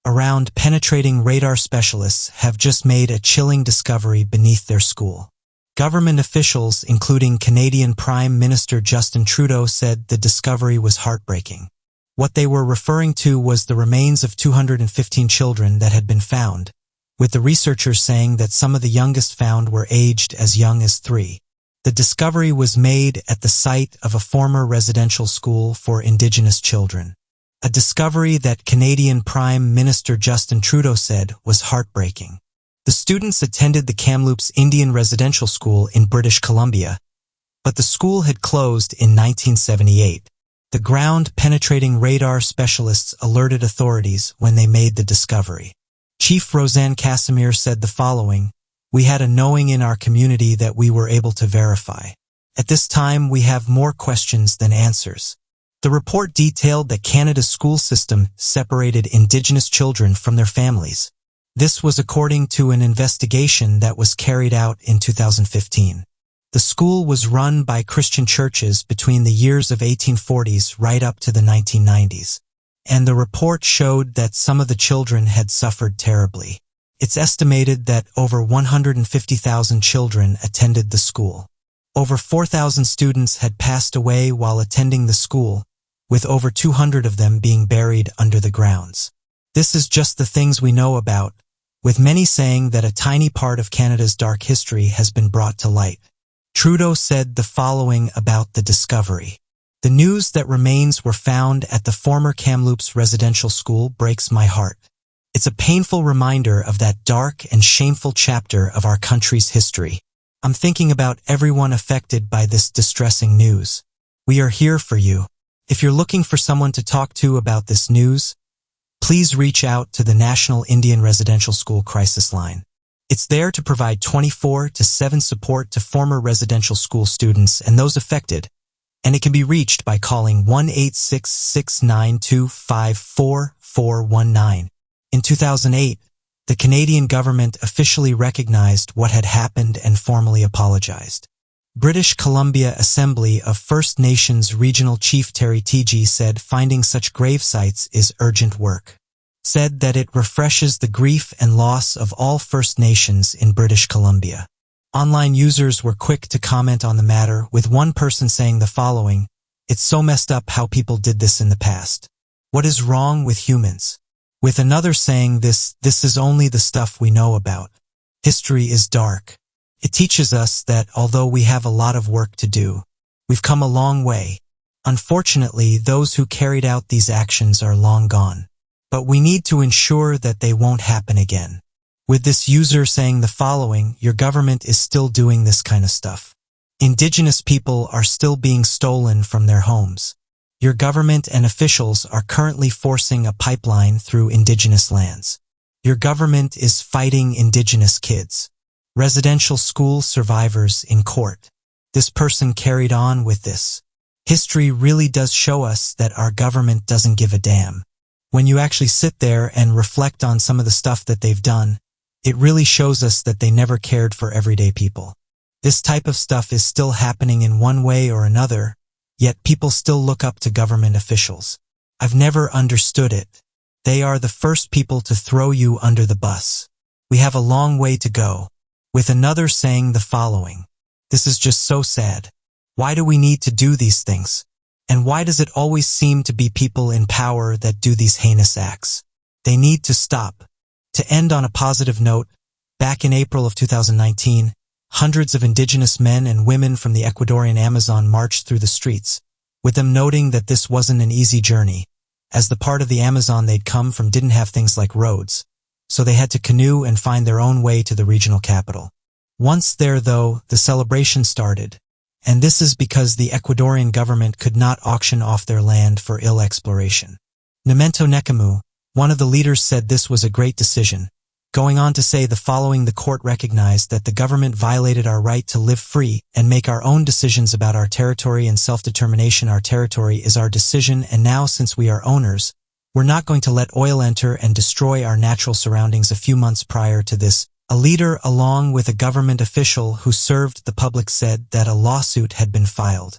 around penetrating radar specialists have just made a chilling discovery beneath their school. Government officials, including Canadian Prime Minister Justin Trudeau, said the discovery was heartbreaking. What they were referring to was the remains of 215 children that had been found, with the researchers saying that some of the youngest found were aged as young as 3. The discovery was made at the site of a former residential school for Indigenous children. A discovery that Canadian Prime Minister Justin Trudeau said was heartbreaking. The students attended the Kamloops Indian Residential School in British Columbia, but the school had closed in 1978. The ground-penetrating radar specialists alerted authorities when they made the discovery. Chief Roseanne Casimir said the following: "We had a knowing in our community that we were able to verify. At this time, we have more questions than answers." The report detailed that Canada's school system separated Indigenous children from their families. This was according to an investigation that was carried out in 2015. The school was run by Christian churches between the years of 1840s right up to the 1990s. And the report showed that some of the children had suffered terribly. It's estimated that over 150,000 children attended the school. Over 4,000 students had passed away while attending the school, with over 200 of them being buried under the grounds. This is just the things we know about, with many saying that a tiny part of Canada's dark history has been brought to light. Trudeau said the following about the discovery: "The news that remains were found at the former Kamloops residential school breaks my heart. It's a painful reminder of that dark and shameful chapter of our country's history. I'm thinking about everyone affected by this distressing news. We are here for you. If you're looking for someone to talk to about this news, please reach out to the National Indian Residential School Crisis Line. It's there to provide 24/7 support to former residential school students and those affected, and it can be reached by calling 1-866-925-4419. In 2008, the Canadian government officially recognized what had happened and formally apologized. British Columbia Assembly of First Nations Regional Chief Terry Teegee said finding such grave sites is urgent work. Said that it refreshes the grief and loss of all First Nations in British Columbia. Online users were quick to comment on the matter, with one person saying the following: "It's so messed up how people did this in the past. What is wrong with humans?" With another saying this is only the stuff we know about. History is dark. It teaches us that although we have a lot of work to do, we've come a long way. Unfortunately, those who carried out these actions are long gone. But we need to ensure that they won't happen again. With this user saying the following: "Your government is still doing this kind of stuff. Indigenous people are still being stolen from their homes. Your government and officials are currently forcing a pipeline through Indigenous lands. Your government is fighting Indigenous kids. Residential school survivors in court." This person carried on with this: "History really does show us that our government doesn't give a damn. When you actually sit there and reflect on some of the stuff that they've done, it really shows us that they never cared for everyday people. This type of stuff is still happening in one way or another, yet people still look up to government officials. I've never understood it. They are the first people to throw you under the bus. We have a long way to go." With another saying the following: "This is just so sad. Why do we need to do these things? And why does it always seem to be people in power that do these heinous acts? They need to stop." To end on a positive note, back in April of 2019, hundreds of Indigenous men and women from the Ecuadorian Amazon marched through the streets, with them noting that this wasn't an easy journey, as the part of the Amazon they'd come from didn't have things like roads, so they had to canoe and find their own way to the regional capital. Once there, though, the celebration started, and this is because the Ecuadorian government could not auction off their land for ill exploration. Nemento Nekamu, one of the leaders, said this was a great decision, going on to say the following: "The court recognized that the government violated our right to live free and make our own decisions about our territory and self-determination. Our territory is our decision, and now, since we are owners, we're not going to let oil enter and destroy our natural surroundings." A few months prior to this, a leader along with a government official who served the public said that a lawsuit had been filed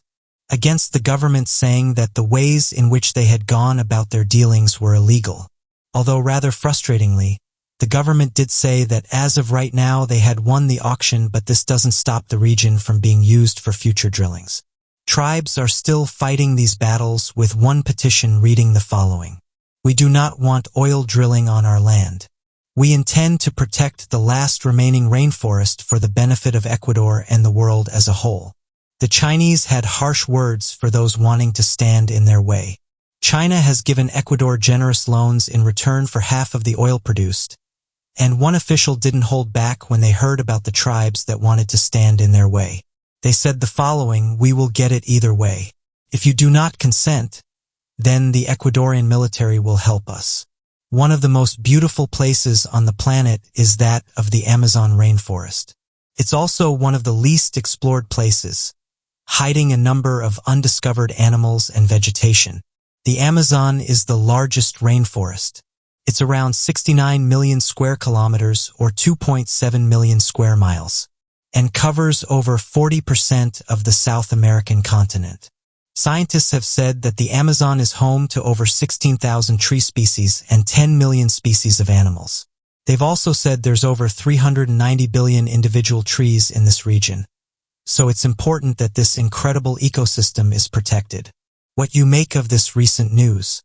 against the government, saying that the ways in which they had gone about their dealings were illegal. Although rather frustratingly, the government did say that as of right now they had won the auction, but this doesn't stop the region from being used for future drillings. Tribes are still fighting these battles, with one petition reading the following: "We do not want oil drilling on our land. We intend to protect the last remaining rainforest for the benefit of Ecuador and the world as a whole." The Chinese had harsh words for those wanting to stand in their way. China has given Ecuador generous loans in return for half of the oil produced, and one official didn't hold back when they heard about the tribes that wanted to stand in their way. They said the following: "We will get it either way. If you do not consent, then the Ecuadorian military will help us." One of the most beautiful places on the planet is that of the Amazon rainforest. It's also one of the least explored places, hiding a number of undiscovered animals and vegetation. The Amazon is the largest rainforest. It's around 69 million square kilometers or 2.7 million square miles, and covers over 40% of the South American continent. Scientists have said that the Amazon is home to over 16,000 tree species and 10 million species of animals. They've also said there's over 390 billion individual trees in this region, so it's important that this incredible ecosystem is protected. What you make of this recent news?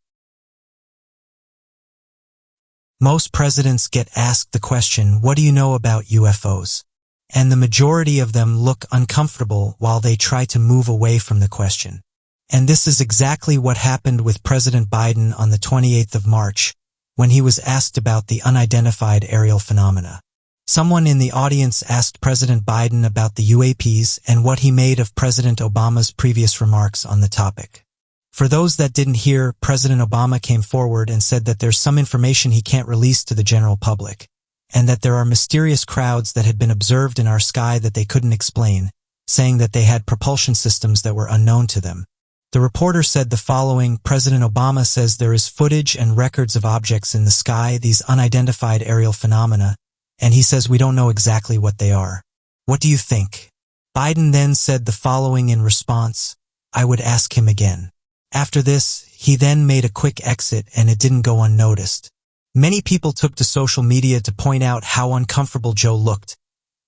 Most presidents get asked the question, "What do you know about UFOs?" And the majority of them look uncomfortable while they try to move away from the question. And this is exactly what happened with President Biden on the 28th of March, when he was asked about the unidentified aerial phenomena. Someone in the audience asked President Biden about the UAPs and what he made of President Obama's previous remarks on the topic. For those that didn't hear, President Obama came forward and said that there's some information he can't release to the general public, and that there are mysterious crowds that had been observed in our sky that they couldn't explain, saying that they had propulsion systems that were unknown to them. The reporter said the following: "President Obama says there is footage and records of objects in the sky, these unidentified aerial phenomena, and he says we don't know exactly what they are. What do you think?" Biden then said the following in response: "I would ask him again." After this, he then made a quick exit and it didn't go unnoticed. Many people took to social media to point out how uncomfortable Joe looked,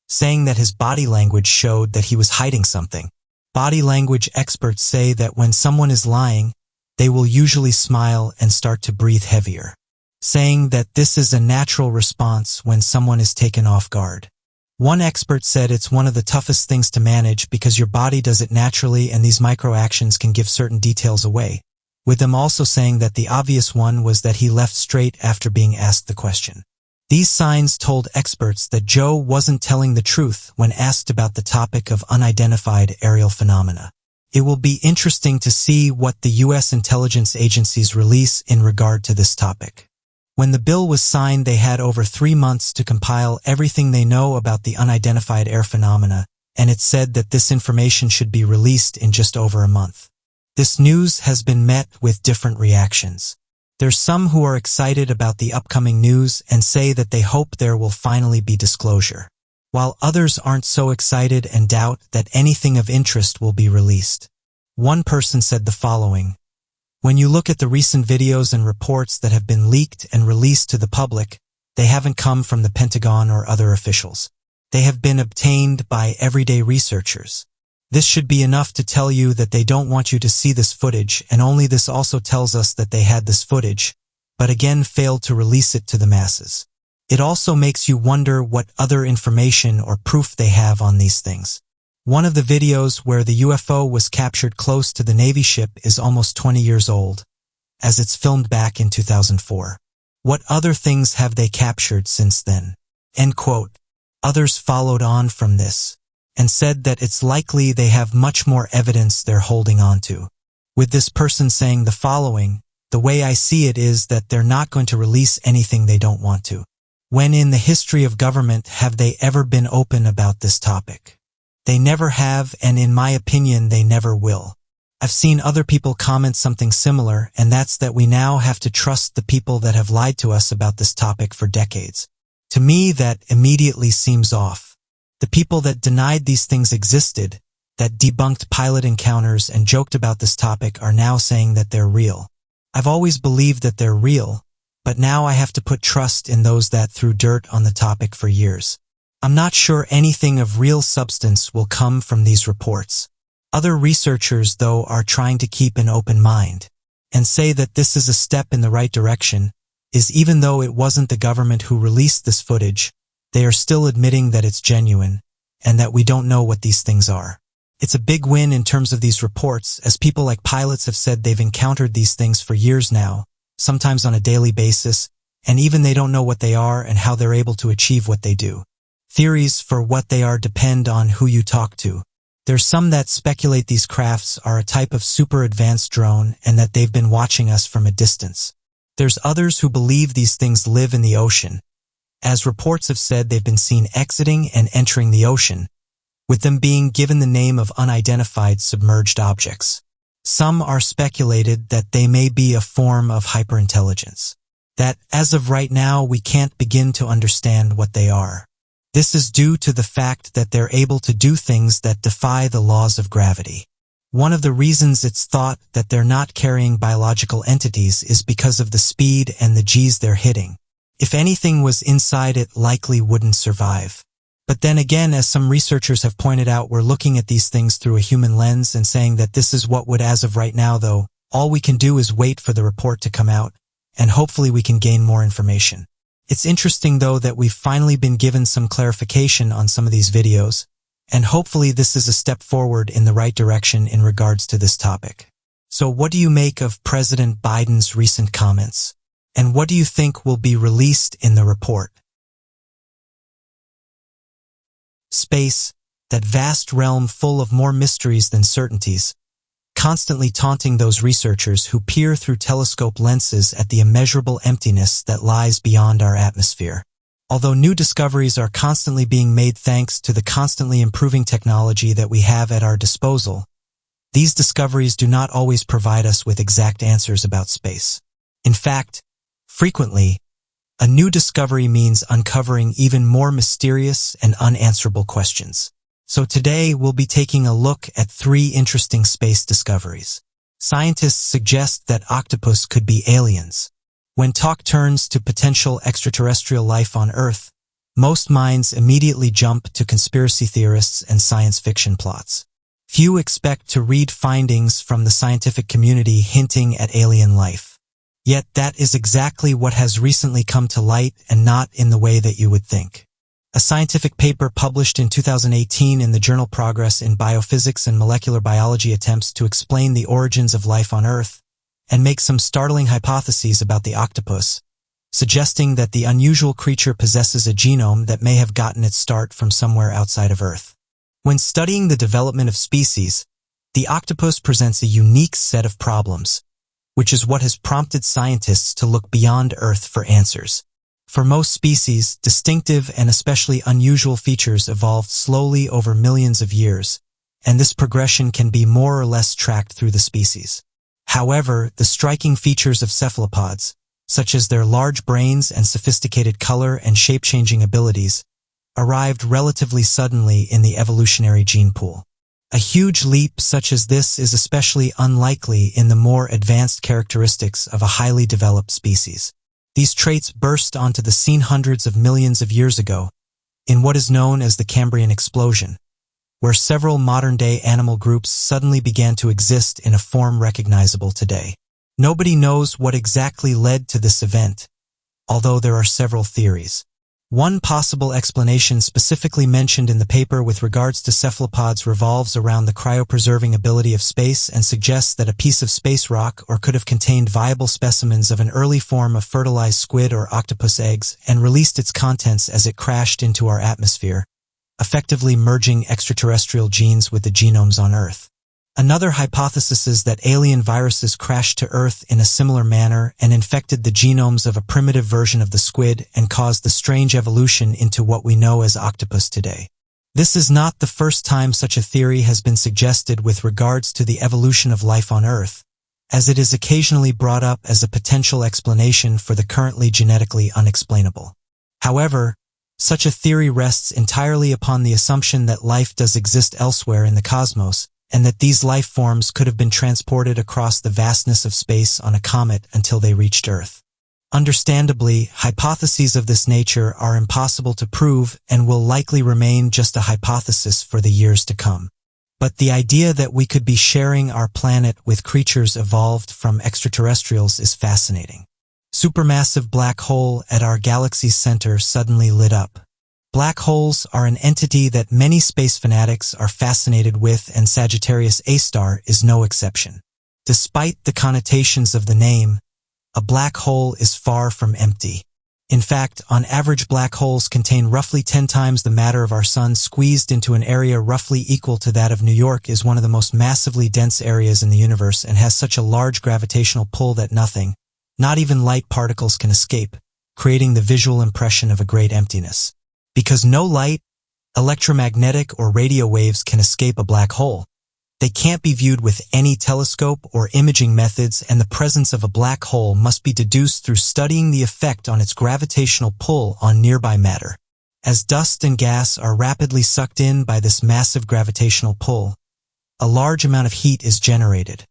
saying that his body language showed that he was hiding something. Body language experts say that when someone is lying, they will usually smile and start to breathe heavier, saying that this is a natural response when someone is taken off guard. One expert said it's one of the toughest things to manage because your body does it naturally and these micro-actions can give certain details away, with them also saying that the obvious one was that he left straight after being asked the question. These signs told experts that Joe wasn't telling the truth when asked about the topic of unidentified aerial phenomena. It will be interesting to see what the U.S. intelligence agencies release in regard to this topic. When the bill was signed, they had over 3 months to compile everything they know about the unidentified air phenomena, and it said that this information should be released in just over a month. This news has been met with different reactions. There's some who are excited about the upcoming news and say that they hope there will finally be disclosure, while others aren't so excited and doubt that anything of interest will be released. One person said the following: "When you look at the recent videos and reports that have been leaked and released to the public, they haven't come from the Pentagon or other officials. They have been obtained by everyday researchers. This should be enough to tell you that they don't want you to see this footage, and only this also tells us that they had this footage, but again failed to release it to the masses. It also makes you wonder what other information or proof they have on these things." One of the videos where the UFO was captured close to the Navy ship is almost 20 years old, as it's filmed back in 2004. What other things have they captured since then? End quote. Others followed on from this and said that it's likely they have much more evidence they're holding on to. With this person saying the following: "The way I see it is that they're not going to release anything they don't want to." When in the history of government have they ever been open about this topic? They never have, and in my opinion, they never will. I've seen other people comment something similar, and that's that we now have to trust the people that have lied to us about this topic for decades. To me, that immediately seems off. The people that denied these things existed, that debunked pilot encounters and joked about this topic, are now saying that they're real. I've always believed that they're real, but now I have to put trust in those that threw dirt on the topic for years. I'm not sure anything of real substance will come from these reports. Other researchers, though, are trying to keep an open mind and say that this is a step in the right direction, is even though it wasn't the government who released this footage, they are still admitting that it's genuine and that we don't know what these things are. It's a big win in terms of these reports, as people like pilots have said they've encountered these things for years now, sometimes on a daily basis, and even they don't know what they are and how they're able to achieve what they do. Theories for what they are depend on who you talk to. There's some that speculate these crafts are a type of super advanced drone and that they've been watching us from a distance. There's others who believe these things live in the ocean, as reports have said they've been seen exiting and entering the ocean, with them being given the name of unidentified submerged objects. Some are speculated that they may be a form of hyperintelligence, that as of right now we can't begin to understand what they are. This is due to the fact that they're able to do things that defy the laws of gravity. One of the reasons it's thought that they're not carrying biological entities is because of the speed and the G's they're hitting. If anything was inside, it likely wouldn't survive. But then again, as some researchers have pointed out, we're looking at these things through a human lens and saying that this is what would, as of right now though, all we can do is wait for the report to come out, and hopefully we can gain more information. It's interesting though that we've finally been given some clarification on some of these videos, and hopefully this is a step forward in the right direction in regards to this topic. So what do you make of President Biden's recent comments? And what do you think will be released in the report? Space, that vast realm full of more mysteries than certainties, constantly taunting those researchers who peer through telescope lenses at the immeasurable emptiness that lies beyond our atmosphere. Although new discoveries are constantly being made thanks to the constantly improving technology that we have at our disposal, these discoveries do not always provide us with exact answers about space. In fact, frequently, a new discovery means uncovering even more mysterious and unanswerable questions. So today we'll be taking a look at 3 interesting space discoveries. Scientists suggest that octopus could be aliens. When talk turns to potential extraterrestrial life on Earth, most minds immediately jump to conspiracy theorists and science fiction plots. Few expect to read findings from the scientific community hinting at alien life. Yet that is exactly what has recently come to light, and not in the way that you would think. A scientific paper published in 2018 in the journal Progress in Biophysics and Molecular Biology attempts to explain the origins of life on Earth and make some startling hypotheses about the octopus, suggesting that the unusual creature possesses a genome that may have gotten its start from somewhere outside of Earth. When studying the development of species, the octopus presents a unique set of problems, which is what has prompted scientists to look beyond Earth for answers. For most species, distinctive and especially unusual features evolved slowly over millions of years, and this progression can be more or less tracked through the species. However, the striking features of cephalopods, such as their large brains and sophisticated color and shape-changing abilities, arrived relatively suddenly in the evolutionary gene pool. A huge leap such as this is especially unlikely in the more advanced characteristics of a highly developed species. These traits burst onto the scene hundreds of millions of years ago, in what is known as the Cambrian explosion, where several modern-day animal groups suddenly began to exist in a form recognizable today. Nobody knows what exactly led to this event, although there are several theories. One possible explanation specifically mentioned in the paper with regards to cephalopods revolves around the cryopreserving ability of space and suggests that a piece of space rock or could have contained viable specimens of an early form of fertilized squid or octopus eggs and released its contents as it crashed into our atmosphere, effectively merging extraterrestrial genes with the genomes on Earth. Another hypothesis is that alien viruses crashed to Earth in a similar manner and infected the genomes of a primitive version of the squid and caused the strange evolution into what we know as octopus today. This is not the first time such a theory has been suggested with regards to the evolution of life on Earth, as it is occasionally brought up as a potential explanation for the currently genetically unexplainable. However, such a theory rests entirely upon the assumption that life does exist elsewhere in the cosmos, and that these life forms could have been transported across the vastness of space on a comet until they reached Earth. Understandably, hypotheses of this nature are impossible to prove and will likely remain just a hypothesis for the years to come. But the idea that we could be sharing our planet with creatures evolved from extraterrestrials is fascinating. Supermassive black hole at our galaxy's center suddenly lit up. Black holes are an entity that many space fanatics are fascinated with, and Sagittarius A* is no exception. Despite the connotations of the name, a black hole is far from empty. In fact, on average, black holes contain roughly 10 times the matter of our sun squeezed into an area roughly equal to that of New York. Is one of the most massively dense areas in the universe and has such a large gravitational pull that nothing, not even light particles, can escape, creating the visual impression of a great emptiness. Because no light, electromagnetic, or radio waves can escape a black hole, they can't be viewed with any telescope or imaging methods, and the presence of a black hole must be deduced through studying the effect on its gravitational pull on nearby matter. As dust and gas are rapidly sucked in by this massive gravitational pull, a large amount of heat is generated,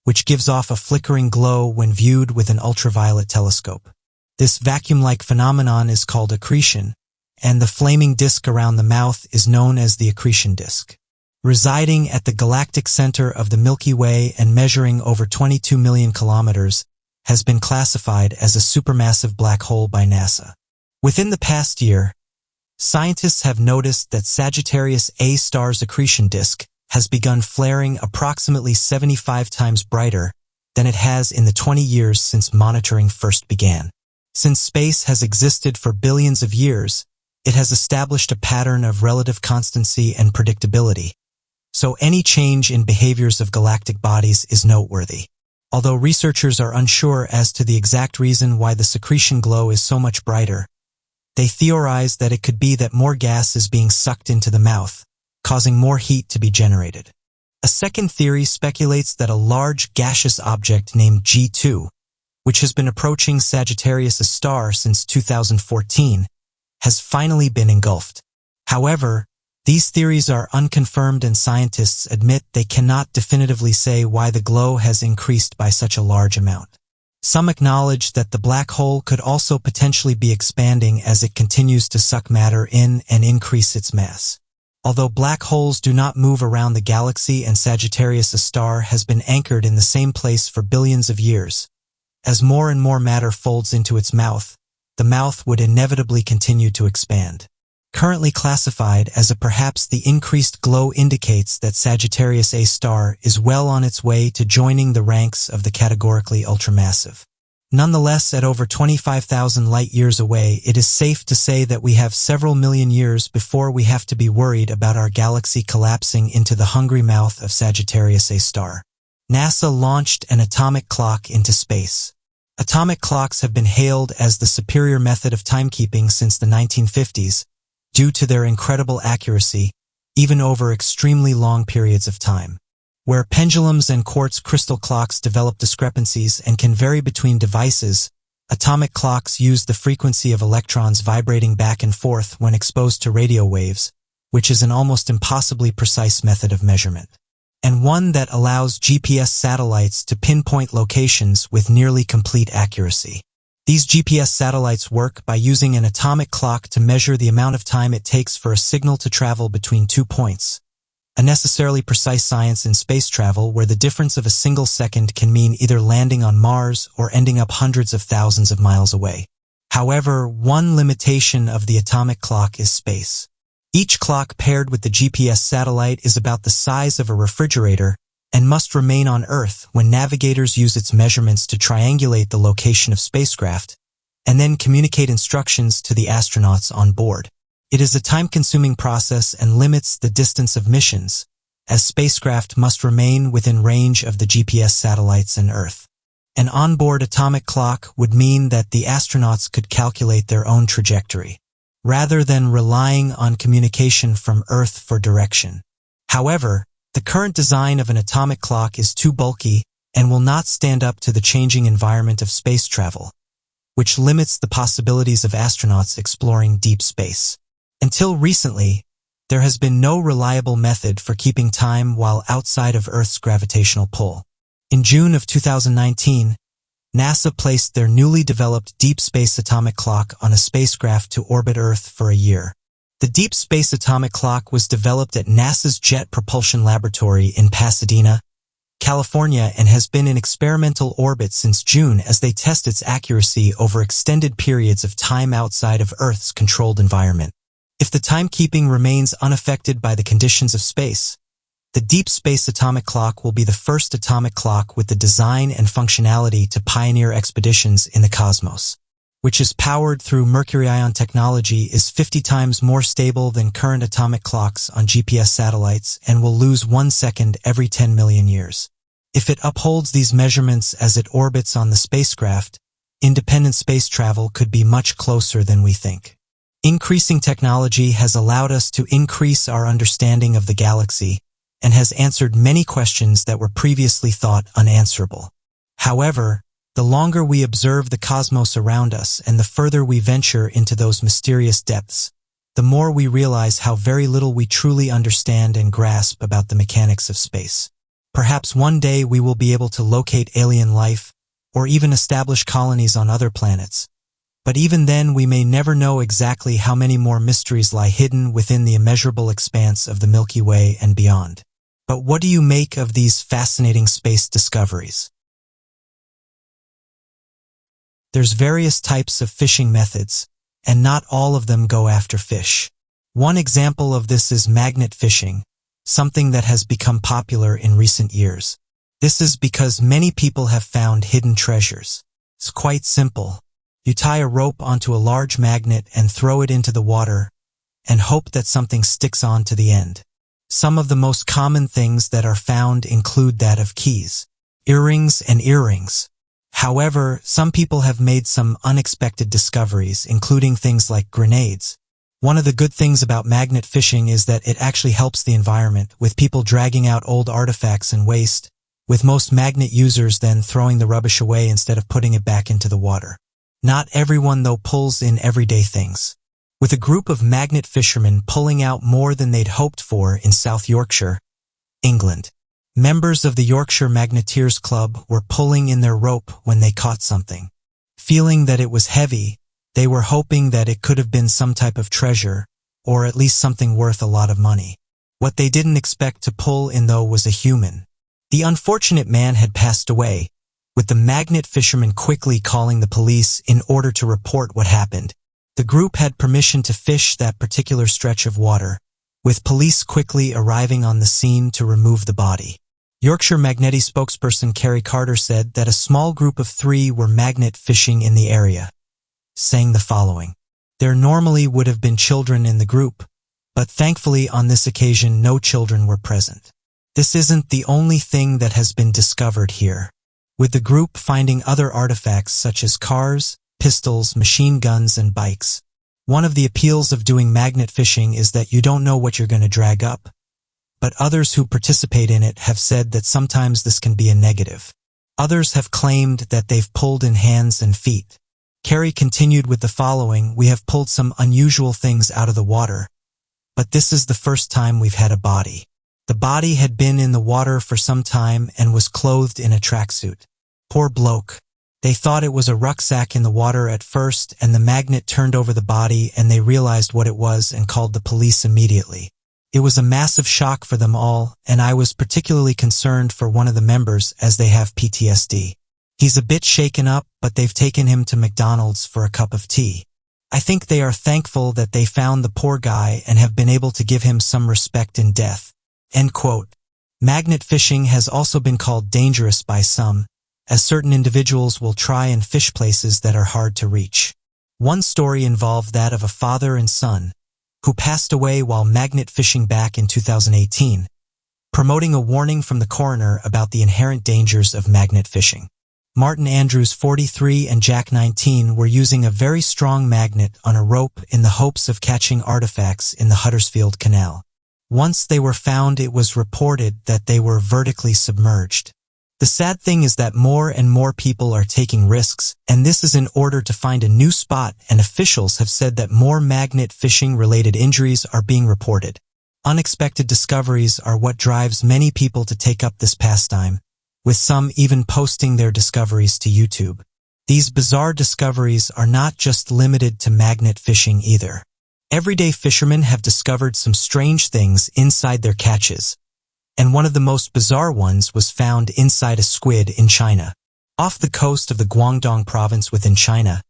which gives off a flickering glow when viewed with an ultraviolet telescope. This vacuum-like phenomenon is called accretion, and the flaming disk around the mouth is known as the accretion disk. Residing at the galactic center of the Milky Way and measuring over 22 million kilometers, has been classified as a supermassive black hole by NASA. Within the past year, scientists have noticed that Sagittarius A*'s accretion disk has begun flaring approximately 75 times brighter than it has in the 20 years since monitoring first began. Since space has existed for billions of years, it has established a pattern of relative constancy and predictability. So any change in behaviors of galactic bodies is noteworthy. Although researchers are unsure as to the exact reason why the secretion glow is so much brighter, they theorize that it could be that more gas is being sucked into the mouth, causing more heat to be generated. A second theory speculates that a large gaseous object named G2, which has been approaching Sagittarius A* since 2014, has finally been engulfed. However, these theories are unconfirmed, and scientists admit they cannot definitively say why the glow has increased by such a large amount. Some acknowledge that the black hole could also potentially be expanding as it continues to suck matter in and increase its mass. Although black holes do not move around the galaxy and Sagittarius A* has been anchored in the same place for billions of years, as more and more matter folds into its mouth, the mouth would inevitably continue to expand. Currently classified as a perhaps, the increased glow indicates that Sagittarius A* is well on its way to joining the ranks of the categorically ultramassive. Nonetheless, at over 25,000 light-years away, it is safe to say that we have several million years before we have to be worried about our galaxy collapsing into the hungry mouth of Sagittarius A*. NASA launched an atomic clock into space. Atomic clocks have been hailed as the superior method of timekeeping since the 1950s, due to their incredible accuracy, even over extremely long periods of time. Where pendulums and quartz crystal clocks develop discrepancies and can vary between devices, atomic clocks use the frequency of electrons vibrating back and forth when exposed to radio waves, which is an almost impossibly precise method of measurement, and one that allows GPS satellites to pinpoint locations with nearly complete accuracy. These GPS satellites work by using an atomic clock to measure the amount of time it takes for a signal to travel between 2 points, a necessarily precise science in space travel where the difference of a single second can mean either landing on Mars or ending up hundreds of thousands of miles away. However, one limitation of the atomic clock is space. Each clock paired with the GPS satellite is about the size of a refrigerator and must remain on Earth when navigators use its measurements to triangulate the location of spacecraft and then communicate instructions to the astronauts on board. It is a time-consuming process and limits the distance of missions, as spacecraft must remain within range of the GPS satellites and Earth. An onboard atomic clock would mean that the astronauts could calculate their own trajectory, rather than relying on communication from Earth for direction. However, the current design of an atomic clock is too bulky and will not stand up to the changing environment of space travel, which limits the possibilities of astronauts exploring deep space. Until recently, there has been no reliable method for keeping time while outside of Earth's gravitational pull. In June of 2019, NASA placed their newly developed Deep Space Atomic Clock on a spacecraft to orbit Earth for a year. The Deep Space Atomic Clock was developed at NASA's Jet Propulsion Laboratory in Pasadena, California, and has been in experimental orbit since June as they test its accuracy over extended periods of time outside of Earth's controlled environment. If the timekeeping remains unaffected by the conditions of space, the Deep Space Atomic Clock will be the first atomic clock with the design and functionality to pioneer expeditions in the cosmos, which is powered through mercury-ion technology, is 50 times more stable than current atomic clocks on GPS satellites, and will lose 1 second every 10 million years. If it upholds these measurements as it orbits on the spacecraft, independent space travel could be much closer than we think. Increasing technology has allowed us to increase our understanding of the galaxy and has answered many questions that were previously thought unanswerable. However, the longer we observe the cosmos around us and the further we venture into those mysterious depths, the more we realize how very little we truly understand and grasp about the mechanics of space. Perhaps one day we will be able to locate alien life or even establish colonies on other planets. But even then, we may never know exactly how many more mysteries lie hidden within the immeasurable expanse of the Milky Way and beyond. But what do you make of these fascinating space discoveries? There's various types of fishing methods, and not all of them go after fish. One example of this is magnet fishing, something that has become popular in recent years. This is because many people have found hidden treasures. It's quite simple. You tie a rope onto a large magnet and throw it into the water, and hope that something sticks on to the end. Some of the most common things that are found include that of keys, earrings, and earrings. However, some people have made some unexpected discoveries, including things like grenades. One of the good things about magnet fishing is that it actually helps the environment, with people dragging out old artifacts and waste, with most magnet users then throwing the rubbish away instead of putting it back into the water. Not everyone, though, pulls in everyday things. With a group of magnet fishermen pulling out more than they'd hoped for in South Yorkshire, England. Members of the Yorkshire Magneteers Club were pulling in their rope when they caught something. Feeling that it was heavy, they were hoping that it could have been some type of treasure, or at least something worth a lot of money. What they didn't expect to pull in, though, was a human. The unfortunate man had passed away, with the magnet fishermen quickly calling the police in order to report what happened. The group had permission to fish that particular stretch of water, with police quickly arriving on the scene to remove the body. Yorkshire Magneti spokesperson Kerry Carter said that a small group of 3 were magnet fishing in the area, saying the following: "There normally would have been children in the group, but thankfully on this occasion no children were present. This isn't the only thing that has been discovered here, with the group finding other artifacts such as cars, pistols, machine guns, and bikes. One of the appeals of doing magnet fishing is that you don't know what you're going to drag up, but others who participate in it have said that sometimes this can be a negative. Others have claimed that they've pulled in hands and feet." Kerry continued with the following: "We have pulled some unusual things out of the water, but this is the first time we've had a body. The body had been in the water for some time and was clothed in a tracksuit. Poor bloke. They thought it was a rucksack in the water at first, and the magnet turned over the body and they realized what it was and called the police immediately. It was a massive shock for them all, and I was particularly concerned for one of the members as they have PTSD. He's a bit shaken up, but they've taken him to McDonald's for a cup of tea. I think they are thankful that they found the poor guy and have been able to give him some respect in death." End quote. Magnet fishing has also been called dangerous by some, as certain individuals will try and fish places that are hard to reach. One story involved that of a father and son who passed away while magnet fishing back in 2018, promoting a warning from the coroner about the inherent dangers of magnet fishing. Martin Andrews, 43, and Jack, 19, were using a very strong magnet on a rope in the hopes of catching artifacts in the Huddersfield Canal. Once they were found, it was reported that they were vertically submerged. The sad thing is that more and more people are taking risks, and this is in order to find a new spot, and officials have said that more magnet fishing-related injuries are being reported. Unexpected discoveries are what drives many people to take up this pastime, with some even posting their discoveries to YouTube. These bizarre discoveries are not just limited to magnet fishing either. Everyday fishermen have discovered some strange things inside their catches, and one of the most bizarre ones was found inside a squid in China. Off the coast of the Guangdong province within China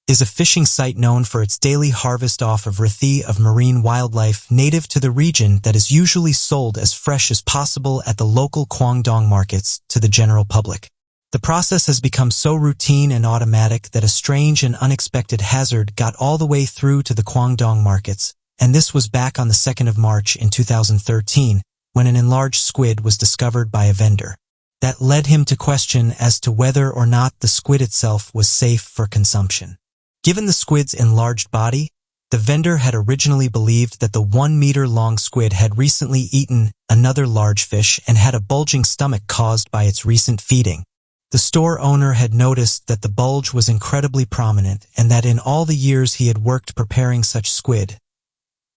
is a fishing site known for its daily harvest off of writhy of marine wildlife native to the region that is usually sold as fresh as possible at the local Guangdong markets to the general public. The process has become so routine and automatic that a strange and unexpected hazard got all the way through to the Guangdong markets, and this was back on the 2nd of March in 2013, when an enlarged squid was discovered by a vendor. That led him to question as to whether or not the squid itself was safe for consumption. Given the squid's enlarged body, the vendor had originally believed that the 1-meter-long squid had recently eaten another large fish and had a bulging stomach caused by its recent feeding. The store owner had noticed that the bulge was incredibly prominent and that in all the years he had worked preparing such squid,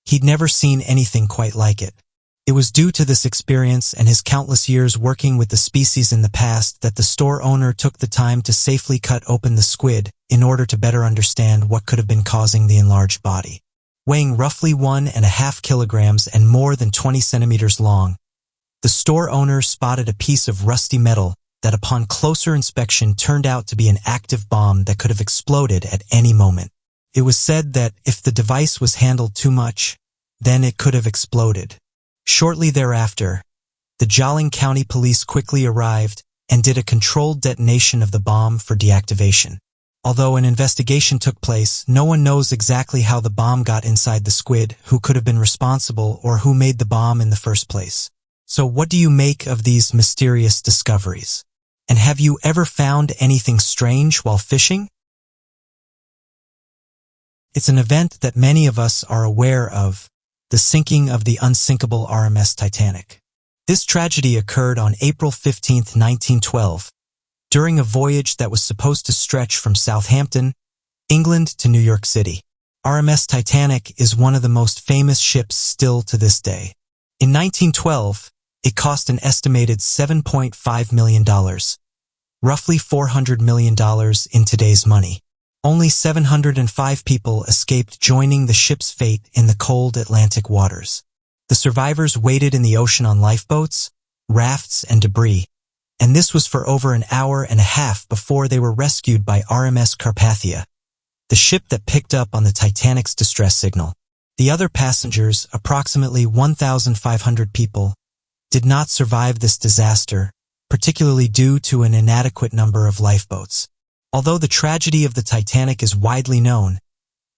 he'd never seen anything quite like it. It was due to this experience and his countless years working with the species in the past that the store owner took the time to safely cut open the squid in order to better understand what could have been causing the enlarged body. Weighing roughly 1.5 kilograms and more than 20 centimeters long, the store owner spotted a piece of rusty metal that upon closer inspection turned out to be an active bomb that could have exploded at any moment. It was said that if the device was handled too much, then it could have exploded. Shortly thereafter, the Jialing County Police quickly arrived and did a controlled detonation of the bomb for deactivation. Although an investigation took place, no one knows exactly how the bomb got inside the squid, who could have been responsible, or who made the bomb in the first place. So what do you make of these mysterious discoveries? And have you ever found anything strange while fishing? It's an event that many of us are aware of, the sinking of the unsinkable RMS Titanic. This tragedy occurred on April 15, 1912, during a voyage that was supposed to stretch from Southampton, England to New York City. RMS Titanic is one of the most famous ships still to this day. In 1912, it cost an estimated $7.5 million, roughly $400 million in today's money. Only 705 people escaped joining the ship's fate in the cold Atlantic waters. The survivors waited in the ocean on lifeboats, rafts, and debris, and this was for over an hour and a half before they were rescued by RMS Carpathia, the ship that picked up on the Titanic's distress signal. The other passengers, approximately 1,500 people, did not survive this disaster, particularly due to an inadequate number of lifeboats. Although the tragedy of the Titanic is widely known,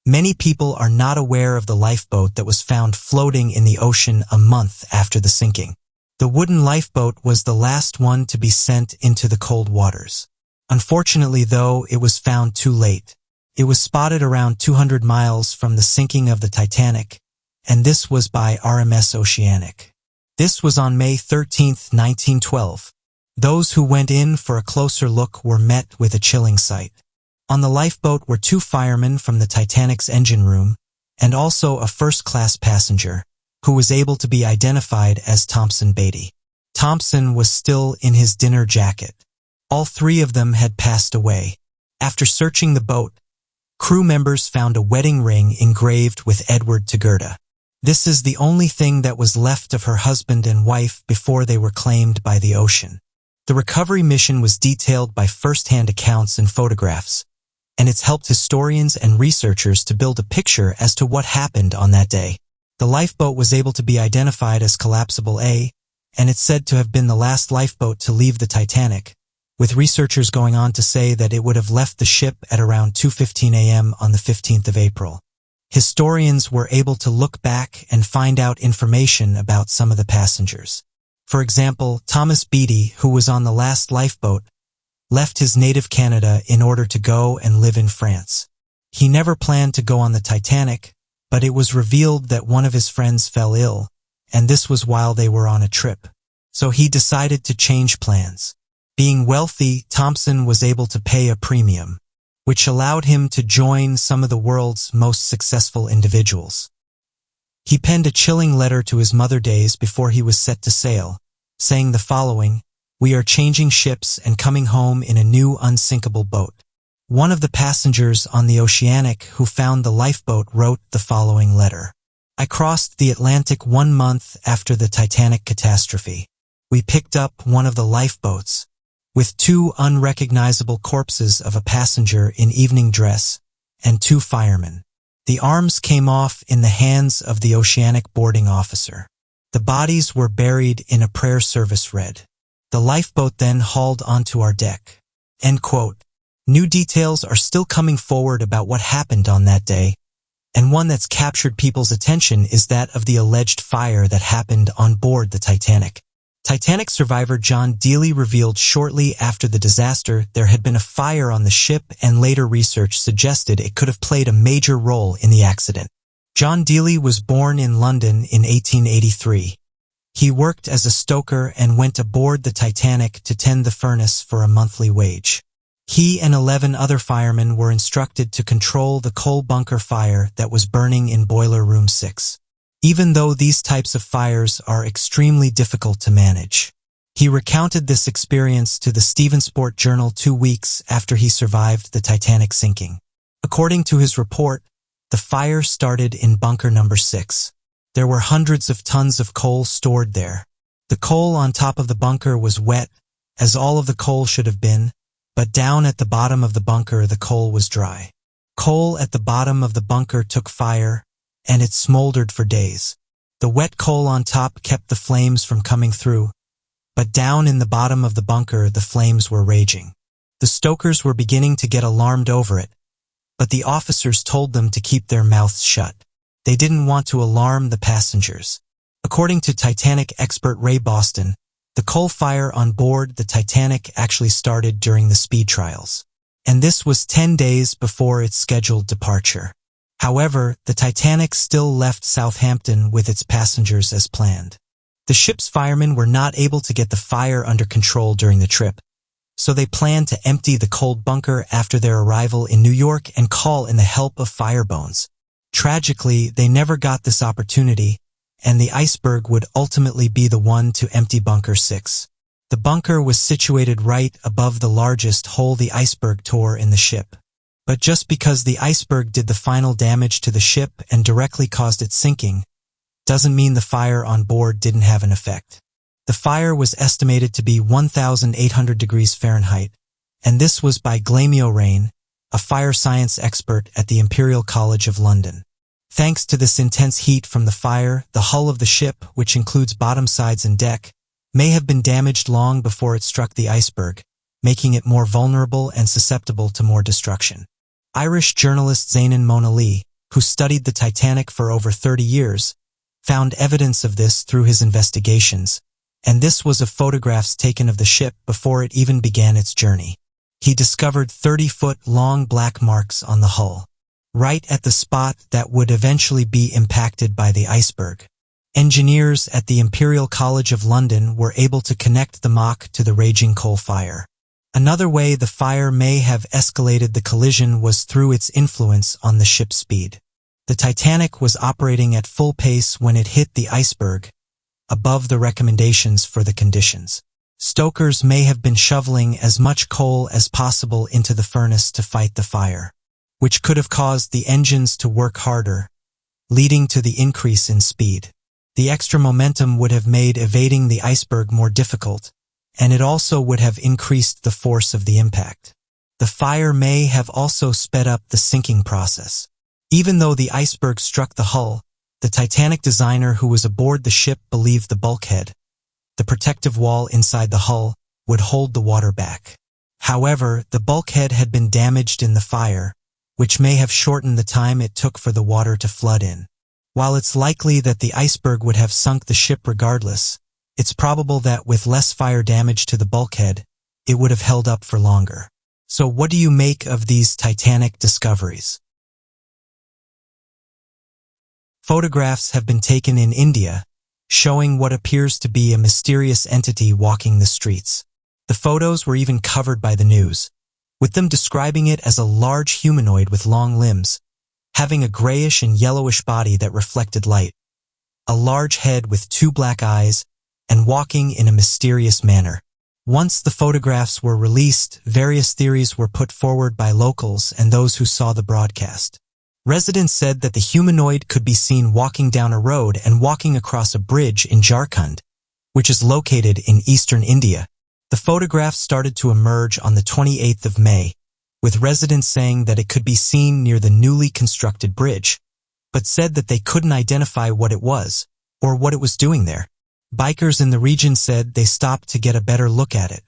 many people are not aware of the lifeboat that was found floating in the ocean a month after the sinking. The wooden lifeboat was the last one to be sent into the cold waters. Unfortunately, though, it was found too late. It was spotted around 200 miles from the sinking of the Titanic, and this was by RMS Oceanic. This was on May 13, 1912. Those who went in for a closer look were met with a chilling sight. On the lifeboat were 2 firemen from the Titanic's engine room, and also a first-class passenger, who was able to be identified as Thompson Beatty. Thompson was still in his dinner jacket. All 3 of them had passed away. After searching the boat, crew members found a wedding ring engraved with Edward to Gerda. This is the only thing that was left of her husband and wife before they were claimed by the ocean. The recovery mission was detailed by first-hand accounts and photographs, and it's helped historians and researchers to build a picture as to what happened on that day. The lifeboat was able to be identified as Collapsible A, and it's said to have been the last lifeboat to leave the Titanic, with researchers going on to say that it would have left the ship at around 2:15 a.m. on the 15th of April. Historians were able to look back and find out information about some of the passengers. For example, Thomas Beatty, who was on the last lifeboat, left his native Canada in order to go and live in France. He never planned to go on the Titanic, but it was revealed that one of his friends fell ill, and this was while they were on a trip. So he decided to change plans. Being wealthy, Thompson was able to pay a premium, which allowed him to join some of the world's most successful individuals. He penned a chilling letter to his mother days before he was set to sail, saying the following: We are changing ships and coming home in a new unsinkable boat. One of the passengers on the Oceanic who found the lifeboat wrote the following letter. I crossed the Atlantic 1 month after the Titanic catastrophe. We picked up one of the lifeboats, with 2 unrecognizable corpses of a passenger in evening dress and 2 firemen. The arms came off in the hands of the Oceanic boarding officer. The bodies were buried in a prayer service read. The lifeboat then hauled onto our deck. End quote. New details are still coming forward about what happened on that day, and one that's captured people's attention is that of the alleged fire that happened on board the Titanic. Titanic survivor John Dealey revealed shortly after the disaster there had been a fire on the ship, and later research suggested it could have played a major role in the accident. John Dealey was born in London in 1883. He worked as a stoker and went aboard the Titanic to tend the furnace for a monthly wage. He and 11 other firemen were instructed to control the coal bunker fire that was burning in Boiler Room 6. Even though these types of fires are extremely difficult to manage. He recounted this experience to the Stevensport Journal 2 weeks after he survived the Titanic sinking. According to his report, the fire started in bunker number 6. There were hundreds of tons of coal stored there. The coal on top of the bunker was wet, as all of the coal should have been, but down at the bottom of the bunker the coal was dry. Coal at the bottom of the bunker took fire, and it smoldered for days. The wet coal on top kept the flames from coming through, but down in the bottom of the bunker the flames were raging. The stokers were beginning to get alarmed over it, but the officers told them to keep their mouths shut. They didn't want to alarm the passengers. According to Titanic expert Ray Boston, the coal fire on board the Titanic actually started during the speed trials, and this was 10 days before its scheduled departure. However, the Titanic still left Southampton with its passengers as planned. The ship's firemen were not able to get the fire under control during the trip, so they planned to empty the cold bunker after their arrival in New York and call in the help of firebones. Tragically, they never got this opportunity, and the iceberg would ultimately be the one to empty Bunker 6. The bunker was situated right above the largest hole the iceberg tore in the ship. But just because the iceberg did the final damage to the ship and directly caused its sinking, doesn't mean the fire on board didn't have an effect. The fire was estimated to be 1,800 degrees Fahrenheit, and this was by Glamio Rain, a fire science expert at the Imperial College of London. Thanks to this intense heat from the fire, the hull of the ship, which includes bottom sides and deck, may have been damaged long before it struck the iceberg, making it more vulnerable and susceptible to more destruction. Irish journalist Zainan Monali, who studied the Titanic for over 30 years, found evidence of this through his investigations, and this was of photographs taken of the ship before it even began its journey. He discovered 30-foot-long black marks on the hull, right at the spot that would eventually be impacted by the iceberg. Engineers at the Imperial College of London were able to connect the mock to the raging coal fire. Another way the fire may have escalated the collision was through its influence on the ship's speed. The Titanic was operating at full pace when it hit the iceberg, above the recommendations for the conditions. Stokers may have been shoveling as much coal as possible into the furnace to fight the fire, which could have caused the engines to work harder, leading to the increase in speed. The extra momentum would have made evading the iceberg more difficult, and it also would have increased the force of the impact. The fire may have also sped up the sinking process. Even though the iceberg struck the hull, the Titanic designer who was aboard the ship believed the bulkhead, the protective wall inside the hull, would hold the water back. However, the bulkhead had been damaged in the fire, which may have shortened the time it took for the water to flood in. While it's likely that the iceberg would have sunk the ship regardless, it's probable that with less fire damage to the bulkhead, it would have held up for longer. So what do you make of these Titanic discoveries? Photographs have been taken in India, showing what appears to be a mysterious entity walking the streets. The photos were even covered by the news, with them describing it as a large humanoid with long limbs, having a grayish and yellowish body that reflected light, a large head with 2 black eyes, and walking in a mysterious manner. Once the photographs were released, various theories were put forward by locals and those who saw the broadcast. Residents said that the humanoid could be seen walking down a road and walking across a bridge in Jharkhand, which is located in eastern India. The photographs started to emerge on the 28th of May, with residents saying that it could be seen near the newly constructed bridge, but said that they couldn't identify what it was or what it was doing there. Bikers in the region said they stopped to get a better look at it,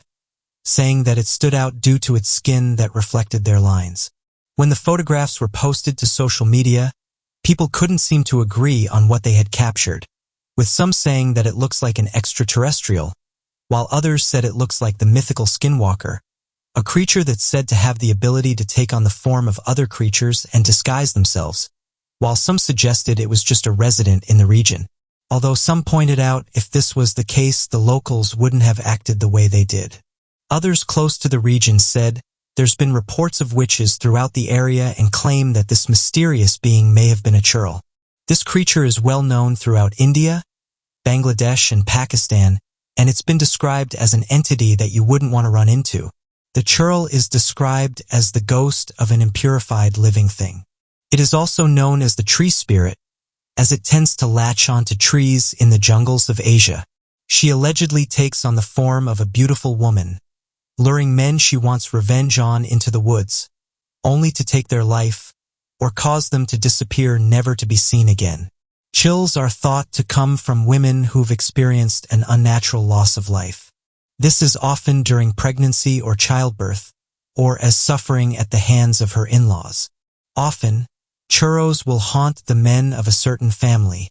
saying that it stood out due to its skin that reflected their lines. When the photographs were posted to social media, people couldn't seem to agree on what they had captured, with some saying that it looks like an extraterrestrial, while others said it looks like the mythical skinwalker, a creature that's said to have the ability to take on the form of other creatures and disguise themselves, while some suggested it was just a resident in the region. Although some pointed out if this was the case, the locals wouldn't have acted the way they did. Others close to the region said there's been reports of witches throughout the area and claim that this mysterious being may have been a churl. This creature is well known throughout India, Bangladesh, and Pakistan, and it's been described as an entity that you wouldn't want to run into. The churl is described as the ghost of an impurified living thing. It is also known as the tree spirit, as it tends to latch onto trees in the jungles of Asia. She allegedly takes on the form of a beautiful woman, luring men she wants revenge on into the woods, only to take their life or cause them to disappear never to be seen again. Chills are thought to come from women who've experienced an unnatural loss of life. This is often during pregnancy or childbirth, or as suffering at the hands of her in-laws. Often, churros will haunt the men of a certain family,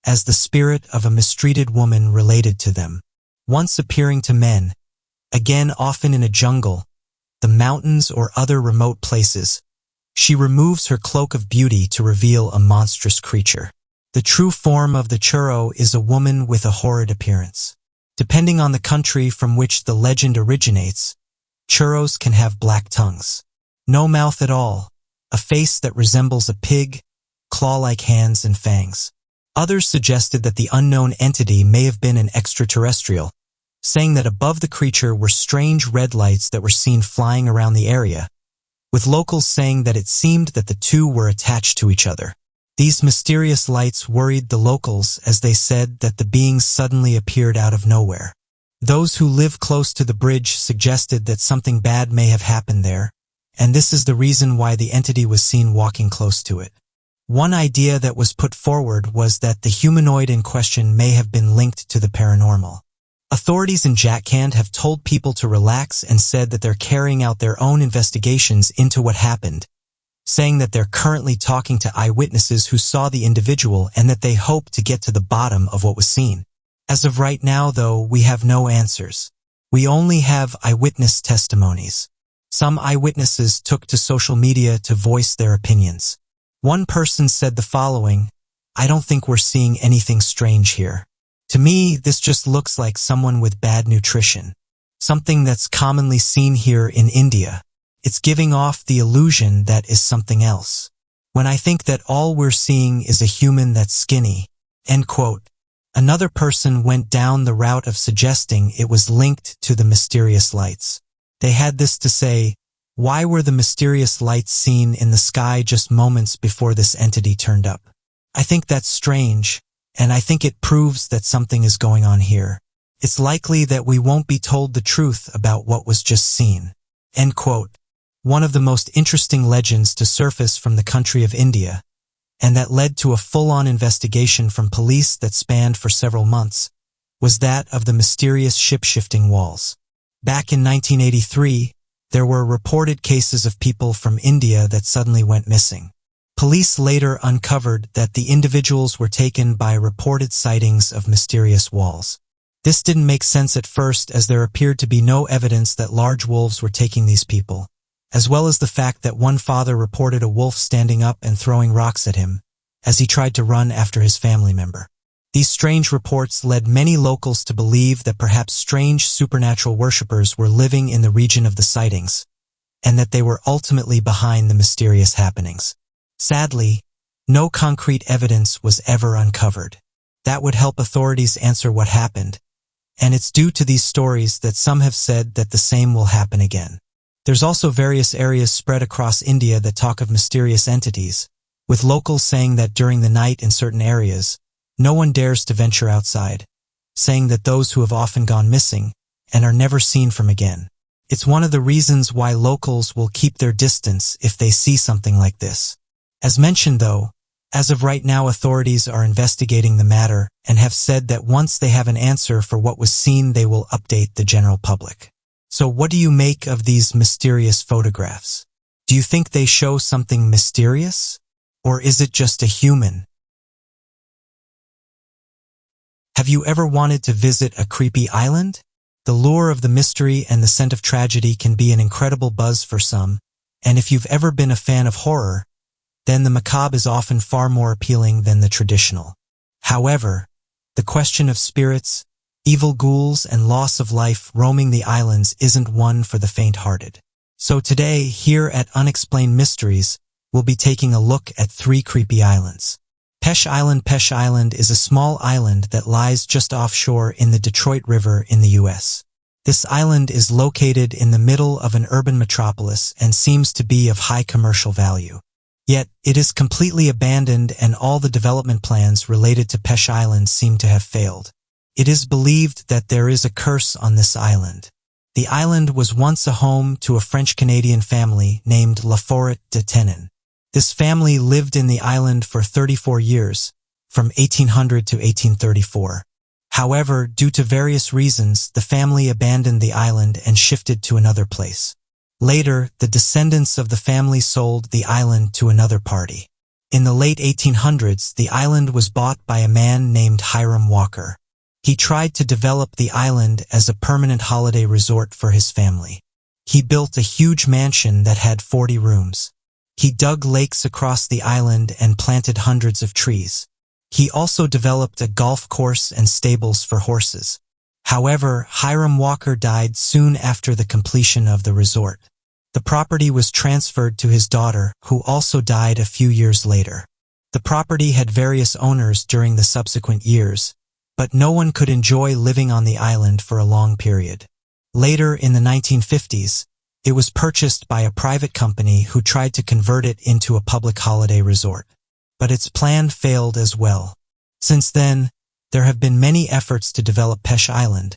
as the spirit of a mistreated woman related to them. Once appearing to men, again often in a jungle, the mountains or other remote places, she removes her cloak of beauty to reveal a monstrous creature. The true form of the churro is a woman with a horrid appearance. Depending on the country from which the legend originates, churros can have black tongues, no mouth at all, a face that resembles a pig, claw-like hands and fangs. Others suggested that the unknown entity may have been an extraterrestrial, saying that above the creature were strange red lights that were seen flying around the area, with locals saying that it seemed that the two were attached to each other. These mysterious lights worried the locals as they said that the beings suddenly appeared out of nowhere. Those who live close to the bridge suggested that something bad may have happened there, and this is the reason why the entity was seen walking close to it. One idea that was put forward was that the humanoid in question may have been linked to the paranormal. Authorities in Jharkhand have told people to relax and said that they're carrying out their own investigations into what happened, saying that they're currently talking to eyewitnesses who saw the individual and that they hope to get to the bottom of what was seen. As of right now, though, we have no answers. We only have eyewitness testimonies. Some eyewitnesses took to social media to voice their opinions. One person said the following, "I don't think we're seeing anything strange here. To me, this just looks like someone with bad nutrition. Something that's commonly seen here in India. It's giving off the illusion that is something else. When I think that all we're seeing is a human that's skinny." End quote. Another person went down the route of suggesting it was linked to the mysterious lights. They had this to say, why were the mysterious lights seen in the sky just moments before this entity turned up? I think that's strange, and I think it proves that something is going on here. It's likely that we won't be told the truth about what was just seen. End quote. One of the most interesting legends to surface from the country of India, and that led to a full-on investigation from police that spanned for several months, was that of the mysterious ship-shifting walls. Back in 1983, there were reported cases of people from India that suddenly went missing. Police later uncovered that the individuals were taken by reported sightings of mysterious walls. This didn't make sense at first, as there appeared to be no evidence that large wolves were taking these people, as well as the fact that one father reported a wolf standing up and throwing rocks at him as he tried to run after his family member. These strange reports led many locals to believe that perhaps strange supernatural worshippers were living in the region of the sightings, and that they were ultimately behind the mysterious happenings. Sadly, no concrete evidence was ever uncovered. That would help authorities answer what happened, And it's due to these stories that some have said that the same will happen again. There's also various areas spread across India that talk of mysterious entities, with locals saying that during the night in certain areas, no one dares to venture outside, saying that those who have often gone missing and are never seen from again. It's one of the reasons why locals will keep their distance if they see something like this. As mentioned though, as of right now authorities are investigating the matter and have said that once they have an answer for what was seen they will update the general public. So what do you make of these mysterious photographs? Do you think they show something mysterious? Or is it just a human? Have you ever wanted to visit a creepy island? The lure of the mystery and the scent of tragedy can be an incredible buzz for some, and if you've ever been a fan of horror, then the macabre is often far more appealing than the traditional. However, the question of spirits, evil ghouls, and loss of life roaming the islands isn't one for the faint-hearted. So today, here at Unexplained Mysteries, we'll be taking a look at 3 creepy islands. Pesh Island. Pesh Island is a small island that lies just offshore in the Detroit River in the U.S. This island is located in the middle of an urban metropolis and seems to be of high commercial value. Yet, it is completely abandoned and all the development plans related to Pesh Island seem to have failed. It is believed that there is a curse on this island. The island was once a home to a French-Canadian family named La Forêt de Tenon. This family lived in the island for 34 years, from 1800 to 1834. However, due to various reasons, the family abandoned the island and shifted to another place. Later, the descendants of the family sold the island to another party. In the late 1800s, the island was bought by a man named Hiram Walker. He tried to develop the island as a permanent holiday resort for his family. He built a huge mansion that had 40 rooms. He dug lakes across the island and planted hundreds of trees. He also developed a golf course and stables for horses. However, Hiram Walker died soon after the completion of the resort. The property was transferred to his daughter, who also died a few years later. The property had various owners during the subsequent years, but no one could enjoy living on the island for a long period. Later in the 1950s, it was purchased by a private company who tried to convert it into a public holiday resort. But its plan failed as well. Since then, there have been many efforts to develop Pesh Island,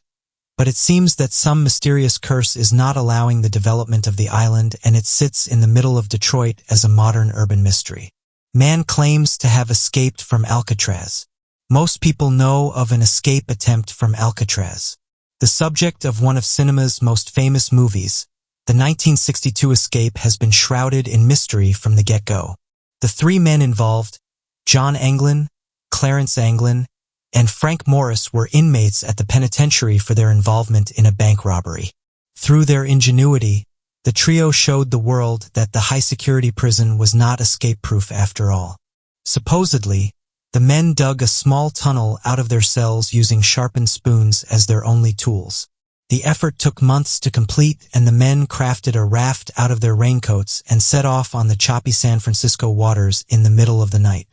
but it seems that some mysterious curse is not allowing the development of the island and it sits in the middle of Detroit as a modern urban mystery. Man claims to have escaped from Alcatraz. Most people know of an escape attempt from Alcatraz. The subject of one of cinema's most famous movies, the 1962 escape, has been shrouded in mystery from the get-go. The 3 men involved, John Anglin, Clarence Anglin, and Frank Morris, were inmates at the penitentiary for their involvement in a bank robbery. Through their ingenuity, the trio showed the world that the high-security prison was not escape-proof after all. Supposedly, the men dug a small tunnel out of their cells using sharpened spoons as their only tools. The effort took months to complete, and the men crafted a raft out of their raincoats and set off on the choppy San Francisco waters in the middle of the night.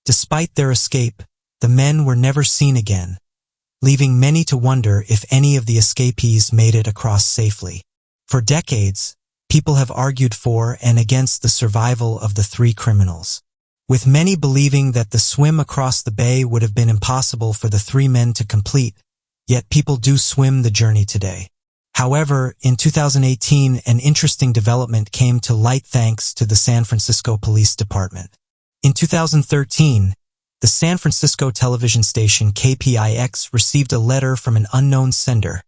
Despite their escape, the men were never seen again, leaving many to wonder if any of the escapees made it across safely. For decades, people have argued for and against the survival of the 3 criminals, with many believing that the swim across the bay would have been impossible for the 3 men to complete. Yet people do swim the journey today. However, in 2018, an interesting development came to light thanks to the San Francisco Police Department. In 2013, the San Francisco television station KPIX received a letter from an unknown sender,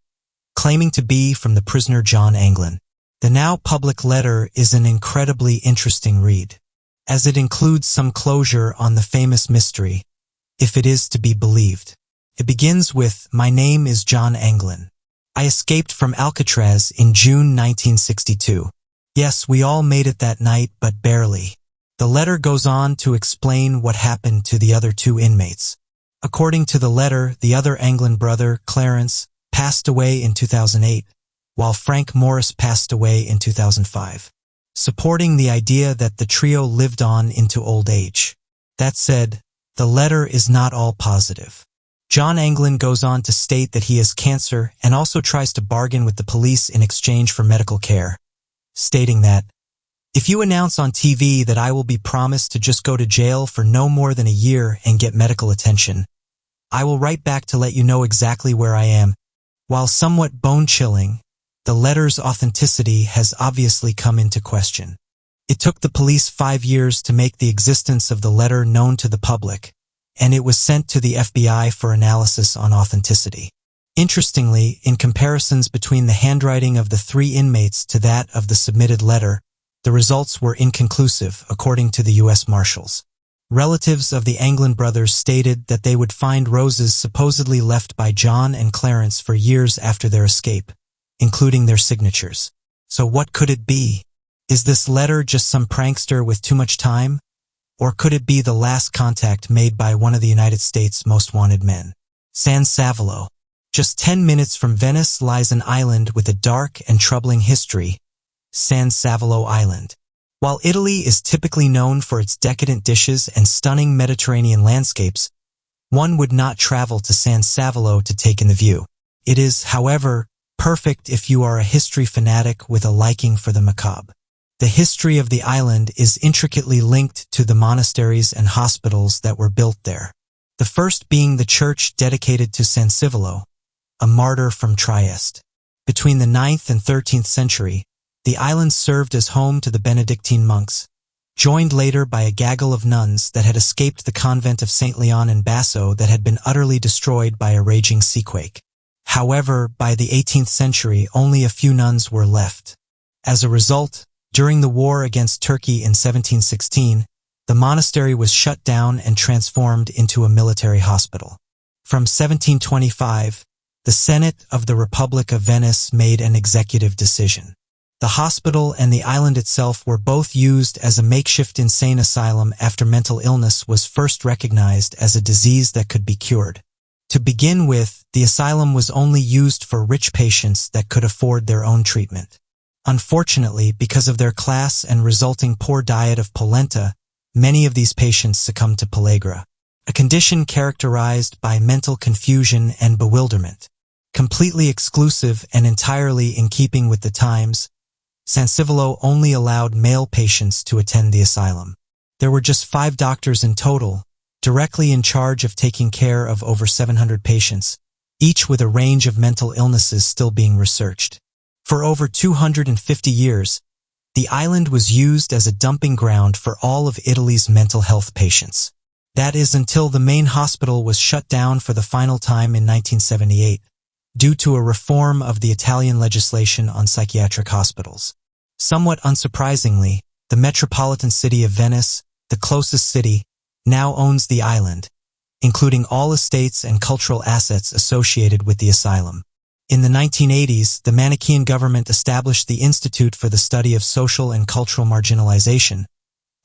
claiming to be from the prisoner John Anglin. The now public letter is an incredibly interesting read, as it includes some closure on the famous mystery, if it is to be believed. It begins with, "My name is John Anglin. I escaped from Alcatraz in June 1962. Yes, we all made it that night, but barely." The letter goes on to explain what happened to the other 2 inmates. According to the letter, the other Anglin brother, Clarence, passed away in 2008, while Frank Morris passed away in 2005, supporting the idea that the trio lived on into old age. That said, the letter is not all positive. John Anglin goes on to state that he has cancer and also tries to bargain with the police in exchange for medical care, stating that, "If you announce on TV that I will be promised to just go to jail for no more than a year and get medical attention, I will write back to let you know exactly where I am." While somewhat bone-chilling, the letter's authenticity has obviously come into question. It took the police 5 years to make the existence of the letter known to the public, and it was sent to the FBI for analysis on authenticity. Interestingly, in comparisons between the handwriting of the 3 inmates to that of the submitted letter, the results were inconclusive, according to the U.S. Marshals. Relatives of the Anglin brothers stated that they would find roses supposedly left by John and Clarence for years after their escape, including their signatures. So what could it be? Is this letter just some prankster with too much time? Or could it be the last contact made by one of the United States' most wanted men? San Savolo. Just 10 minutes from Venice lies an island with a dark and troubling history, San Savolo Island. While Italy is typically known for its decadent dishes and stunning Mediterranean landscapes, one would not travel to San Savolo to take in the view. It is, however, perfect if you are a history fanatic with a liking for the macabre. The history of the island is intricately linked to the monasteries and hospitals that were built there. The first being the church dedicated to San Savolo, a martyr from Trieste. Between the 9th and 13th century, the island served as home to the Benedictine monks, joined later by a gaggle of nuns that had escaped the convent of St. Leon in Basso that had been utterly destroyed by a raging seaquake. However, by the 18th century, only a few nuns were left. As a result, during the war against Turkey in 1716, the monastery was shut down and transformed into a military hospital. From 1725, the Senate of the Republic of Venice made an executive decision. The hospital and the island itself were both used as a makeshift insane asylum after mental illness was first recognized as a disease that could be cured. To begin with, the asylum was only used for rich patients that could afford their own treatment. Unfortunately, because of their class and resulting poor diet of polenta, many of these patients succumbed to pellagra, a condition characterized by mental confusion and bewilderment. Completely exclusive and entirely in keeping with the times, San Savolo only allowed male patients to attend the asylum. There were just 5 doctors in total, directly in charge of taking care of over 700 patients, each with a range of mental illnesses still being researched. For over 250 years, the island was used as a dumping ground for all of Italy's mental health patients. That is until the main hospital was shut down for the final time in 1978, due to a reform of the Italian legislation on psychiatric hospitals. Somewhat unsurprisingly, the metropolitan city of Venice, the closest city, now owns the island, including all estates and cultural assets associated with the asylum. In the 1980s, the Manichaean government established the Institute for the Study of Social and Cultural Marginalization,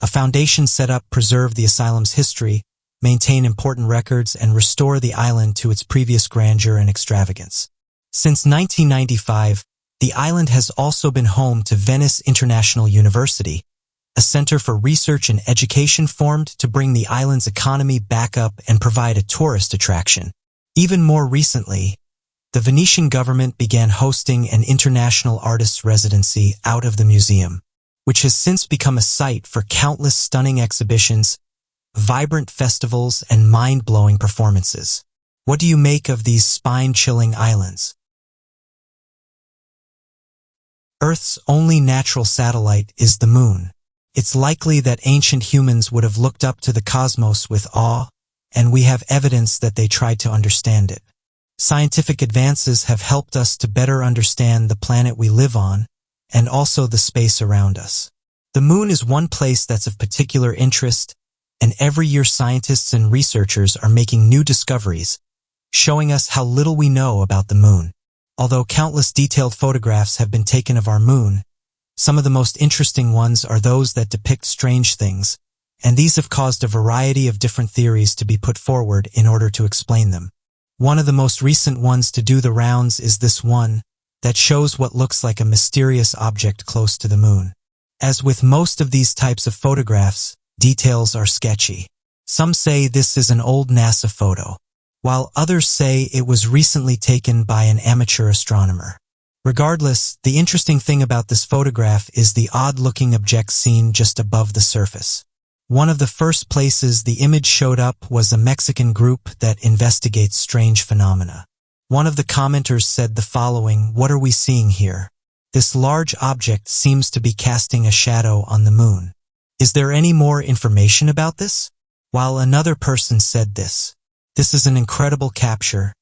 a foundation set up to preserve the asylum's history, maintain important records, and restore the island to its previous grandeur and extravagance. Since 1995, the island has also been home to Venice International University, a center for research and education formed to bring the island's economy back up and provide a tourist attraction. Even more recently, the Venetian government began hosting an international artist's residency out of the museum, which has since become a site for countless stunning exhibitions, vibrant festivals, and mind-blowing performances. What do you make of these spine-chilling islands? Earth's only natural satellite is the moon. It's likely that ancient humans would have looked up to the cosmos with awe, and we have evidence that they tried to understand it. Scientific advances have helped us to better understand the planet we live on, and also the space around us. The moon is one place that's of particular interest, and every year scientists and researchers are making new discoveries, showing us how little we know about the moon. Although countless detailed photographs have been taken of our moon, some of the most interesting ones are those that depict strange things, and these have caused a variety of different theories to be put forward in order to explain them. One of the most recent ones to do the rounds is this one that shows what looks like a mysterious object close to the moon. As with most of these types of photographs, details are sketchy. Some say this is an old NASA photo. while others say it was recently taken by an amateur astronomer. Regardless, the interesting thing about this photograph is the odd-looking object seen just above the surface. One of the first places the image showed up was a Mexican group that investigates strange phenomena. One of the commenters said the following: "What are we seeing here? This large object seems to be casting a shadow on the moon. Is there any more information about this?" While another person said this: "This is an incredible capture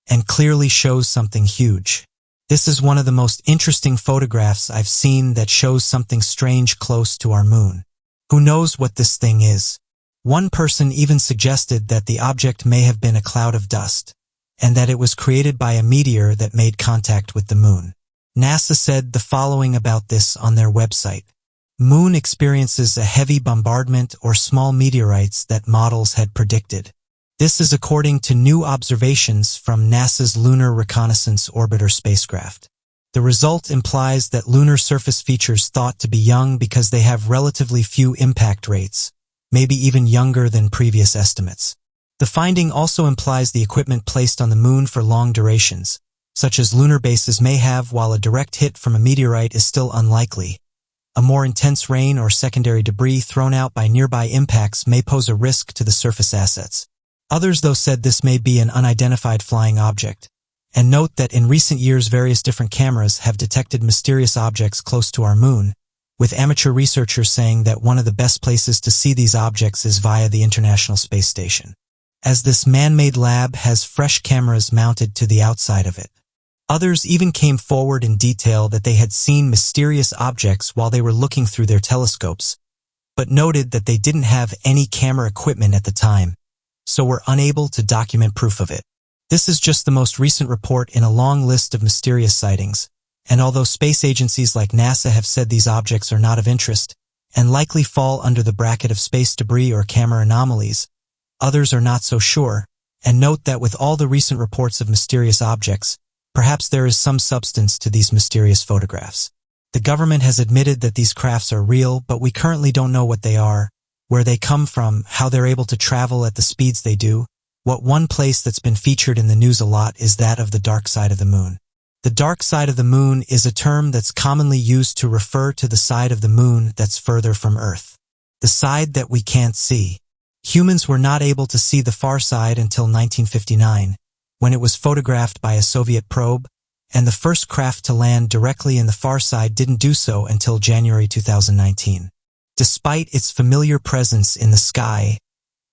and clearly shows something huge. This is one of the most interesting photographs I've seen that shows something strange close to our moon. Who knows what this thing is?" One person even suggested that the object may have been a cloud of dust, and that it was created by a meteor that made contact with the moon. NASA said the following about this on their website: "Moon experiences a heavy bombardment or small meteorites that models had predicted. This is according to new observations from NASA's Lunar Reconnaissance Orbiter spacecraft. The result implies that lunar surface features thought to be young because they have relatively few impact rates, maybe even younger than previous estimates. The finding also implies the equipment placed on the moon for long durations, such as lunar bases may have, while a direct hit from a meteorite is still unlikely. A more intense rain or secondary debris thrown out by nearby impacts may pose a risk to the surface assets." Others, though, said this may be an unidentified flying object, and note that in recent years various different cameras have detected mysterious objects close to our moon, with amateur researchers saying that one of the best places to see these objects is via the International Space Station, as this man-made lab has fresh cameras mounted to the outside of it. Others even came forward in detail that they had seen mysterious objects while they were looking through their telescopes, but noted that they didn't have any camera equipment at the time, so were unable to document proof of it. This is just the most recent report in a long list of mysterious sightings, and although space agencies like NASA have said these objects are not of interest and likely fall under the bracket of space debris or camera anomalies, others are not so sure, and note that with all the recent reports of mysterious objects, perhaps there is some substance to these mysterious photographs. The government has admitted that these crafts are real, but we currently don't know what they are, where they come from, how they're able to travel at the speeds they do. One place that's been featured in the news a lot is that of the dark side of the moon. The dark side of the moon is a term that's commonly used to refer to the side of the moon that's further from Earth, the side that we can't see. Humans were not able to see the far side until 1959, when it was photographed by a Soviet probe, and the first craft to land directly in the far side didn't do so until January 2019. Despite its familiar presence in the sky,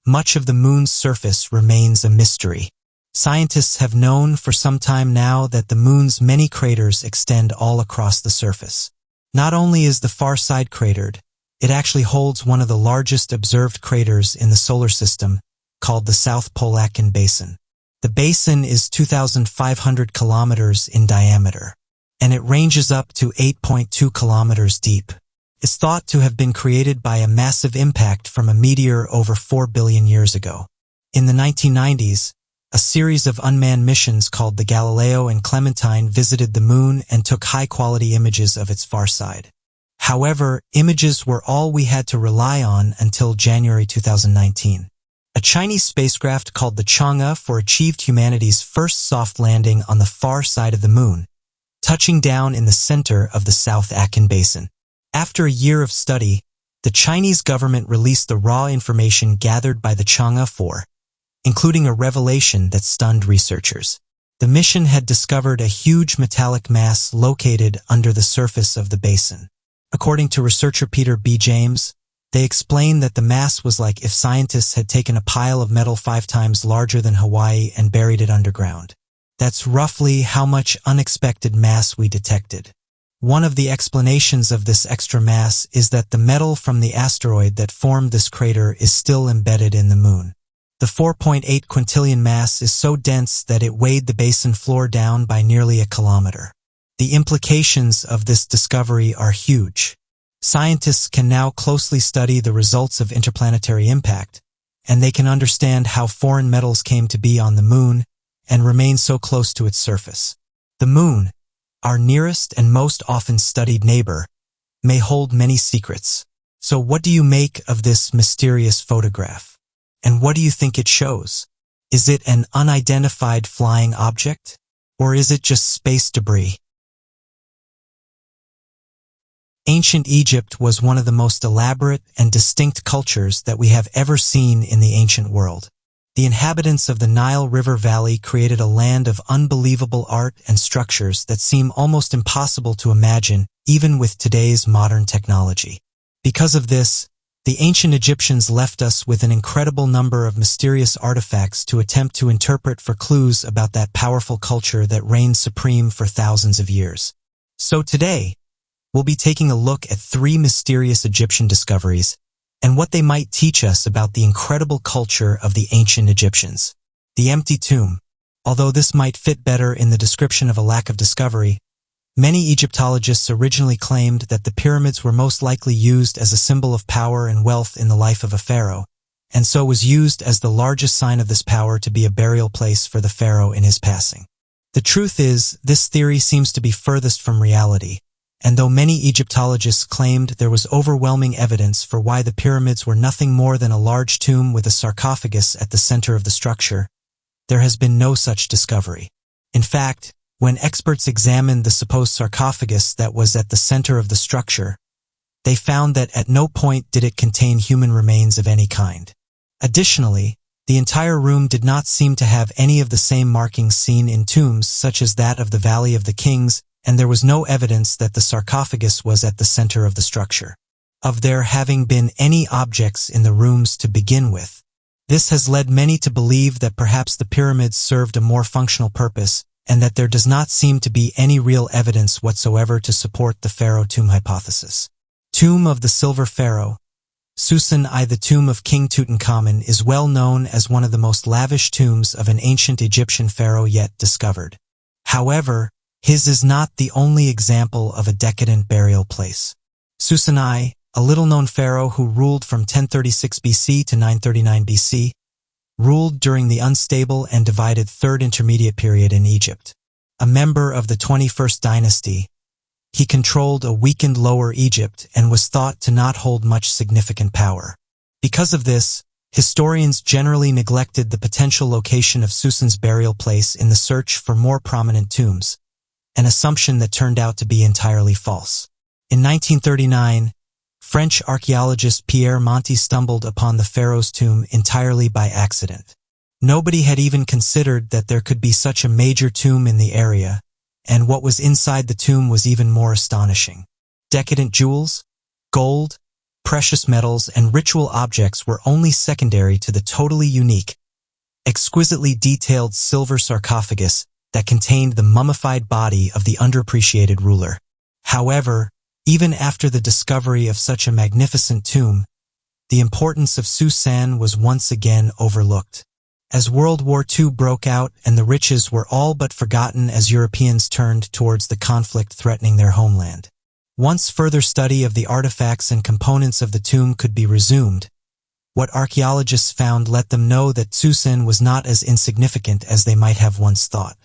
much of the moon's surface remains a mystery. Scientists have known for some time now that the moon's many craters extend all across the surface. Not only is the far side cratered, it actually holds one of the largest observed craters in the solar system, called the South Polacan Basin. The basin is 2,500 kilometers in diameter, and it ranges up to 8.2 kilometers deep. It's thought to have been created by a massive impact from a meteor over 4 billion years ago. In the 1990s, a series of unmanned missions called the Galileo and Clementine visited the moon and took high-quality images of its far side. However, images were all we had to rely on until January 2019. A Chinese spacecraft called the Chang'e 4 achieved humanity's first soft landing on the far side of the moon, touching down in the center of the South Akan Basin. After a year of study, the Chinese government released the raw information gathered by the Chang'e 4, including a revelation that stunned researchers. The mission had discovered a huge metallic mass located under the surface of the basin. According to researcher Peter B. James, they explained that the mass was like if scientists had taken a pile of metal 5 times larger than Hawaii and buried it underground. That's roughly how much unexpected mass we detected. One of the explanations of this extra mass is that the metal from the asteroid that formed this crater is still embedded in the moon. The 4.8 quintillion mass is so dense that it weighed the basin floor down by nearly a kilometer. The implications of this discovery are huge. Scientists can now closely study the results of interplanetary impact, and they can understand how foreign metals came to be on the moon and remain so close to its surface. The moon, our nearest and most often studied neighbor, may hold many secrets. So what do you make of this mysterious photograph? And what do you think it shows? Is it an unidentified flying object? Or is it just space debris? Ancient Egypt was one of the most elaborate and distinct cultures that we have ever seen in the ancient world. The inhabitants of the Nile River Valley created a land of unbelievable art and structures that seem almost impossible to imagine, even with today's modern technology. Because of this, the ancient Egyptians left us with an incredible number of mysterious artifacts to attempt to interpret for clues about that powerful culture that reigned supreme for thousands of years. So today, we'll be taking a look at 3 mysterious Egyptian discoveries and what they might teach us about the incredible culture of the ancient Egyptians. The empty tomb. Although this might fit better in the description of a lack of discovery, many Egyptologists originally claimed that the pyramids were most likely used as a symbol of power and wealth in the life of a pharaoh, and so was used as the largest sign of this power to be a burial place for the pharaoh in his passing. The truth is, this theory seems to be furthest from reality, and though many Egyptologists claimed there was overwhelming evidence for why the pyramids were nothing more than a large tomb with a sarcophagus at the center of the structure, there has been no such discovery. In fact, when experts examined the supposed sarcophagus that was at the center of the structure, they found that at no point did it contain human remains of any kind. Additionally, the entire room did not seem to have any of the same markings seen in tombs such as that of the Valley of the Kings, and there was no evidence that the sarcophagus was at the center of the structure. Of there having been any objects in the rooms to begin with, this has led many to believe that perhaps the pyramids served a more functional purpose, and that there does not seem to be any real evidence whatsoever to support the pharaoh tomb hypothesis. Tomb of the Silver Pharaoh. Susan-I, the tomb of King Tutankhamun, is well known as one of the most lavish tombs of an ancient Egyptian pharaoh yet discovered. However, his is not the only example of a decadent burial place. Susan-I, a little-known pharaoh who ruled from 1036 BC to 939 BC, ruled during the unstable and divided Third Intermediate Period in Egypt. A member of the 21st dynasty, he controlled a weakened Lower Egypt and was thought to not hold much significant power. Because of this, historians generally neglected the potential location of Susan's burial place in the search for more prominent tombs, an assumption that turned out to be entirely false. In 1939, French archaeologist Pierre Monti stumbled upon the pharaoh's tomb entirely by accident. Nobody had even considered that there could be such a major tomb in the area, and what was inside the tomb was even more astonishing. Decadent jewels, gold, precious metals, and ritual objects were only secondary to the totally unique, exquisitely detailed silver sarcophagus that contained the mummified body of the underappreciated ruler. However, even after the discovery of such a magnificent tomb, the importance of Susan was once again overlooked. As World War II broke out and the riches were all but forgotten as Europeans turned towards the conflict threatening their homeland. Once further study of the artifacts and components of the tomb could be resumed, what archaeologists found let them know that Susan was not as insignificant as they might have once thought.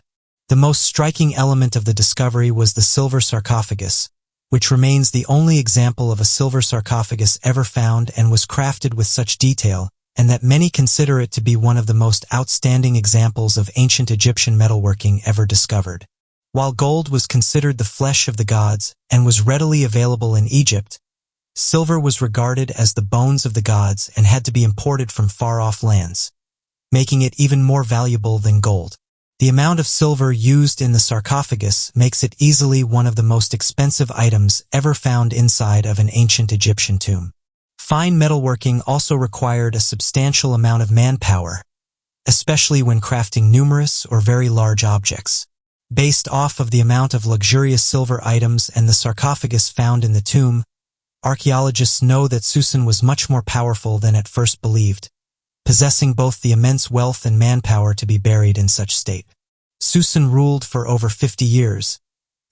The most striking element of the discovery was the silver sarcophagus, which remains the only example of a silver sarcophagus ever found and was crafted with such detail, and that many consider it to be one of the most outstanding examples of ancient Egyptian metalworking ever discovered. While gold was considered the flesh of the gods and was readily available in Egypt, silver was regarded as the bones of the gods and had to be imported from far-off lands, making it even more valuable than gold. The amount of silver used in the sarcophagus makes it easily one of the most expensive items ever found inside of an ancient Egyptian tomb. Fine metalworking also required a substantial amount of manpower, especially when crafting numerous or very large objects. Based off of the amount of luxurious silver items and the sarcophagus found in the tomb, archaeologists know that Susan was much more powerful than at first believed, possessing both the immense wealth and manpower to be buried in such state. Susan ruled for over 50 years,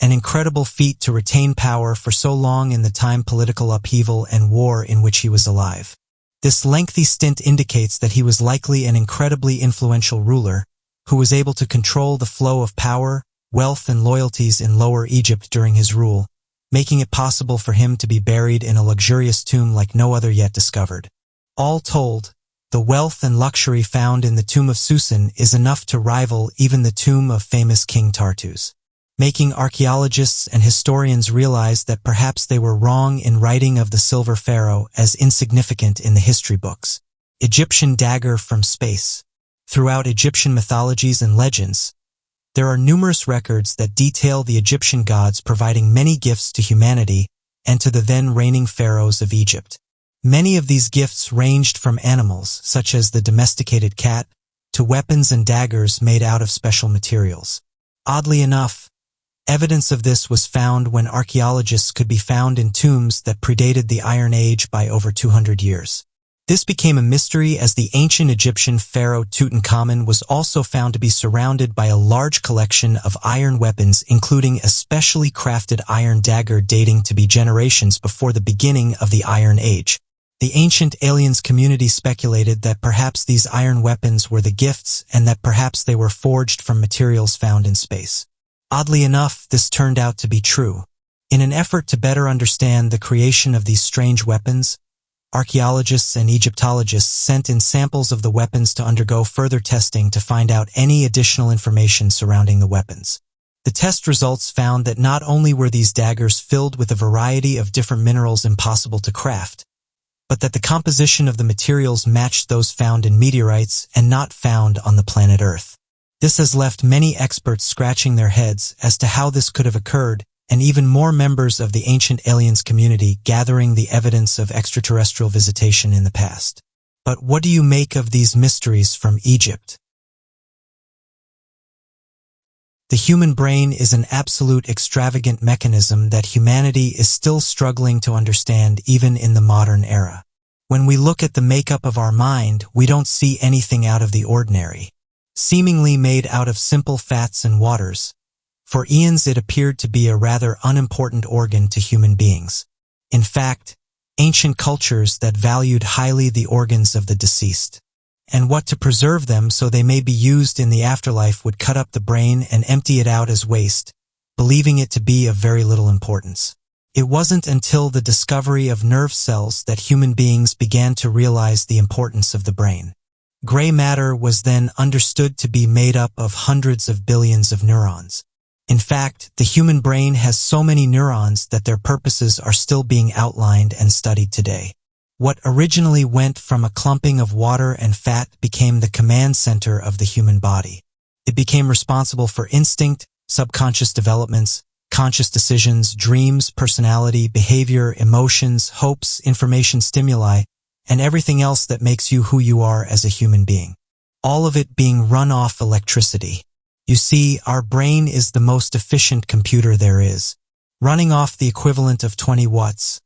an incredible feat to retain power for so long in the time political upheaval and war in which he was alive. This lengthy stint indicates that he was likely an incredibly influential ruler who was able to control the flow of power, wealth, and loyalties in Lower Egypt during his rule, making it possible for him to be buried in a luxurious tomb like no other yet discovered. All told, The wealth and luxury found in the tomb of Susan is enough to rival even the tomb of famous King Tartus, making archaeologists and historians realize that perhaps they were wrong in writing of the Silver Pharaoh as insignificant in the history books. Egyptian dagger from space. Throughout Egyptian mythologies and legends, there are numerous records that detail the Egyptian gods providing many gifts to humanity and to the then reigning pharaohs of Egypt. Many of these gifts ranged from animals, such as the domesticated cat, to weapons and daggers made out of special materials. Oddly enough, evidence of this was found when archaeologists could be found in tombs that predated the Iron Age by over 200 years. This became a mystery as the ancient Egyptian pharaoh Tutankhamun was also found to be surrounded by a large collection of iron weapons, including a specially crafted iron dagger dating to be generations before the beginning of the Iron Age. The ancient aliens community speculated that perhaps these iron weapons were the gifts and that perhaps they were forged from materials found in space. Oddly enough, this turned out to be true. In an effort to better understand the creation of these strange weapons, archaeologists and Egyptologists sent in samples of the weapons to undergo further testing to find out any additional information surrounding the weapons. The test results found that not only were these daggers filled with a variety of different minerals impossible to craft, but that the composition of the materials matched those found in meteorites and not found on the planet Earth. This has left many experts scratching their heads as to how this could have occurred, and even more members of the ancient aliens community gathering the evidence of extraterrestrial visitation in the past. But what do you make of these mysteries from Egypt? The human brain is an absolute extravagant mechanism that humanity is still struggling to understand even in the modern era. When we look at the makeup of our mind, we don't see anything out of the ordinary. Seemingly made out of simple fats and waters, for eons it appeared to be a rather unimportant organ to human beings. In fact, ancient cultures that valued highly the organs of the deceased, and what to preserve them so they may be used in the afterlife, would cut up the brain and empty it out as waste, believing it to be of very little importance. It wasn't until the discovery of nerve cells that human beings began to realize the importance of the brain. Gray matter was then understood to be made up of hundreds of billions of neurons. In fact, the human brain has so many neurons that their purposes are still being outlined and studied today. What originally went from a clumping of water and fat became the command center of the human body. It became responsible for instinct, subconscious developments, conscious decisions, dreams, personality, behavior, emotions, hopes, information stimuli, and everything else that makes you who you are as a human being. All of it being run off electricity. You see, our brain is the most efficient computer there is. Running off the equivalent of 20 watts.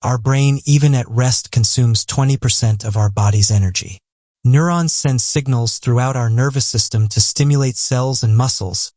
Our brain, even at rest, consumes 20% of our body's energy. Neurons send signals throughout our nervous system to stimulate cells and muscles,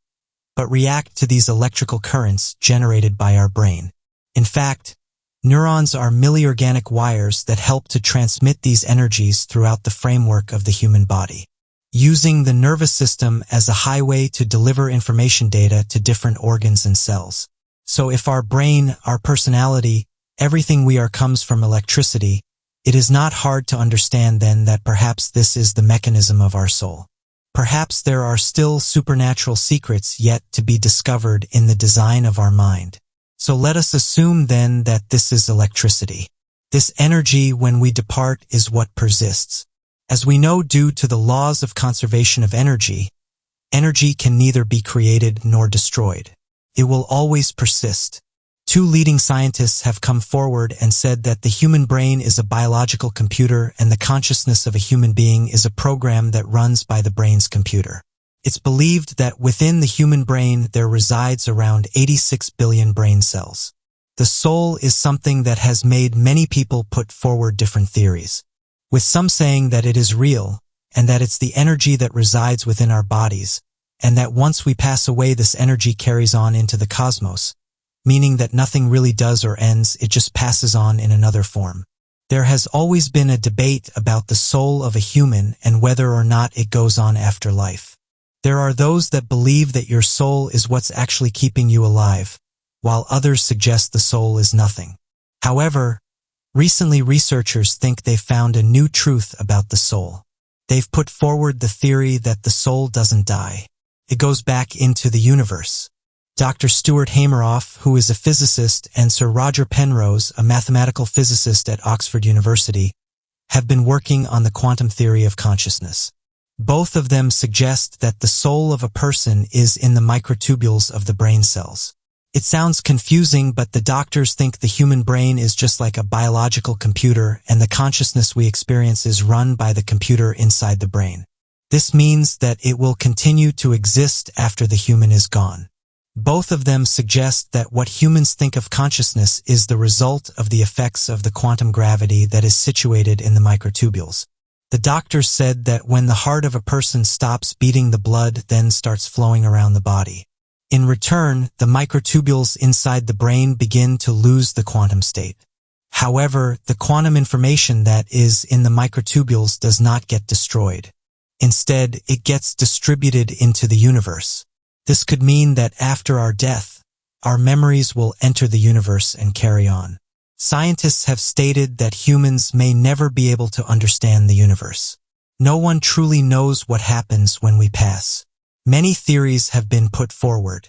but react to these electrical currents generated by our brain. In fact, neurons are milli-organic wires that help to transmit these energies throughout the framework of the human body, using the nervous system as a highway to deliver information data to different organs and cells. So if our brain, our personality, everything we are comes from electricity, it is not hard to understand then that perhaps this is the mechanism of our soul. Perhaps there are still supernatural secrets yet to be discovered in the design of our mind. So let us assume then that this is electricity. This energy, when we depart, is what persists. As we know, due to the laws of conservation of energy, energy can neither be created nor destroyed. It will always persist. Two leading scientists have come forward and said that the human brain is a biological computer and the consciousness of a human being is a program that runs by the brain's computer. It's believed that within the human brain there resides around 86 billion brain cells. The soul is something that has made many people put forward different theories, with some saying that it is real and that it's the energy that resides within our bodies, and that once we pass away this energy carries on into the cosmos, meaning that nothing really does or ends, it just passes on in another form. There has always been a debate about the soul of a human and whether or not it goes on after life. There are those that believe that your soul is what's actually keeping you alive, while others suggest the soul is nothing. However, Recently, researchers think they've found a new truth about the soul. They've put forward the theory that the soul doesn't die. It goes back into the universe. Dr. Stuart Hameroff, who is a physicist, and Sir Roger Penrose, a mathematical physicist at Oxford University, have been working on the quantum theory of consciousness. Both of them suggest that the soul of a person is in the microtubules of the brain cells. It sounds confusing, but the doctors think the human brain is just like a biological computer, and the consciousness we experience is run by the computer inside the brain. This means that it will continue to exist after the human is gone. Both of them suggest that what humans think of consciousness is the result of the effects of the quantum gravity that is situated in the microtubules. The doctors said that when the heart of a person stops beating, the blood then starts flowing around the body. In return, the microtubules inside the brain begin to lose the quantum state. However, the quantum information that is in the microtubules does not get destroyed. Instead, it gets distributed into the universe. This could mean that after our death, our memories will enter the universe and carry on. Scientists have stated that humans may never be able to understand the universe. No one truly knows what happens when we pass. Many theories have been put forward,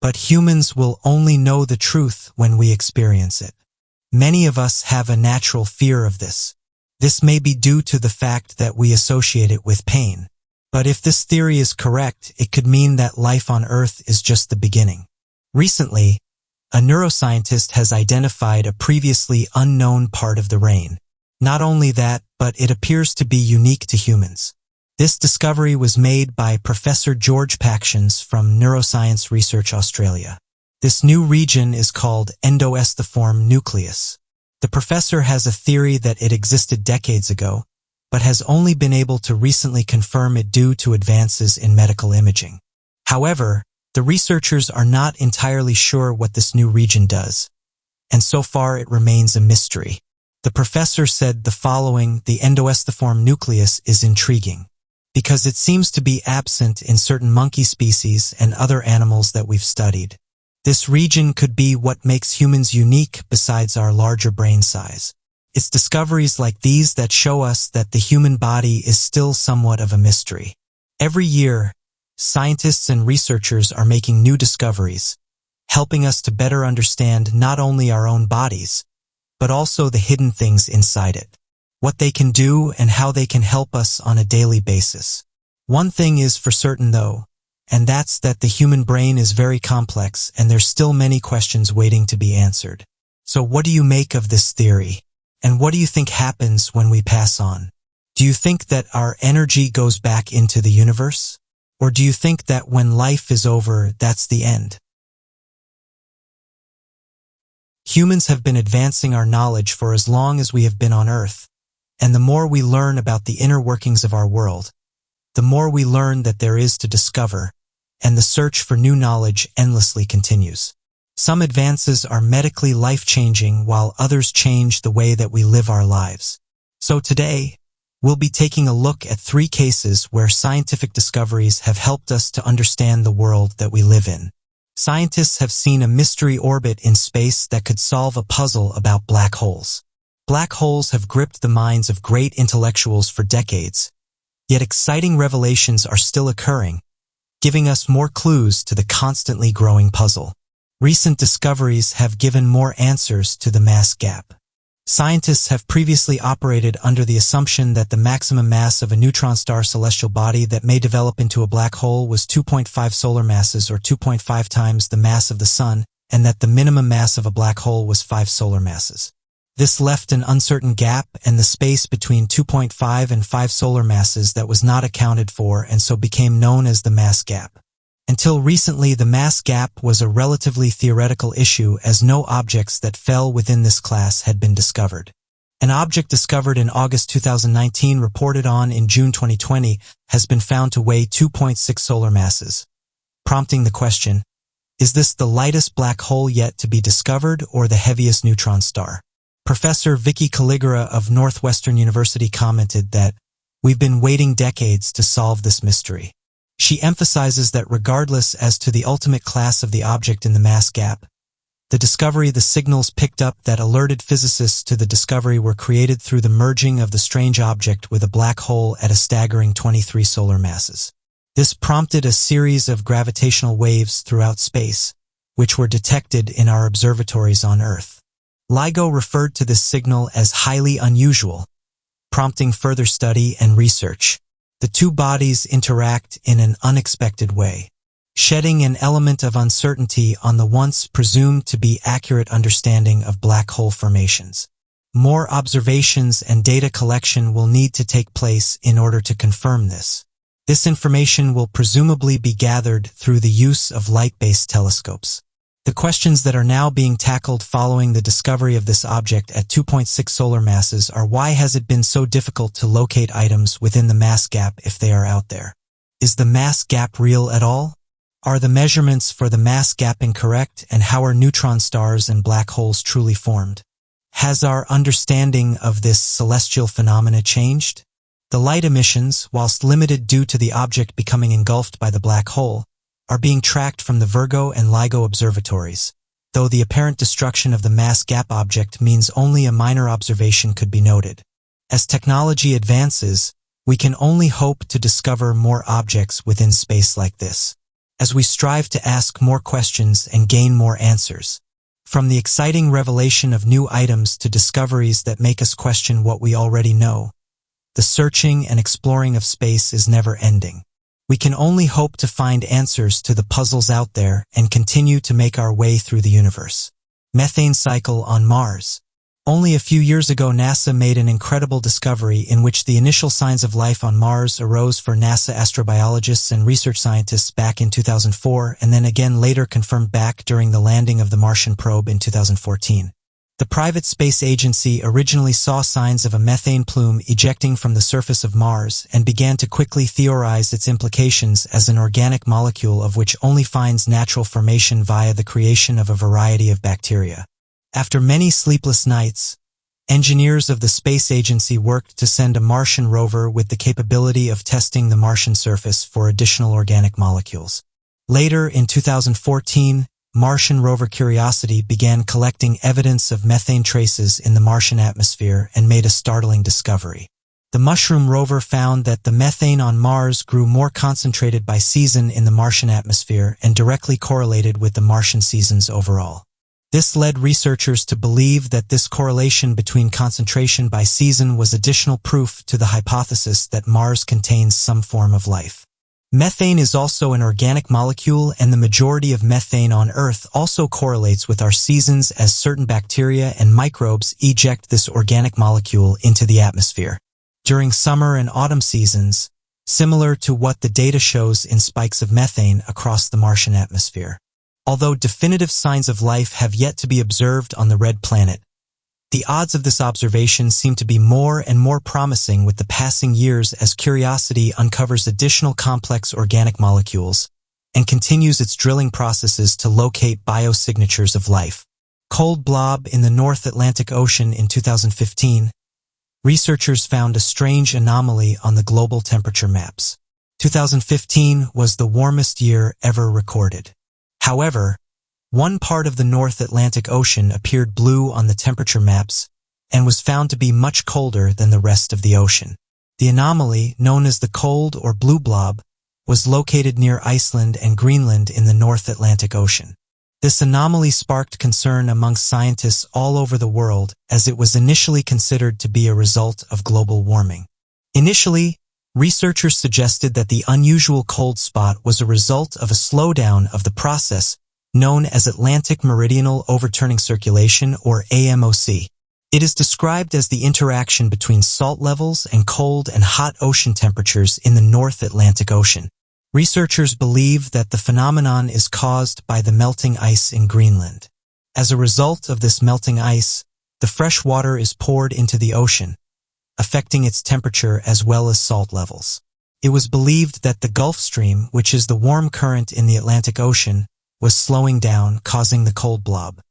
but humans will only know the truth when we experience it. Many of us have a natural fear of this. This may be due to the fact that we associate it with pain. But if this theory is correct, it could mean that life on Earth is just the beginning. Recently, a neuroscientist has identified a previously unknown part of the brain. Not only that, but it appears to be unique to humans. This discovery was made by Professor George Pactions from Neuroscience Research Australia. This new region is called endoesthiform nucleus. The professor has a theory that it existed decades ago, but has only been able to recently confirm it due to advances in medical imaging. However, the researchers are not entirely sure what this new region does, and so far it remains a mystery. The professor said the following: the endoesthiform nucleus is intriguing, because it seems to be absent in certain monkey species and other animals that we've studied. This region could be what makes humans unique besides our larger brain size. It's discoveries like these that show us that the human body is still somewhat of a mystery. Every year, scientists and researchers are making new discoveries, helping us to better understand not only our own bodies, but also the hidden things inside it, what they can do and how they can help us on a daily basis. One thing is for certain though, and that's that the human brain is very complex and there's still many questions waiting to be answered. So what do you make of this theory? And what do you think happens when we pass on? Do you think that our energy goes back into the universe? Or do you think that when life is over, that's the end? Humans have been advancing our knowledge for as long as we have been on Earth, and the more we learn about the inner workings of our world, the more we learn that there is to discover, and the search for new knowledge endlessly continues. Some advances are medically life-changing, while others change the way that we live our lives. So today, we'll be taking a look at 3 cases where scientific discoveries have helped us to understand the world that we live in. Scientists have seen a mystery orbit in space that could solve a puzzle about black holes. Black holes have gripped the minds of great intellectuals for decades, yet exciting revelations are still occurring, giving us more clues to the constantly growing puzzle. Recent discoveries have given more answers to the mass gap. Scientists have previously operated under the assumption that the maximum mass of a neutron star celestial body that may develop into a black hole was 2.5 solar masses, or 2.5 times the mass of the Sun, and that the minimum mass of a black hole was 5 solar masses. This left an uncertain gap and the space between 2.5 and 5 solar masses that was not accounted for, and so became known as the mass gap. Until recently, the mass gap was a relatively theoretical issue, as no objects that fell within this class had been discovered. An object discovered in August 2019, reported on in June 2020, has been found to weigh 2.6 solar masses, prompting the question, is this the lightest black hole yet to be discovered or the heaviest neutron star? Professor Vicky Caligara of Northwestern University commented that, "We've been waiting decades to solve this mystery." She emphasizes that regardless as to the ultimate class of the object in the mass gap, The signals picked up that alerted physicists to the discovery were created through the merging of the strange object with a black hole at a staggering 23 solar masses. This prompted a series of gravitational waves throughout space, which were detected in our observatories on Earth. LIGO referred to this signal as highly unusual, prompting further study and research. The two bodies interact in an unexpected way, shedding an element of uncertainty on the once presumed to be accurate understanding of black hole formations. More observations and data collection will need to take place in order to confirm this. This information will presumably be gathered through the use of light-based telescopes. The questions that are now being tackled following the discovery of this object at 2.6 solar masses are: why has it been so difficult to locate items within the mass gap if they are out there? Is the mass gap real at all? Are the measurements for the mass gap incorrect, and how are neutron stars and black holes truly formed? Has our understanding of this celestial phenomena changed? The light emissions, whilst limited due to the object becoming engulfed by the black hole, are being tracked from the Virgo and LIGO observatories, though the apparent destruction of the mass gap object means only a minor observation could be noted. As technology advances, we can only hope to discover more objects within space like this, as we strive to ask more questions and gain more answers. From the exciting revelation of new items to discoveries that make us question what we already know, the searching and exploring of space is never ending. We can only hope to find answers to the puzzles out there and continue to make our way through the universe. Methane cycle on Mars. Only a few years ago, NASA made an incredible discovery in which the initial signs of life on Mars arose for NASA astrobiologists and research scientists back in 2004, and then again later confirmed back during the landing of the Martian probe in 2014. The private space agency originally saw signs of a methane plume ejecting from the surface of Mars and began to quickly theorize its implications as an organic molecule of which only finds natural formation via the creation of a variety of bacteria. After many sleepless nights, engineers of the space agency worked to send a Martian rover with the capability of testing the Martian surface for additional organic molecules. Later, in 2014, Martian rover Curiosity began collecting evidence of methane traces in the Martian atmosphere and made a startling discovery. The Mushroom rover found that the methane on Mars grew more concentrated by season in the Martian atmosphere and directly correlated with the Martian seasons overall. This led researchers to believe that this correlation between concentration by season was additional proof to the hypothesis that Mars contains some form of life. Methane is also an organic molecule, and the majority of methane on Earth also correlates with our seasons, as certain bacteria and microbes eject this organic molecule into the atmosphere during summer and autumn seasons, similar to what the data shows in spikes of methane across the Martian atmosphere. Although definitive signs of life have yet to be observed on the red planet, the odds of this observation seem to be more and more promising with the passing years as Curiosity uncovers additional complex organic molecules and continues its drilling processes to locate biosignatures of life. Cold blob in the North Atlantic Ocean in 2015, researchers found a strange anomaly on the global temperature maps. 2015 was the warmest year ever recorded. However, one part of the North Atlantic Ocean appeared blue on the temperature maps and was found to be much colder than the rest of the ocean. The anomaly, known as the cold or blue blob, was located near Iceland and Greenland in the North Atlantic Ocean. This anomaly sparked concern amongst scientists all over the world, as it was initially considered to be a result of global warming. Initially, researchers suggested that the unusual cold spot was a result of a slowdown of the process known as Atlantic Meridional Overturning Circulation, or AMOC. It is described as the interaction between salt levels and cold and hot ocean temperatures in the North Atlantic Ocean. Researchers believe that the phenomenon is caused by the melting ice in Greenland. As a result of this melting ice, the fresh water is poured into the ocean, affecting its temperature as well as salt levels. It was believed that the Gulf Stream, which is the warm current in the Atlantic Ocean, was slowing down, causing the cold blob.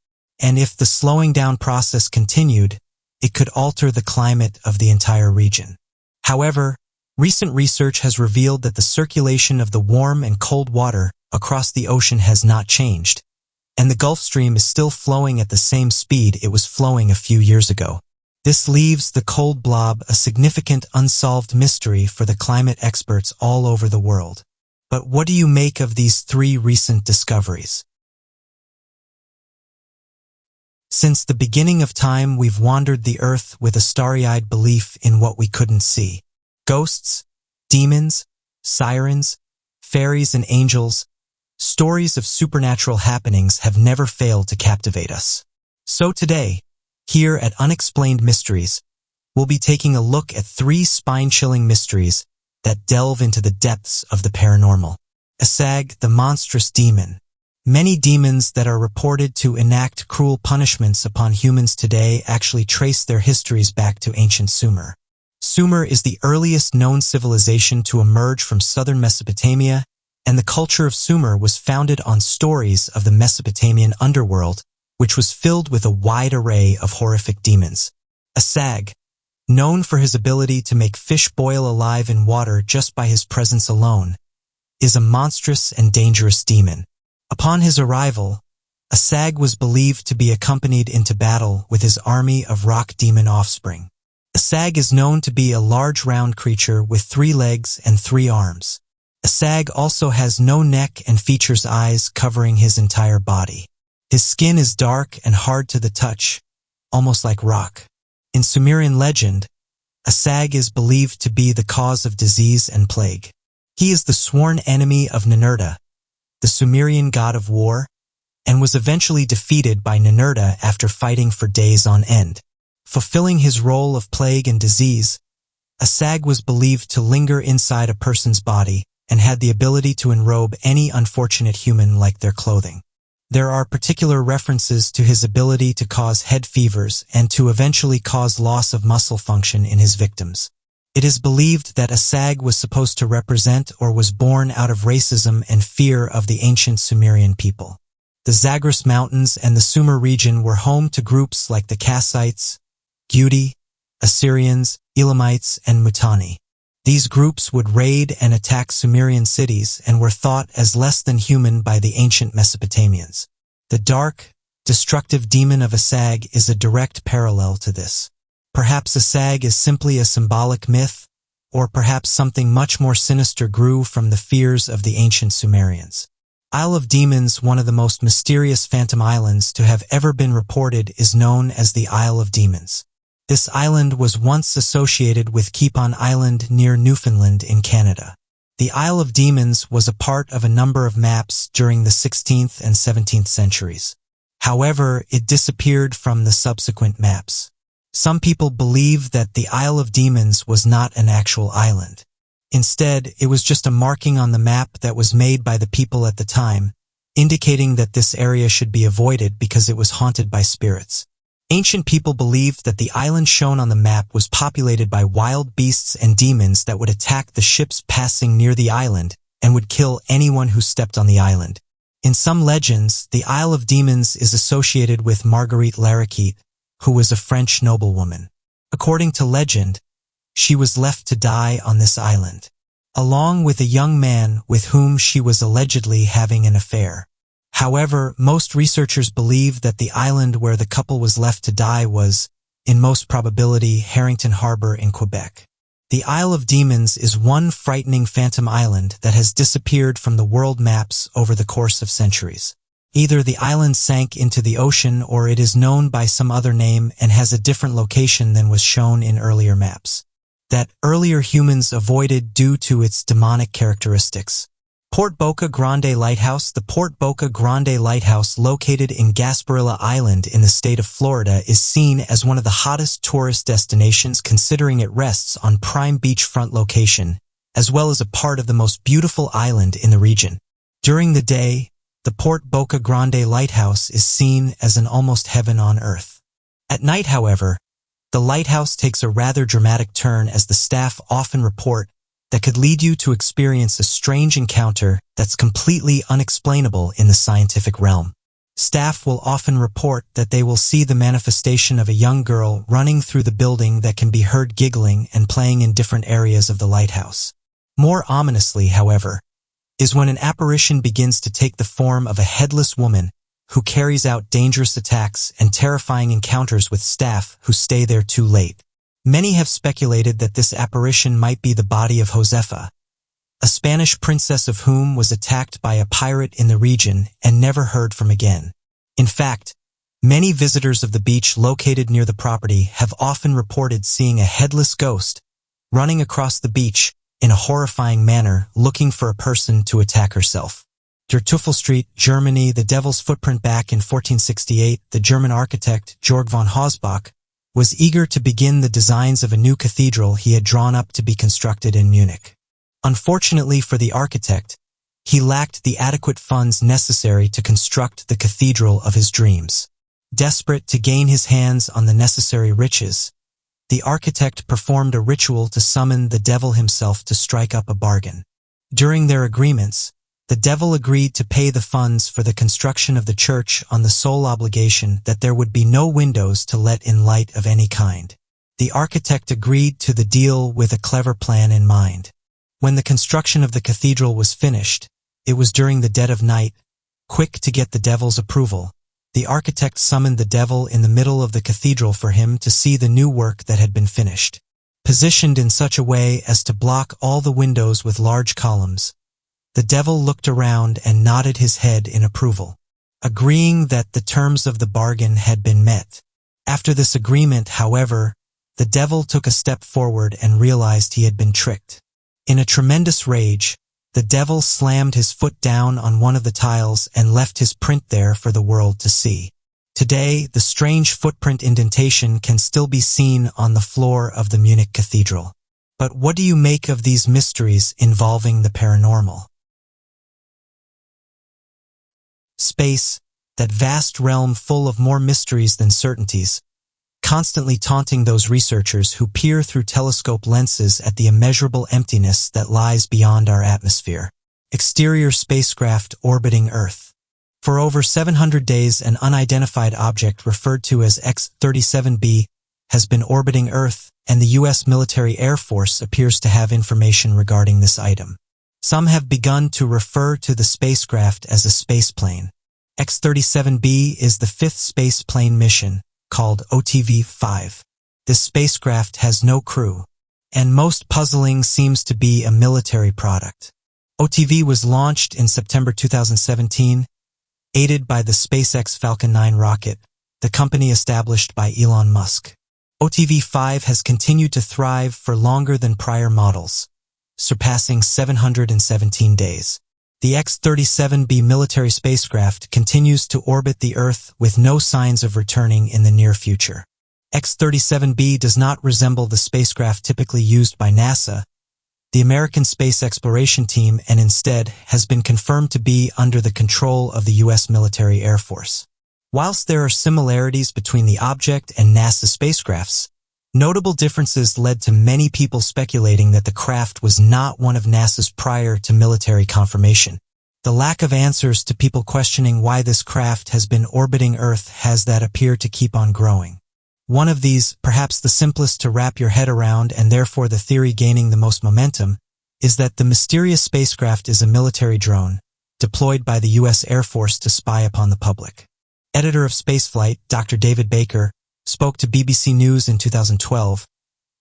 And if the slowing down process continued, it could alter the climate of the entire region. However, recent research has revealed that the circulation of the warm and cold water across the ocean has not changed, and the Gulf Stream is still flowing at the same speed it was flowing a few years ago. This leaves the cold blob a significant unsolved mystery for the climate experts all over the world. But what do you make of these three recent discoveries? Since the beginning of time, we've wandered the earth with a starry-eyed belief in what we couldn't see. Ghosts, demons, sirens, fairies and angels, stories of supernatural happenings have never failed to captivate us. So today, here at Unexplained Mysteries, we'll be taking a look at three spine-chilling mysteries that delve into the depths of the paranormal. Asag, the monstrous demon. Many demons that are reported to enact cruel punishments upon humans today actually trace their histories back to ancient Sumer. Sumer is the earliest known civilization to emerge from southern Mesopotamia, and the culture of Sumer was founded on stories of the Mesopotamian underworld, which was filled with a wide array of horrific demons. Asag, known for his ability to make fish boil alive in water just by his presence alone, is a monstrous and dangerous demon. Upon his arrival, Asag was believed to be accompanied into battle with his army of rock demon offspring. Asag is known to be a large round creature with 3 legs and 3 arms. Asag also has no neck and features eyes covering his entire body. His skin is dark and hard to the touch, almost like rock. In Sumerian legend, Asag is believed to be the cause of disease and plague. He is the sworn enemy of Ninurta, the Sumerian god of war, and was eventually defeated by Ninurta after fighting for days on end. Fulfilling his role of plague and disease, Asag was believed to linger inside a person's body and had the ability to enrobe any unfortunate human like their clothing. There are particular references to his ability to cause head fevers and to eventually cause loss of muscle function in his victims. It is believed that Asag was supposed to represent or was born out of racism and fear of the ancient Sumerian people. The Zagros Mountains and the Sumer region were home to groups like the Kassites, Gudi, Assyrians, Elamites, and Mitanni. These groups would raid and attack Sumerian cities and were thought as less than human by the ancient Mesopotamians. The dark, destructive demon of Asag is a direct parallel to this. Perhaps Asag is simply a symbolic myth, or perhaps something much more sinister grew from the fears of the ancient Sumerians. Isle of Demons, one of the most mysterious phantom islands to have ever been reported, is known as the Isle of Demons. This island was once associated with Keepon Island near Newfoundland in Canada. The Isle of Demons was a part of a number of maps during the 16th and 17th centuries. However, it disappeared from the subsequent maps. Some people believe that the Isle of Demons was not an actual island. Instead, it was just a marking on the map that was made by the people at the time, indicating that this area should be avoided because it was haunted by spirits. Ancient people believed that the island shown on the map was populated by wild beasts and demons that would attack the ships passing near the island and would kill anyone who stepped on the island. In some legends, the Isle of Demons is associated with Marguerite Laraquette, who was a French noblewoman. According to legend, she was left to die on this island, along with a young man with whom she was allegedly having an affair. However, most researchers believe that the island where the couple was left to die was, in most probability, Harrington Harbor in Quebec. The Isle of Demons is one frightening phantom island that has disappeared from the world maps over the course of centuries. Either the island sank into the ocean or it is known by some other name and has a different location than was shown in earlier maps, that earlier humans avoided due to its demonic characteristics. Port Boca Grande Lighthouse. The Port Boca Grande Lighthouse, located in Gasparilla Island in the state of Florida, is seen as one of the hottest tourist destinations considering it rests on prime beachfront location, as well as a part of the most beautiful island in the region. During the day, the Port Boca Grande Lighthouse is seen as an almost heaven on earth. At night, however, the lighthouse takes a rather dramatic turn, as the staff often report that could lead you to experience a strange encounter that's completely unexplainable in the scientific realm. Staff will often report that they will see the manifestation of a young girl running through the building that can be heard giggling and playing in different areas of the lighthouse. More ominously, however, is when an apparition begins to take the form of a headless woman who carries out dangerous attacks and terrifying encounters with staff who stay there too late. Many have speculated that this apparition might be the body of Josefa, a Spanish princess of whom was attacked by a pirate in the region and never heard from again. In fact, many visitors of the beach located near the property have often reported seeing a headless ghost running across the beach in a horrifying manner, looking for a person to attack herself. Der Teufel Street, Germany. The Devil's Footprint. Back in 1468, the German architect Georg von Hausbach was eager to begin the designs of a new cathedral he had drawn up to be constructed in Munich. Unfortunately for the architect, he lacked the adequate funds necessary to construct the cathedral of his dreams. Desperate to gain his hands on the necessary riches, the architect performed a ritual to summon the devil himself to strike up a bargain. During their agreements, the devil agreed to pay the funds for the construction of the church on the sole obligation that there would be no windows to let in light of any kind. The architect agreed to the deal with a clever plan in mind. When the construction of the cathedral was finished, it was during the dead of night. Quick to get the devil's approval, the architect summoned the devil in the middle of the cathedral for him to see the new work that had been finished. Positioned in such a way as to block all the windows with large columns, the devil looked around and nodded his head in approval, agreeing that the terms of the bargain had been met. After this agreement, however, the devil took a step forward and realized he had been tricked. In a tremendous rage, the devil slammed his foot down on one of the tiles and left his print there for the world to see. Today, the strange footprint indentation can still be seen on the floor of the Munich Cathedral. But what do you make of these mysteries involving the paranormal? Space, that vast realm full of more mysteries than certainties, constantly taunting those researchers who peer through telescope lenses at the immeasurable emptiness that lies beyond our atmosphere. Exterior spacecraft orbiting Earth. For over 700 days, an unidentified object referred to as X-37b has been orbiting Earth, and the U.S. Military Air Force appears to have information regarding this item. Some have begun to refer to the spacecraft as a spaceplane. X-37b is the fifth spaceplane mission, called OTV-5. This spacecraft has no crew, and most puzzling seems to be a military product. OTV was launched in September 2017, aided by the SpaceX Falcon 9 rocket, the company established by Elon Musk. OTV-5 has continued to thrive for longer than prior models, surpassing 717 days. The X-37b military spacecraft continues to orbit the Earth with no signs of returning in the near future. X-37b does not resemble the spacecraft typically used by NASA, the American Space Exploration Team, and instead has been confirmed to be under the control of the U.S. Military Air Force. Whilst there are similarities between the object and NASA spacecrafts, notable differences led to many people speculating that the craft was not one of NASA's prior to military confirmation. The lack of answers to people questioning why this craft has been orbiting Earth has that appear to keep on growing. One of these, perhaps the simplest to wrap your head around and therefore the theory gaining the most momentum, is that the mysterious spacecraft is a military drone, deployed by the U.S. Air Force to spy upon the public. Editor of Spaceflight, Dr. David Baker, spoke to BBC News in 2012,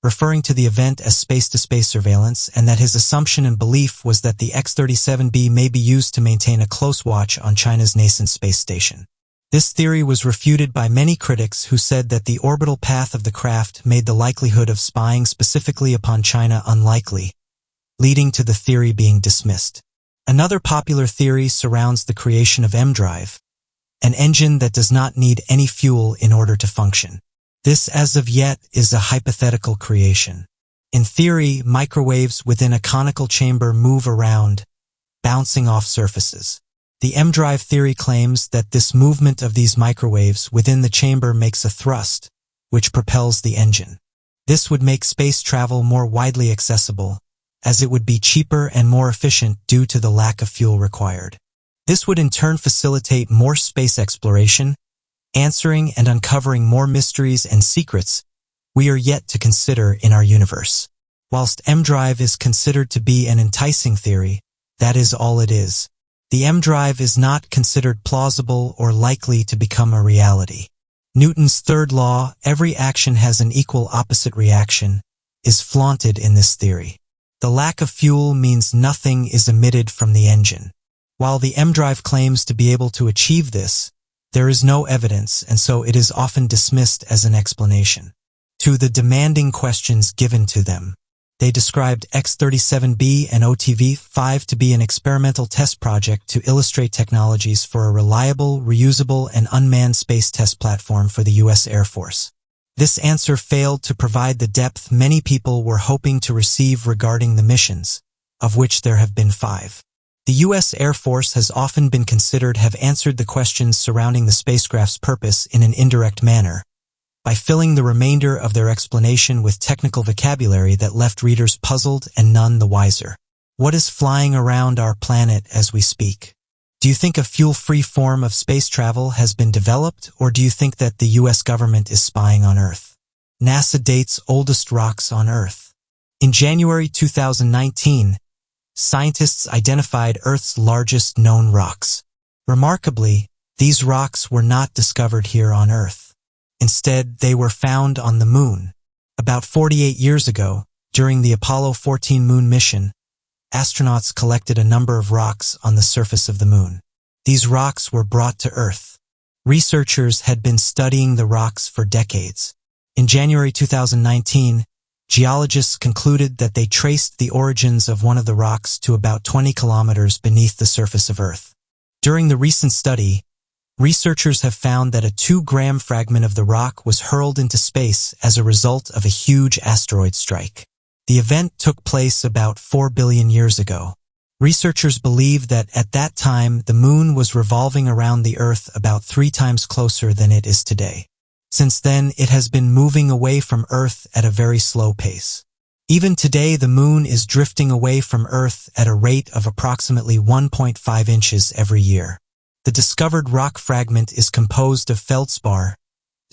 referring to the event as space-to-space surveillance, and that his assumption and belief was that the X-37b may be used to maintain a close watch on China's nascent space station. This theory was refuted by many critics who said that the orbital path of the craft made the likelihood of spying specifically upon China unlikely, leading to the theory being dismissed. Another popular theory surrounds the creation of M-Drive, an engine that does not need any fuel in order to function. This, as of yet, is a hypothetical creation. In theory, microwaves within a conical chamber move around, bouncing off surfaces. The M-Drive theory claims that this movement of these microwaves within the chamber makes a thrust, which propels the engine. This would make space travel more widely accessible, as it would be cheaper and more efficient due to the lack of fuel required. This would in turn facilitate more space exploration, answering and uncovering more mysteries and secrets we are yet to consider in our universe. Whilst M-Drive is considered to be an enticing theory, that is all it is. The M drive is not considered plausible or likely to become a reality. Newton's third law, every action has an equal opposite reaction, is flaunted in this theory. The lack of fuel means nothing is emitted from the engine. While the M drive claims to be able to achieve this, there is no evidence, and so it is often dismissed as an explanation. To the demanding questions given to them, they described X-37B and OTV-5 to be an experimental test project to illustrate technologies for a reliable, reusable, and unmanned space test platform for the U.S. Air Force. This answer failed to provide the depth many people were hoping to receive regarding the missions, of which there have been 5. The U.S. Air Force has often been considered have answered the questions surrounding the spacecraft's purpose in an indirect manner, by filling the remainder of their explanation with technical vocabulary that left readers puzzled and none the wiser. What is flying around our planet as we speak? Do you think a fuel-free form of space travel has been developed, or do you think that the U.S. government is spying on Earth? NASA dates oldest rocks on Earth. In January 2019, scientists identified Earth's largest known rocks. Remarkably, these rocks were not discovered here on Earth. Instead, they were found on the Moon. About 48 years ago, during the Apollo 14 moon mission, astronauts collected a number of rocks on the surface of the Moon. These rocks were brought to Earth. Researchers had been studying the rocks for decades. In January 2019, geologists concluded that they traced the origins of one of the rocks to about 20 kilometers beneath the surface of Earth. During the recent study, researchers have found that a 2-gram fragment of the rock was hurled into space as a result of a huge asteroid strike. The event took place about 4 billion years ago. Researchers believe that at that time the Moon was revolving around the Earth about 3 times closer than it is today. Since then, it has been moving away from Earth at a very slow pace. Even today, the Moon is drifting away from Earth at a rate of approximately 1.5 inches every year. The discovered rock fragment is composed of feldspar,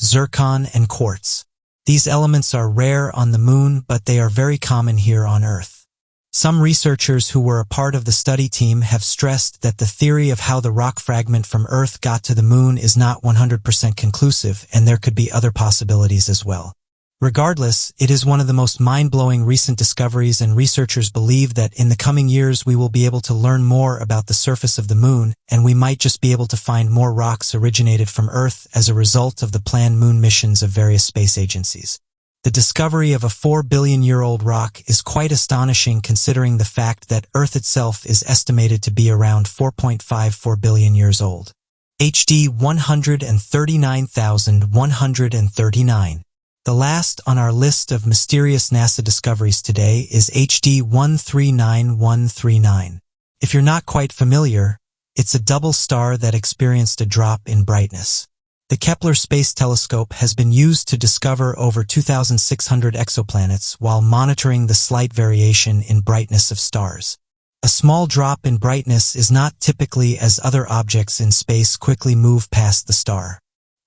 zircon, and quartz. These elements are rare on the Moon, but they are very common here on Earth. Some researchers who were a part of the study team have stressed that the theory of how the rock fragment from Earth got to the Moon is not 100% conclusive, and there could be other possibilities as well. Regardless, it is one of the most mind-blowing recent discoveries, and researchers believe that in the coming years we will be able to learn more about the surface of the Moon, and we might just be able to find more rocks originated from Earth as a result of the planned Moon missions of various space agencies. The discovery of a 4-billion-year-old rock is quite astonishing considering the fact that Earth itself is estimated to be around 4.54 billion years old. HD 139,139. The last on our list of mysterious NASA discoveries today is HD 139139. If you're not quite familiar, it's a double star that experienced a drop in brightness. The Kepler Space Telescope has been used to discover over 2,600 exoplanets while monitoring the slight variation in brightness of stars. A small drop in brightness is not typically as other objects in space quickly move past the star.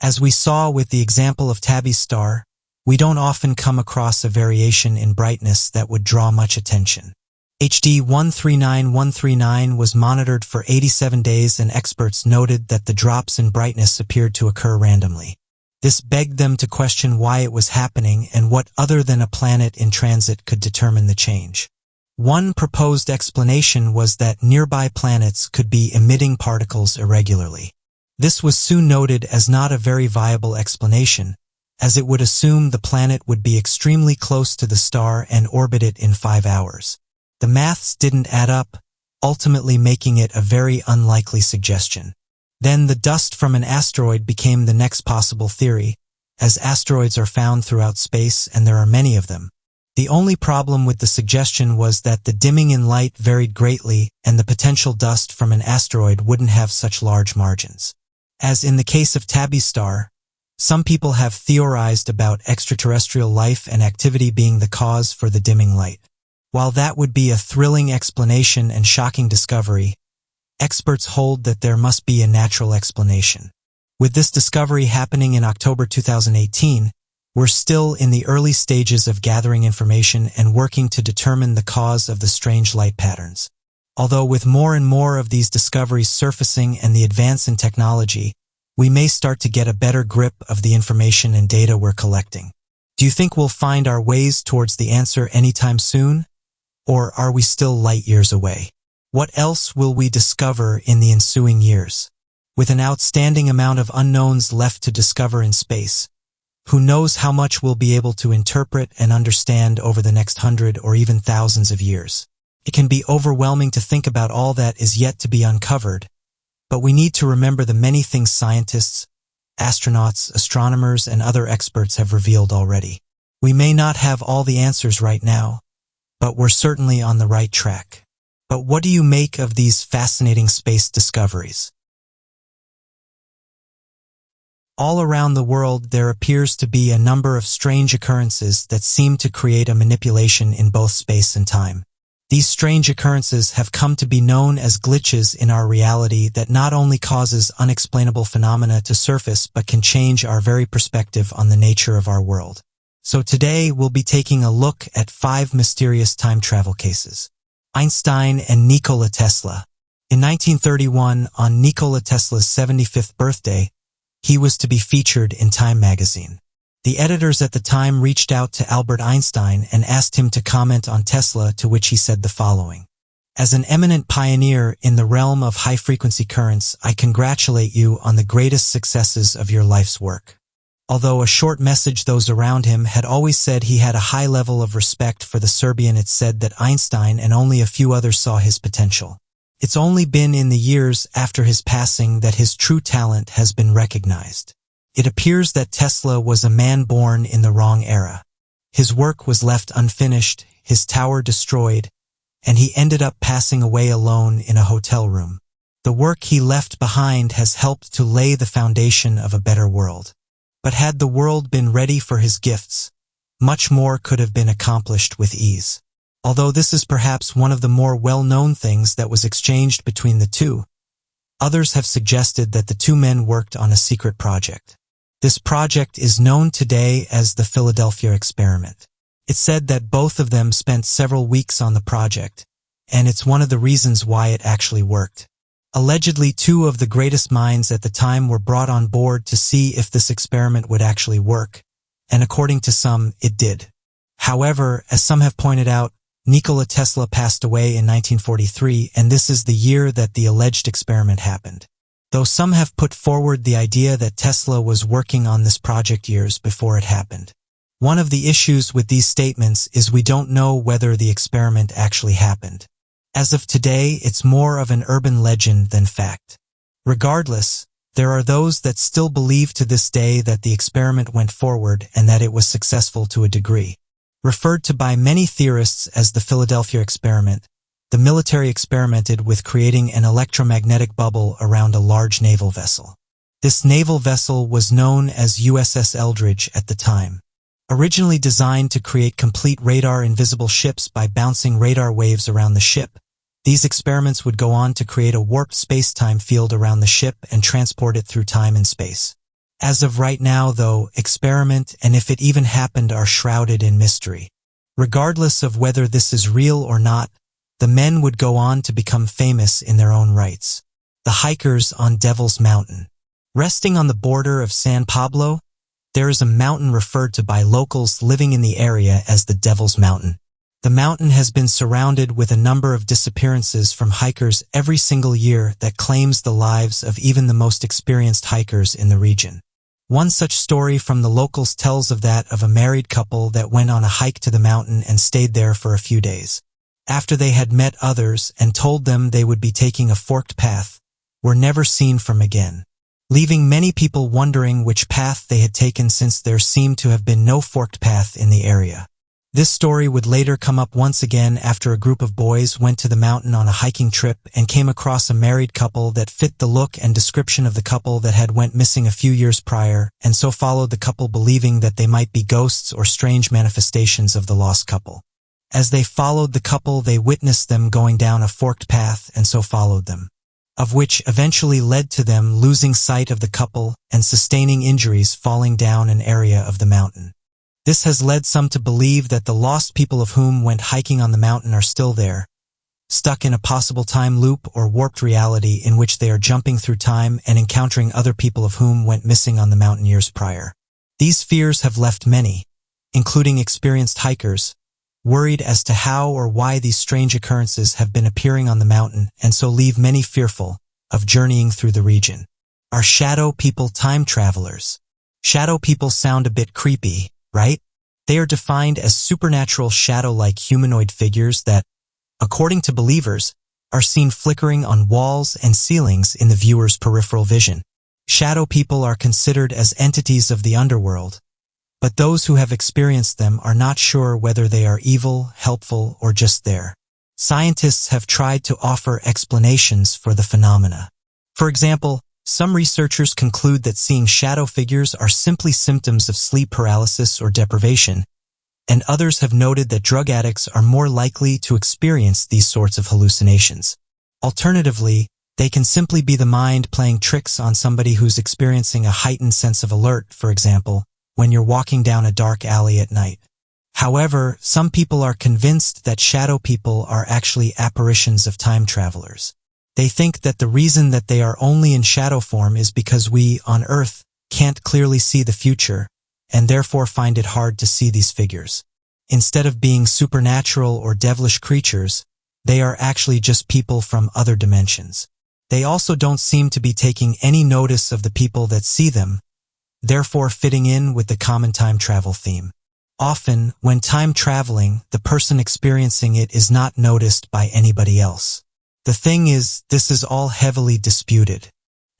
As we saw with the example of Tabby's star, we don't often come across a variation in brightness that would draw much attention. HD 139139 was monitored for 87 days, and experts noted that the drops in brightness appeared to occur randomly. This begged them to question why it was happening and what other than a planet in transit could determine the change. One proposed explanation was that nearby planets could be emitting particles irregularly. This was soon noted as not a very viable explanation, as it would assume the planet would be extremely close to the star and orbit it in 5 hours. The maths didn't add up, ultimately making it a very unlikely suggestion. Then the dust from an asteroid became the next possible theory, as asteroids are found throughout space and there are many of them. The only problem with the suggestion was that the dimming in light varied greatly and the potential dust from an asteroid wouldn't have such large margins. As in the case of Tabby's star, some people have theorized about extraterrestrial life and activity being the cause for the dimming light. While that would be a thrilling explanation and shocking discovery, experts hold that there must be a natural explanation. With this discovery happening in October 2018, we're still in the early stages of gathering information and working to determine the cause of the strange light patterns. Although with more and more of these discoveries surfacing and the advance in technology, we may start to get a better grip of the information and data we're collecting. Do you think we'll find our ways towards the answer anytime soon? Or are we still light years away? What else will we discover in the ensuing years? With an outstanding amount of unknowns left to discover in space, who knows how much we'll be able to interpret and understand over the next 100 or even thousands of years. It can be overwhelming to think about all that is yet to be uncovered, but we need to remember the many things scientists, astronauts, astronomers, and other experts have revealed already. We may not have all the answers right now, but we're certainly on the right track. But what do you make of these fascinating space discoveries? All around the world, there appears to be a number of strange occurrences that seem to create a manipulation in both space and time. These strange occurrences have come to be known as glitches in our reality that not only causes unexplainable phenomena to surface but can change our very perspective on the nature of our world. So today we'll be taking a look at 5 mysterious time travel cases. Einstein and Nikola Tesla. In 1931, on Nikola Tesla's 75th birthday, he was to be featured in Time magazine. The editors at the time reached out to Albert Einstein and asked him to comment on Tesla, to which he said the following: "As an eminent pioneer in the realm of high-frequency currents, I congratulate you on the greatest successes of your life's work." Although a short message, those around him had always said he had a high level of respect for the Serbian. It said that Einstein and only a few others saw his potential. It's only been in the years after his passing that his true talent has been recognized. It appears that Tesla was a man born in the wrong era. His work was left unfinished, his tower destroyed, and he ended up passing away alone in a hotel room. The work he left behind has helped to lay the foundation of a better world. But had the world been ready for his gifts, much more could have been accomplished with ease. Although this is perhaps one of the more well-known things that was exchanged between the two, others have suggested that the two men worked on a secret project. This project is known today as the Philadelphia experiment. It's said that both of them spent several weeks on the project, and it's one of the reasons why it actually worked. Allegedly, 2 of the greatest minds at the time were brought on board to see if this experiment would actually work, and according to some, it did. However, as some have pointed out, Nikola Tesla passed away in 1943, and this is the year that the alleged experiment happened. Though some have put forward the idea that Tesla was working on this project years before it happened. One of the issues with these statements is we don't know whether the experiment actually happened. As of today, it's more of an urban legend than fact. Regardless, there are those that still believe to this day that the experiment went forward and that it was successful to a degree. Referred to by many theorists as the Philadelphia experiment, the military experimented with creating an electromagnetic bubble around a large naval vessel. This naval vessel was known as USS Eldridge at the time. Originally designed to create complete radar-invisible ships by bouncing radar waves around the ship, these experiments would go on to create a warped space-time field around the ship and transport it through time and space. As of right now, though, experiment and if it even happened are shrouded in mystery. Regardless of whether this is real or not, the men would go on to become famous in their own rights. The hikers on Devil's Mountain. Resting on the border of San Pablo, there is a mountain referred to by locals living in the area as the Devil's Mountain. The mountain has been surrounded with a number of disappearances from hikers every single year that claims the lives of even the most experienced hikers in the region. One such story from the locals tells of that of a married couple that went on a hike to the mountain and stayed there for a few days. After they had met others and told them they would be taking a forked path, were never seen from again, leaving many people wondering which path they had taken since there seemed to have been no forked path in the area. This story would later come up once again after a group of boys went to the mountain on a hiking trip and came across a married couple that fit the look and description of the couple that had went missing a few years prior, and so followed the couple believing that they might be ghosts or strange manifestations of the lost couple. As they followed the couple, they witnessed them going down a forked path and so followed them, of which eventually led to them losing sight of the couple and sustaining injuries falling down an area of the mountain. This has led some to believe that the lost people of whom went hiking on the mountain are still there, stuck in a possible time loop or warped reality in which they are jumping through time and encountering other people of whom went missing on the mountain years prior. These fears have left many, including experienced hikers, worried as to how or why these strange occurrences have been appearing on the mountain, and so leave many fearful of journeying through the region. Are shadow people time travelers? Shadow people sound a bit creepy, right? They are defined as supernatural shadow-like humanoid figures that, according to believers, are seen flickering on walls and ceilings in the viewer's peripheral vision. Shadow people are considered as entities of the underworld, but those who have experienced them are not sure whether they are evil, helpful, or just there. Scientists have tried to offer explanations for the phenomena. For example, some researchers conclude that seeing shadow figures are simply symptoms of sleep paralysis or deprivation, and others have noted that drug addicts are more likely to experience these sorts of hallucinations. Alternatively, they can simply be the mind playing tricks on somebody who's experiencing a heightened sense of alert, for example, when you're walking down a dark alley at night. However, some people are convinced that shadow people are actually apparitions of time travelers. They think that the reason that they are only in shadow form is because we, on Earth, can't clearly see the future, and therefore find it hard to see these figures. Instead of being supernatural or devilish creatures, they are actually just people from other dimensions. They also don't seem to be taking any notice of the people that see them, therefore fitting in with the common time travel theme. Often, when time traveling, the person experiencing it is not noticed by anybody else. The thing is, this is all heavily disputed,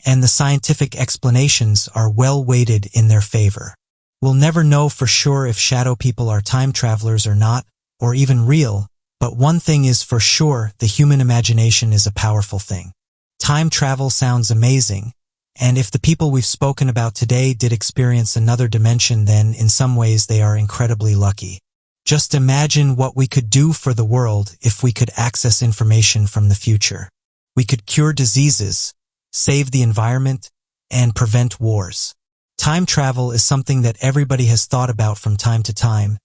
and the scientific explanations are well weighted in their favor. We'll never know for sure if shadow people are time travelers or not, or even real, but one thing is for sure, the human imagination is a powerful thing. Time travel sounds amazing, and if the people we've spoken about today did experience another dimension, then in some ways they are incredibly lucky. Just imagine what we could do for the world if we could access information from the future. We could cure diseases, save the environment, and prevent wars. Time travel is something that everybody has thought about from time to time,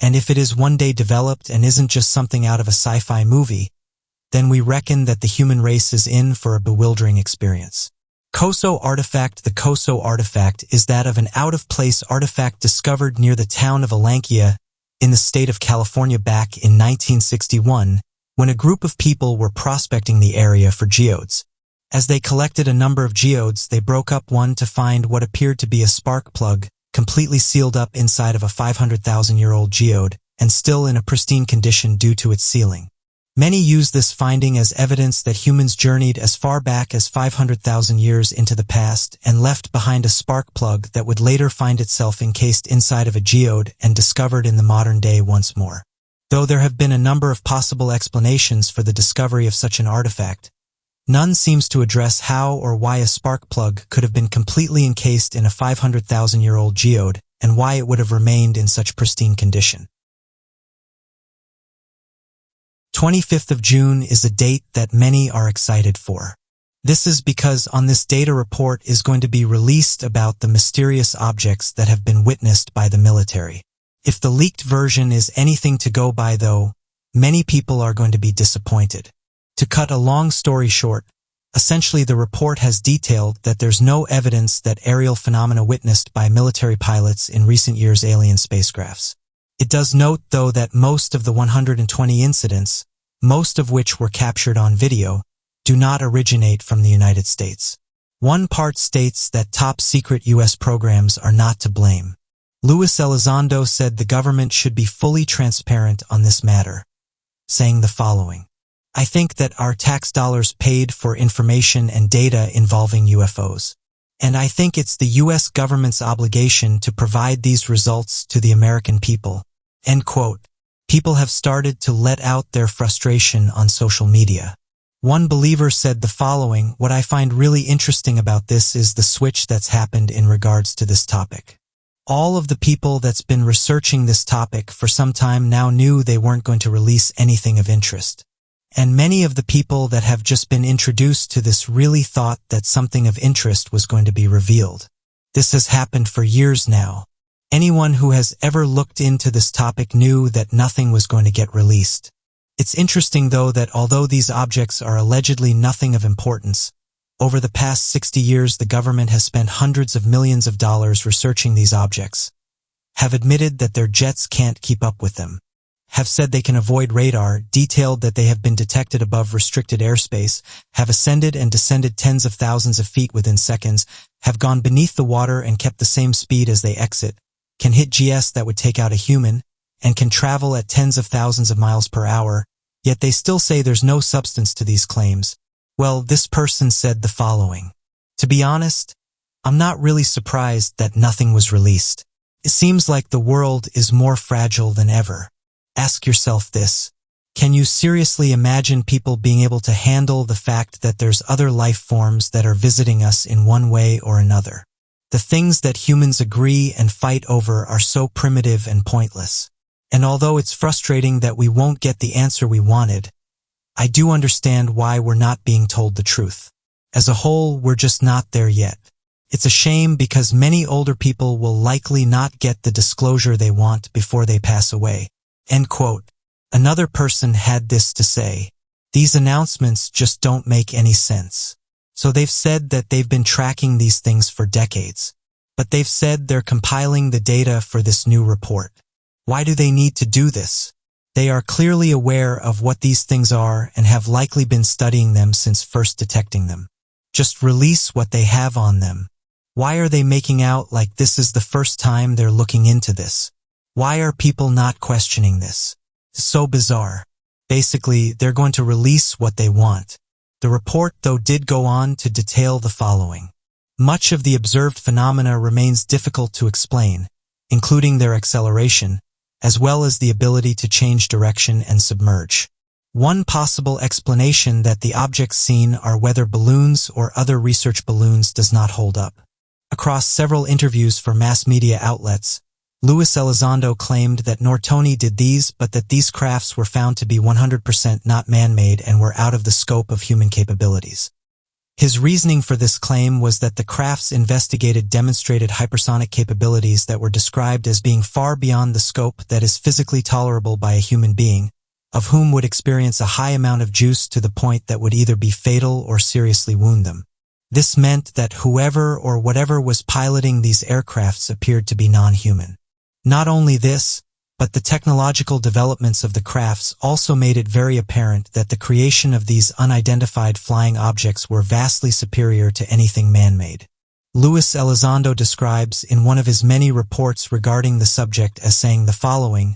and if it is one day developed and isn't just something out of a sci-fi movie, then we reckon that the human race is in for a bewildering experience. Koso artifact. The Koso artifact is that of an out-of-place artifact discovered near the town of Alankia in the state of California back in 1961, when a group of people were prospecting the area for geodes. As they collected a number of geodes, they broke up one to find what appeared to be a spark plug, completely sealed up inside of a 500,000-year-old geode, and still in a pristine condition due to its sealing. Many use this finding as evidence that humans journeyed as far back as 500,000 years into the past and left behind a spark plug that would later find itself encased inside of a geode and discovered in the modern day once more. Though there have been a number of possible explanations for the discovery of such an artifact, none seems to address how or why a spark plug could have been completely encased in a 500,000-year-old geode and why it would have remained in such pristine condition. 25th of June is a date that many are excited for. This is because on this date a report is going to be released about the mysterious objects that have been witnessed by the military. If the leaked version is anything to go by, though, many people are going to be disappointed. To cut a long story short, essentially the report has detailed that there's no evidence that aerial phenomena witnessed by military pilots in recent years' alien spacecrafts. It does note, though, that most of the 120 incidents, most of which were captured on video, do not originate from the United States. One part states that top-secret U.S. programs are not to blame. Luis Elizondo said the government should be fully transparent on this matter, saying the following: "I think that our tax dollars paid for information and data involving UFOs. And I think it's the U.S. government's obligation to provide these results to the American people." End quote. People have started to let out their frustration on social media. One believer said the following: "What I find really interesting about this is the switch that's happened in regards to this topic. All of the people that's been researching this topic for some time now knew they weren't going to release anything of interest. And many of the people that have just been introduced to this really thought that something of interest was going to be revealed. This has happened for years now. Anyone who has ever looked into this topic knew that nothing was going to get released. It's interesting, though, that although these objects are allegedly nothing of importance, over the past 60 years the government has spent hundreds of millions of dollars researching these objects, have admitted that their jets can't keep up with them, have said they can avoid radar, detailed that they have been detected above restricted airspace, have ascended and descended tens of thousands of feet within seconds, have gone beneath the water and kept the same speed as they exit, can hit GS that would take out a human, and can travel at tens of thousands of miles per hour, yet they still say there's no substance to these claims. Well, this person said the following: "To be honest, I'm not really surprised that nothing was released. It seems like the world is more fragile than ever. Ask yourself this: can you seriously imagine people being able to handle the fact that there's other life forms that are visiting us in one way or another? The things that humans agree and fight over are so primitive and pointless. And although it's frustrating that we won't get the answer we wanted, I do understand why we're not being told the truth. As a whole, we're just not there yet. It's a shame because many older people will likely not get the disclosure they want before they pass away." End quote. Another person had this to say: "These announcements just don't make any sense." So they've said that they've been tracking these things for decades, but they've said they're compiling the data for this new report. Why do they need to do this? They are clearly aware of what these things are and have likely been studying them since first detecting them. Just release what they have on them. Why are they making out like this is the first time they're looking into this? Why are people not questioning this? It's so bizarre. Basically, they're going to release what they want. The report, though, did go on to detail the following: much of the observed phenomena remains difficult to explain, including their acceleration, as well as the ability to change direction and submerge. One possible explanation that the objects seen are weather balloons or other research balloons does not hold up. Across several interviews for mass media outlets, Luis Elizondo claimed that Nortoni did these, but that these crafts were found to be 100% not man-made and were out of the scope of human capabilities. His reasoning for this claim was that the crafts investigated demonstrated hypersonic capabilities that were described as being far beyond the scope that is physically tolerable by a human being, of whom would experience a high amount of juice to the point that would either be fatal or seriously wound them. This meant that whoever or whatever was piloting these aircrafts appeared to be non-human. Not only this, but the technological developments of the crafts also made it very apparent that the creation of these unidentified flying objects were vastly superior to anything man-made. Luis Elizondo describes in one of his many reports regarding the subject as saying the following: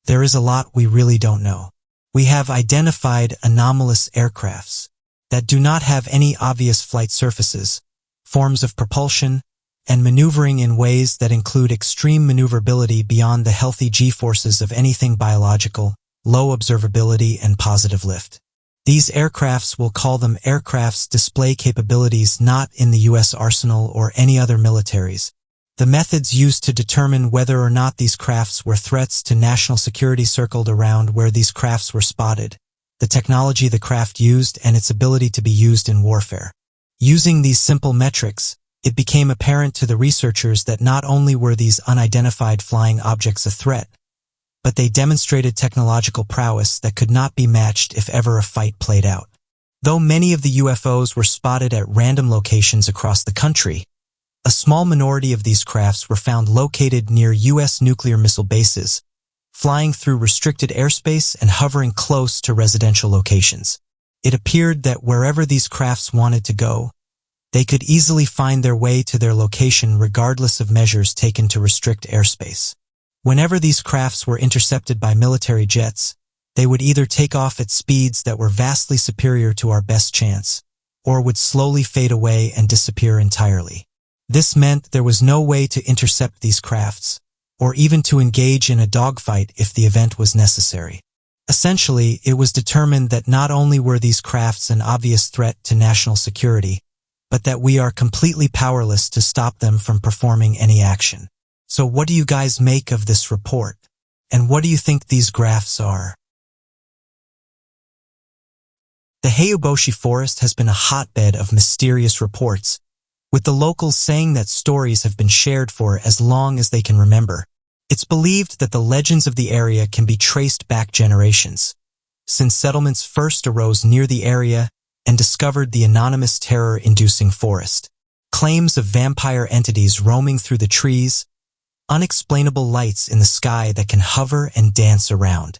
"There is a lot we really don't know. We have identified anomalous aircrafts that do not have any obvious flight surfaces, forms of propulsion, and maneuvering in ways that include extreme maneuverability beyond the healthy G-forces of anything biological, low observability, and positive lift. These aircrafts, will call them aircrafts, display capabilities not in the U.S. arsenal or any other militaries. The methods used to determine whether or not these crafts were threats to national security circled around where these crafts were spotted, the technology the craft used, and its ability to be used in warfare. Using these simple metrics, it became apparent to the researchers that not only were these unidentified flying objects a threat, but they demonstrated technological prowess that could not be matched if ever a fight played out. Though many of the UFOs were spotted at random locations across the country, a small minority of these crafts were found located near U.S. nuclear missile bases, flying through restricted airspace and hovering close to residential locations. It appeared that wherever these crafts wanted to go, they could easily find their way to their location regardless of measures taken to restrict airspace. Whenever these crafts were intercepted by military jets, they would either take off at speeds that were vastly superior to our best chance, or would slowly fade away and disappear entirely. This meant there was no way to intercept these crafts, or even to engage in a dogfight if the event was necessary. Essentially, it was determined that not only were these crafts an obvious threat to national security, but that we are completely powerless to stop them from performing any action. So what do you guys make of this report? And what do you think these graphs are? The Hayabushi forest has been a hotbed of mysterious reports, with the locals saying that stories have been shared for as long as they can remember. It's believed that the legends of the area can be traced back generations, since settlements first arose near the area and discovered the anonymous terror-inducing forest. Claims of vampire entities roaming through the trees, unexplainable lights in the sky that can hover and dance around,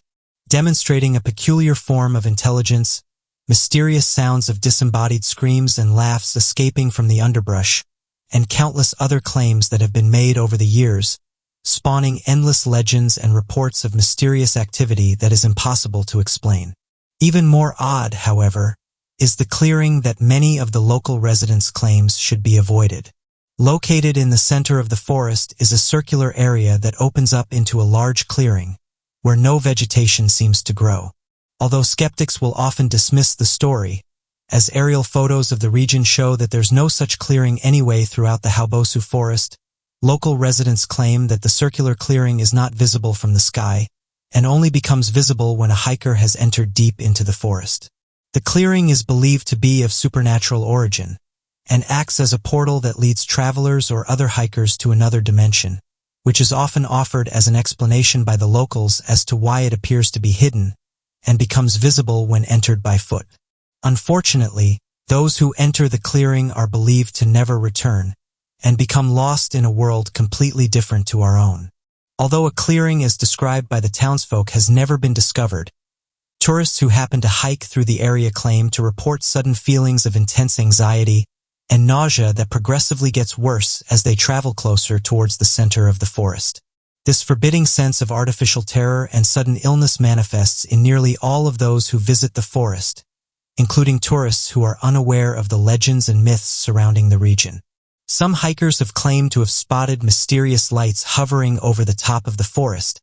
demonstrating a peculiar form of intelligence, mysterious sounds of disembodied screams and laughs escaping from the underbrush, and countless other claims that have been made over the years, spawning endless legends and reports of mysterious activity that is impossible to explain. Even more odd, however, is the clearing that many of the local residents' claims should be avoided. Located in the center of the forest is a circular area that opens up into a large clearing, where no vegetation seems to grow. Although skeptics will often dismiss the story, as aerial photos of the region show that there's no such clearing anyway throughout the Habosu forest, local residents claim that the circular clearing is not visible from the sky and only becomes visible when a hiker has entered deep into the forest. The clearing is believed to be of supernatural origin and acts as a portal that leads travelers or other hikers to another dimension, which is often offered as an explanation by the locals as to why it appears to be hidden and becomes visible when entered by foot. Unfortunately, those who enter the clearing are believed to never return and become lost in a world completely different to our own. Although a clearing as described by the townsfolk has never been discovered, tourists who happen to hike through the area claim to report sudden feelings of intense anxiety and nausea that progressively gets worse as they travel closer towards the center of the forest. This forbidding sense of artificial terror and sudden illness manifests in nearly all of those who visit the forest, including tourists who are unaware of the legends and myths surrounding the region. Some hikers have claimed to have spotted mysterious lights hovering over the top of the forest,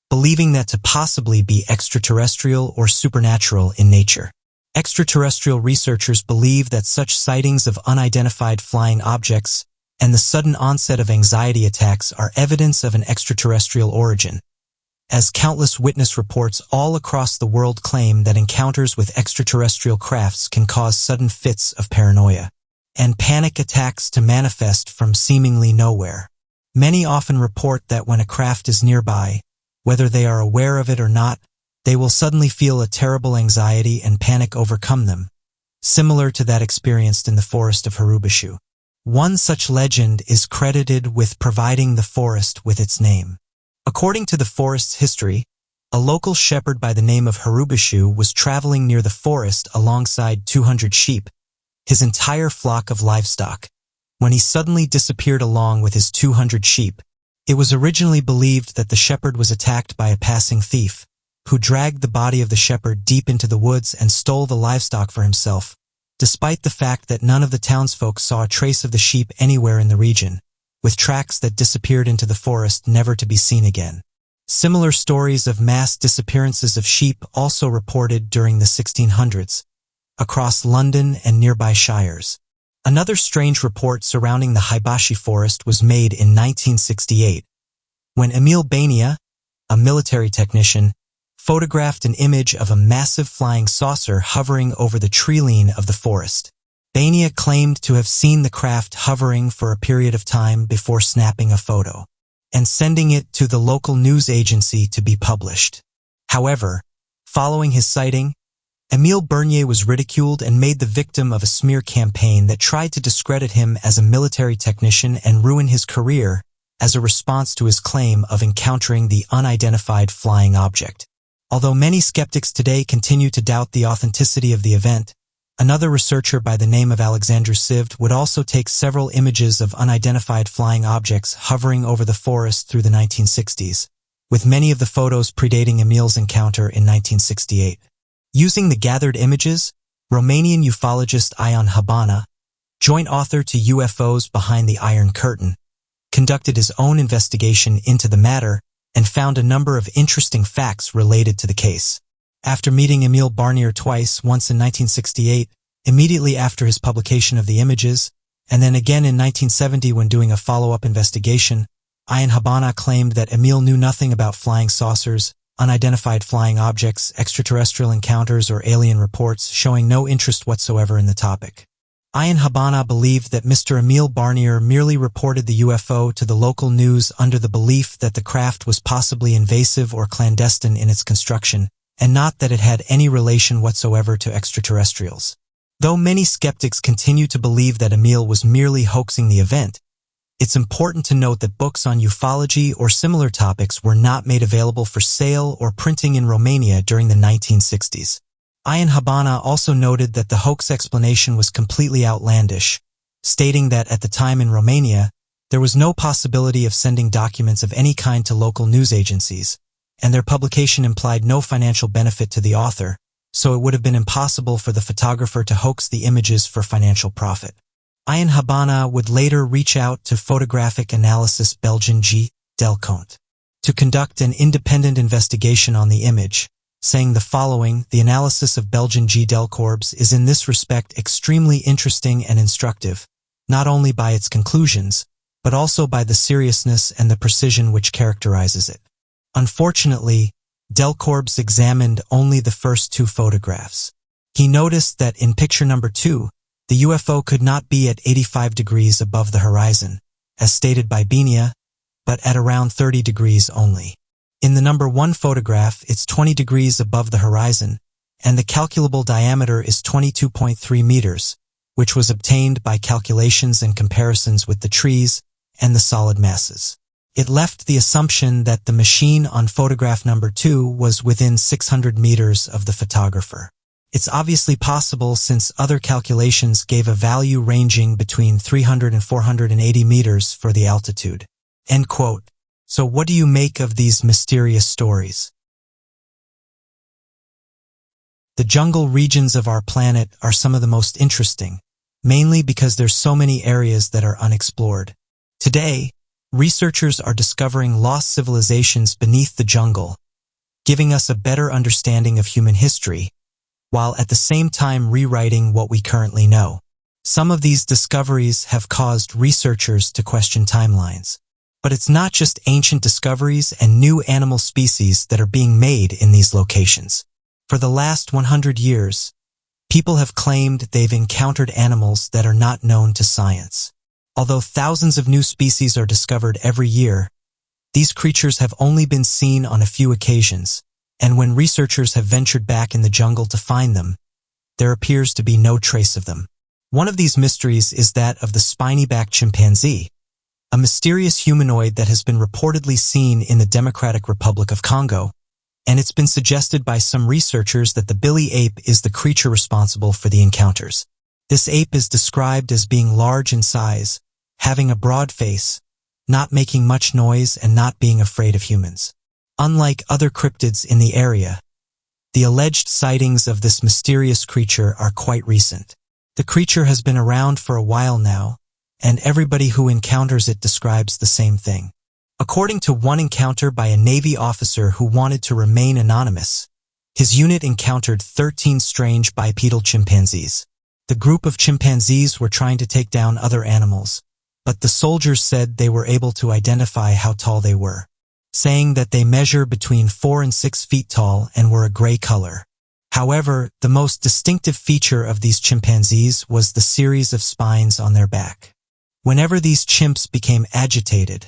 believing that to possibly be extraterrestrial or supernatural in nature. Extraterrestrial researchers believe that such sightings of unidentified flying objects and the sudden onset of anxiety attacks are evidence of an extraterrestrial origin, as countless witness reports all across the world claim that encounters with extraterrestrial crafts can cause sudden fits of paranoia and panic attacks to manifest from seemingly nowhere. Many often report that when a craft is nearby, whether they are aware of it or not, they will suddenly feel a terrible anxiety and panic overcome them, similar to that experienced in the forest of Harubushu. One such legend is credited with providing the forest with its name. According to the forest's history, a local shepherd by the name of Harubushu was traveling near the forest alongside 200 sheep, his entire flock of livestock, when he suddenly disappeared along with his 200 sheep. It was originally believed that the shepherd was attacked by a passing thief, who dragged the body of the shepherd deep into the woods and stole the livestock for himself, despite the fact that none of the townsfolk saw a trace of the sheep anywhere in the region, with tracks that disappeared into the forest never to be seen again. Similar stories of mass disappearances of sheep also reported during the 1600s, across London and nearby shires. Another strange report surrounding the Hibashi forest was made in 1968, when Emil Bania, a military technician, photographed an image of a massive flying saucer hovering over the tree-line of the forest. Bania claimed to have seen the craft hovering for a period of time before snapping a photo and sending it to the local news agency to be published. However, following his sighting, Emile Bernier was ridiculed and made the victim of a smear campaign that tried to discredit him as a military technician and ruin his career as a response to his claim of encountering the unidentified flying object. Although many skeptics today continue to doubt the authenticity of the event, another researcher by the name of Alexandru Sivd would also take several images of unidentified flying objects hovering over the forest through the 1960s, with many of the photos predating Emile's encounter in 1968. Using the gathered images, Romanian ufologist Ion Habana, joint author to UFOs Behind the Iron Curtain, conducted his own investigation into the matter and found a number of interesting facts related to the case. After meeting Emile Barnier twice, once in 1968, immediately after his publication of the images, and then again in 1970 when doing a follow-up investigation, Ion Habana claimed that Emile knew nothing about flying saucers, unidentified flying objects, extraterrestrial encounters, or alien reports, showing no interest whatsoever in the topic. Ion Habana believed that Mr. Emile Barnier merely reported the UFO to the local news under the belief that the craft was possibly invasive or clandestine in its construction, and not that it had any relation whatsoever to extraterrestrials. Though many skeptics continue to believe that Emil was merely hoaxing the event, it's important to note that books on ufology or similar topics were not made available for sale or printing in Romania during the 1960s. Ian Habana also noted that the hoax explanation was completely outlandish, stating that at the time in Romania, there was no possibility of sending documents of any kind to local news agencies, and their publication implied no financial benefit to the author, so it would have been impossible for the photographer to hoax the images for financial profit. Ian Habana would later reach out to photographic analysis Belgian G. Delconte to conduct an independent investigation on the image, saying the following: "The analysis of Belgian G. Delcorbes is in this respect extremely interesting and instructive, not only by its conclusions, but also by the seriousness and the precision which characterizes it." Unfortunately, Delcorbes examined only the first two photographs. He noticed that in picture number 2, the UFO could not be at 85 degrees above the horizon, as stated by Benia, but at around 30 degrees only. In the number 1 photograph, it's 20 degrees above the horizon, and the calculable diameter is 22.3 meters, which was obtained by calculations and comparisons with the trees and the solid masses. It left the assumption that the machine on photograph number 2 was within 600 meters of the photographer. It's obviously possible since other calculations gave a value ranging between 300 and 480 meters for the altitude. End quote. So what do you make of these mysterious stories? The jungle regions of our planet are some of the most interesting, mainly because there's so many areas that are unexplored. Today, researchers are discovering lost civilizations beneath the jungle, giving us a better understanding of human history, while at the same time rewriting what we currently know. Some of these discoveries have caused researchers to question timelines. But it's not just ancient discoveries and new animal species that are being made in these locations. For the last 100 years, people have claimed they've encountered animals that are not known to science. Although thousands of new species are discovered every year, these creatures have only been seen on a few occasions, and when researchers have ventured back in the jungle to find them, there appears to be no trace of them. One of these mysteries is that of the spiny-backed chimpanzee, a mysterious humanoid that has been reportedly seen in the Democratic Republic of Congo, and it's been suggested by some researchers that the billy ape is the creature responsible for the encounters. This ape is described as being large in size, having a broad face, not making much noise, and not being afraid of humans. Unlike other cryptids in the area, the alleged sightings of this mysterious creature are quite recent. The creature has been around for a while now, and everybody who encounters it describes the same thing. According to one encounter by a Navy officer who wanted to remain anonymous, his unit encountered 13 strange bipedal chimpanzees. The group of chimpanzees were trying to take down other animals, but the soldiers said they were able to identify how tall they were, saying that they measure between 4 and 6 feet tall and were a gray color. However, the most distinctive feature of these chimpanzees was the series of spines on their back. Whenever these chimps became agitated,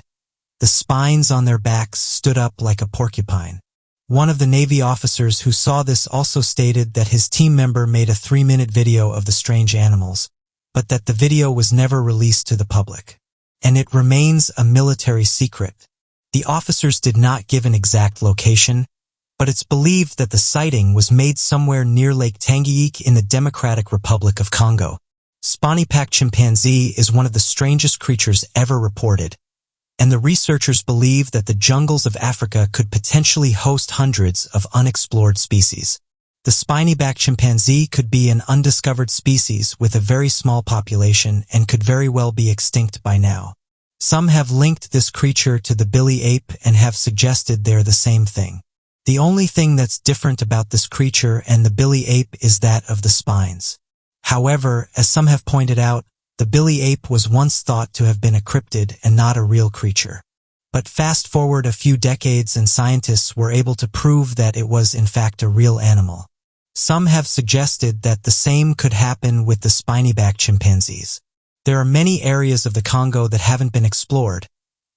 the spines on their backs stood up like a porcupine. One of the Navy officers who saw this also stated that his team member made a 3-minute video of the strange animals, but that the video was never released to the public, and it remains a military secret. The officers did not give an exact location, but it's believed that the sighting was made somewhere near Lake Tanganyika in the Democratic Republic of Congo. Spiny-backed chimpanzee is one of the strangest creatures ever reported, and the researchers believe that the jungles of Africa could potentially host hundreds of unexplored species. The spiny-backed chimpanzee could be an undiscovered species with a very small population and could very well be extinct by now. Some have linked this creature to the billy ape and have suggested they're the same thing. The only thing that's different about this creature and the billy ape is that of the spines. However, as some have pointed out, the billy ape was once thought to have been a cryptid and not a real creature. But fast forward a few decades and scientists were able to prove that it was in fact a real animal. Some have suggested that the same could happen with the spiny-backed chimpanzees. There are many areas of the Congo that haven't been explored,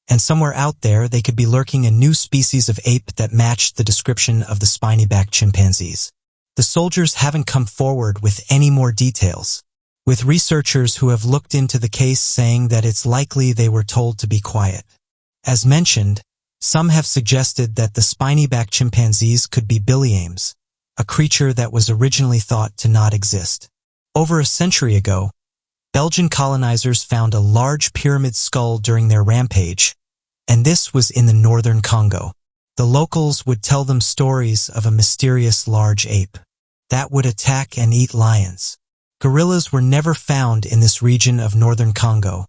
And somewhere out there, they could be lurking a new species of ape that matched the description of the spiny-backed chimpanzees. The soldiers haven't come forward with any more details, with researchers who have looked into the case saying that it's likely they were told to be quiet. As mentioned, some have suggested that the spiny-backed chimpanzees could be billyames, a creature that was originally thought to not exist. Over a century ago, Belgian colonizers found a large pyramid skull during their rampage, and this was in the northern Congo. The locals would tell them stories of a mysterious large ape that would attack and eat lions. Gorillas were never found in this region of northern Congo,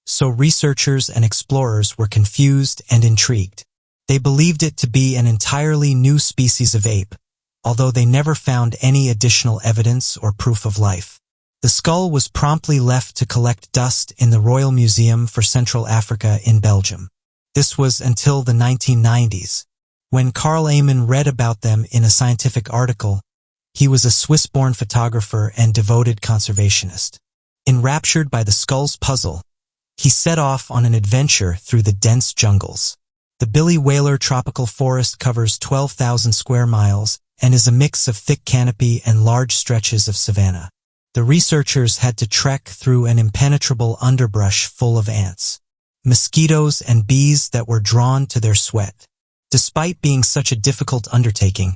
so researchers and explorers were confused and intrigued. They believed it to be an entirely new species of ape, although they never found any additional evidence or proof of life. The skull was promptly left to collect dust in the Royal Museum for Central Africa in Belgium. This was until the 1990s, when Carl Amann read about them in a scientific article. He was a Swiss-born photographer and devoted conservationist. Enraptured by the skull's puzzle, he set off on an adventure through the dense jungles. The Billy Whaler Tropical Forest covers 12,000 square miles and is a mix of thick canopy and large stretches of savanna. The researchers had to trek through an impenetrable underbrush full of ants, mosquitoes, and bees that were drawn to their sweat. Despite being such a difficult undertaking,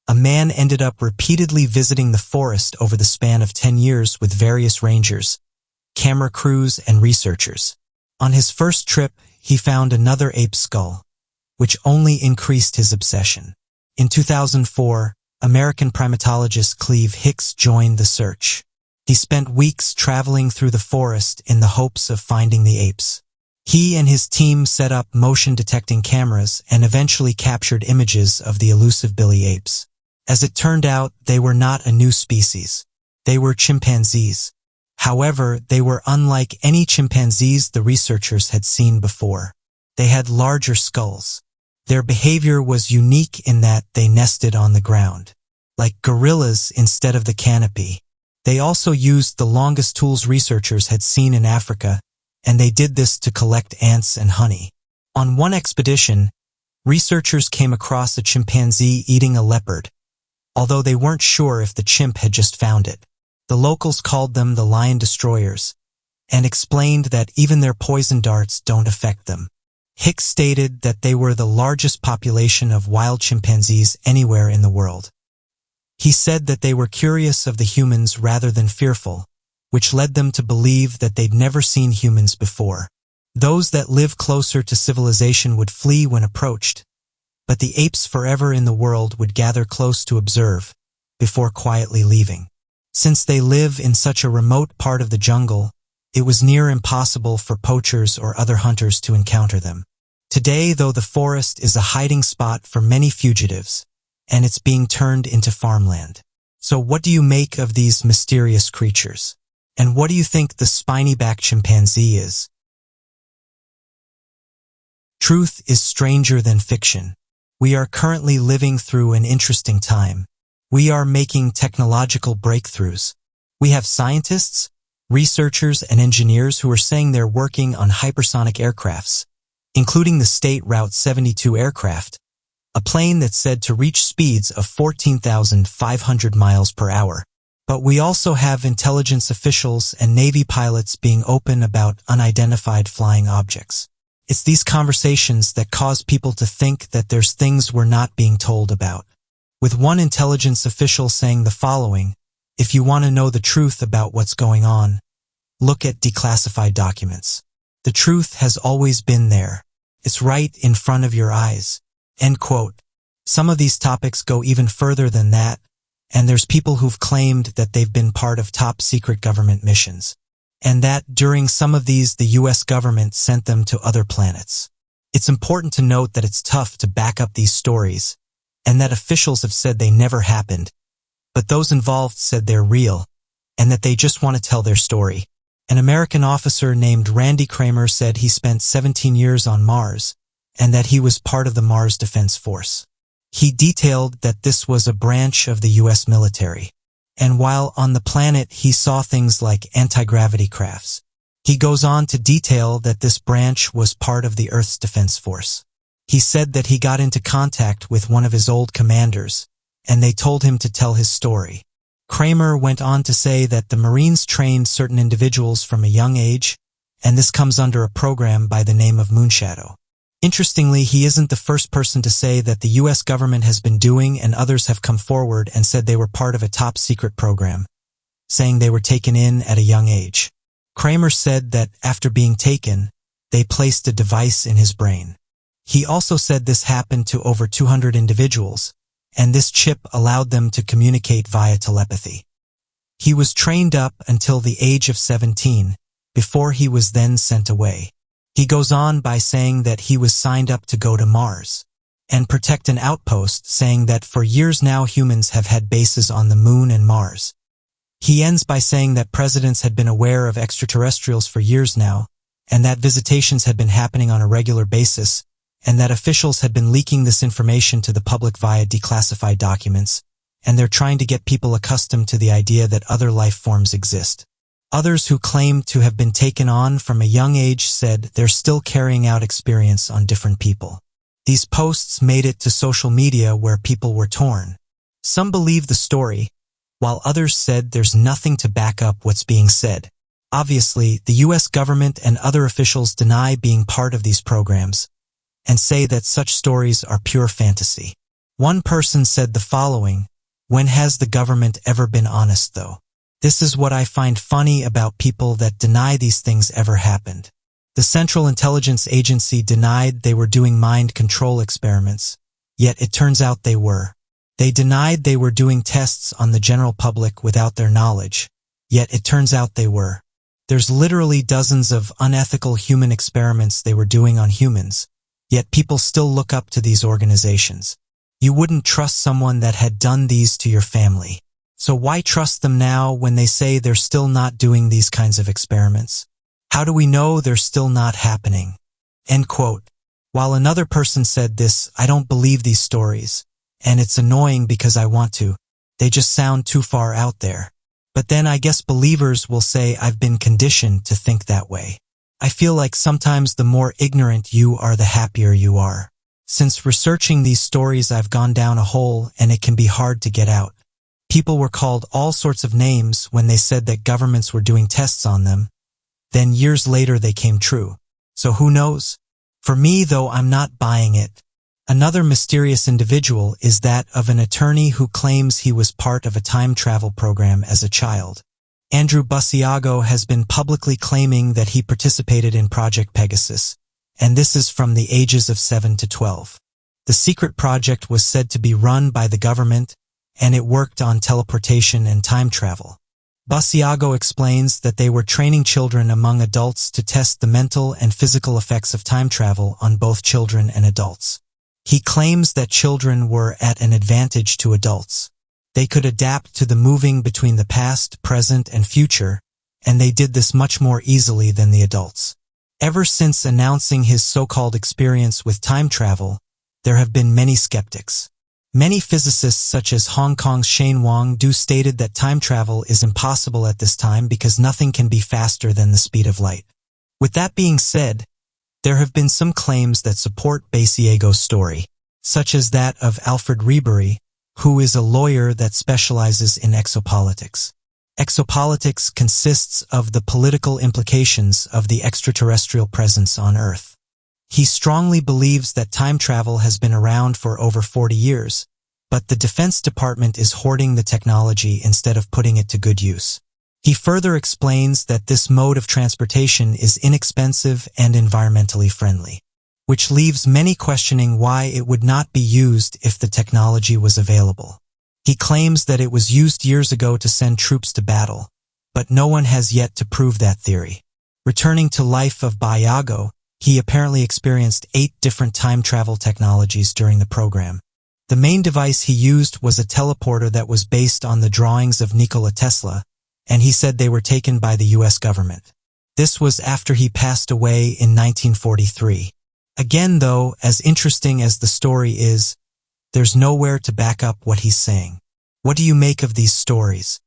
a man ended up repeatedly visiting the forest over the span of 10 years with various rangers, camera crews, and researchers. On his first trip, he found another ape skull, which only increased his obsession. In 2004, American primatologist Cleve Hicks joined the search. He spent weeks traveling through the forest in the hopes of finding the apes. He and his team set up motion-detecting cameras and eventually captured images of the elusive Billy apes. As it turned out, they were not a new species. They were chimpanzees. However, they were unlike any chimpanzees the researchers had seen before. They had larger skulls. Their behavior was unique in that they nested on the ground, like gorillas instead of the canopy. They also used the longest tools researchers had seen in Africa, and they did this to collect ants and honey. On one expedition, researchers came across a chimpanzee eating a leopard, although they weren't sure if the chimp had just found it. The locals called them the lion destroyers, and explained that even their poison darts don't affect them. Hicks stated that they were the largest population of wild chimpanzees anywhere in the world. He said that they were curious of the humans rather than fearful, which led them to believe that they'd never seen humans before. Those that live closer to civilization would flee when approached, but the apes forever in the world would gather close to observe, before quietly leaving. Since they live in such a remote part of the jungle, it was near impossible for poachers or other hunters to encounter them. Today, though, the forest is a hiding spot for many fugitives, and it's being turned into farmland. So what do you make of these mysterious creatures? And what do you think the spiny-backed chimpanzee is? Truth is stranger than fiction. We are currently living through an interesting time. We are making technological breakthroughs. We have scientists, researchers, and engineers who are saying they're working on hypersonic aircrafts, including the State Route 72 aircraft, a plane that's said to reach speeds of 14,500 miles per hour. But we also have intelligence officials and Navy pilots being open about unidentified flying objects. It's these conversations that cause people to think that there's things we're not being told about. With one intelligence official saying the following: if you want to know the truth about what's going on, look at declassified documents. The truth has always been there. It's right in front of your eyes. End quote. Some of these topics go even further than that, and there's people who've claimed that they've been part of top-secret government missions, and that during some of these the US government sent them to other planets. It's important to note that it's tough to back up these stories, and that officials have said they never happened, but those involved said they're real, and that they just want to tell their story. An American officer named Randy Kramer said he spent 17 years on Mars, and that he was part of the Mars Defense Force. He detailed that this was a branch of the US military, and while on the planet he saw things like anti-gravity crafts, He goes on to detail that this branch was part of the Earth's Defense Force. He said that he got into contact with one of his old commanders, and they told him to tell his story. Kramer went on to say that the Marines trained certain individuals from a young age, and this comes under a program by the name of Moonshadow. Interestingly, he isn't the first person to say that the U.S. government has been doing, and others have come forward and said they were part of a top-secret program, saying they were taken in at a young age. Kramer said that after being taken, they placed a device in his brain. He also said this happened to over 200 individuals, and this chip allowed them to communicate via telepathy. He was trained up until the age of 17, before he was then sent away. He goes on by saying that he was signed up to go to Mars and protect an outpost, saying that for years now humans have had bases on the Moon and Mars. He ends by saying that presidents had been aware of extraterrestrials for years now, and that visitations had been happening on a regular basis, and that officials had been leaking this information to the public via declassified documents, and they're trying to get people accustomed to the idea that other life forms exist. Others who claimed to have been taken on from a young age said they're still carrying out experience on different people. These posts made it to social media where people were torn. Some believed the story, while others said there's nothing to back up what's being said. Obviously, the U.S. government and other officials deny being part of these programs and say that such stories are pure fantasy. One person said the following: "When has the government ever been honest, though? This is what I find funny about people that deny these things ever happened." The Central Intelligence Agency denied they were doing mind control experiments, yet it turns out they were. They denied they were doing tests on the general public without their knowledge, yet it turns out they were. There's literally dozens of unethical human experiments they were doing on humans, yet people still look up to these organizations. You wouldn't trust someone that had done these to your family. So why trust them now when they say they're still not doing these kinds of experiments? How do we know they're still not happening? End quote. While another person said this: "I don't believe these stories, and it's annoying because I want to. They just sound too far out there. But then I guess believers will say I've been conditioned to think that way. I feel like sometimes the more ignorant you are, the happier you are. Since researching these stories, I've gone down a hole and it can be hard to get out. People were called all sorts of names when they said that governments were doing tests on them. Then years later they came true. So who knows? For me, though, I'm not buying it." Another mysterious individual is that of an attorney who claims he was part of a time travel program as a child. Andrew Bussiago has been publicly claiming that he participated in Project Pegasus, and this is from the ages of 7 to 12. The secret project was said to be run by the government, and it worked on teleportation and time travel. Bussiago explains that they were training children among adults to test the mental and physical effects of time travel on both children and adults. He claims that children were at an advantage to adults. They could adapt to the moving between the past, present, and future, and they did this much more easily than the adults. Ever since announcing his so-called experience with time travel, there have been many skeptics. Many physicists such as Hong Kong's Shane Wang do stated that time travel is impossible at this time because nothing can be faster than the speed of light. With that being said, there have been some claims that support Bussiago's story, such as that of Alfred Ribery, who is a lawyer that specializes in exopolitics. Exopolitics consists of the political implications of the extraterrestrial presence on Earth. He strongly believes that time travel has been around for over 40 years, but the Defense Department is hoarding the technology instead of putting it to good use. He further explains that this mode of transportation is inexpensive and environmentally friendly, which leaves many questioning why it would not be used if the technology was available. He claims that it was used years ago to send troops to battle, but no one has yet to prove that theory. Returning to life of Bussiago, he apparently experienced 8 different time travel technologies during the program. The main device he used was a teleporter that was based on the drawings of Nikola Tesla, and he said they were taken by the U.S. government. This was after he passed away in 1943. Again, though, as interesting as the story is, there's nowhere to back up what he's saying. What do you make of these stories?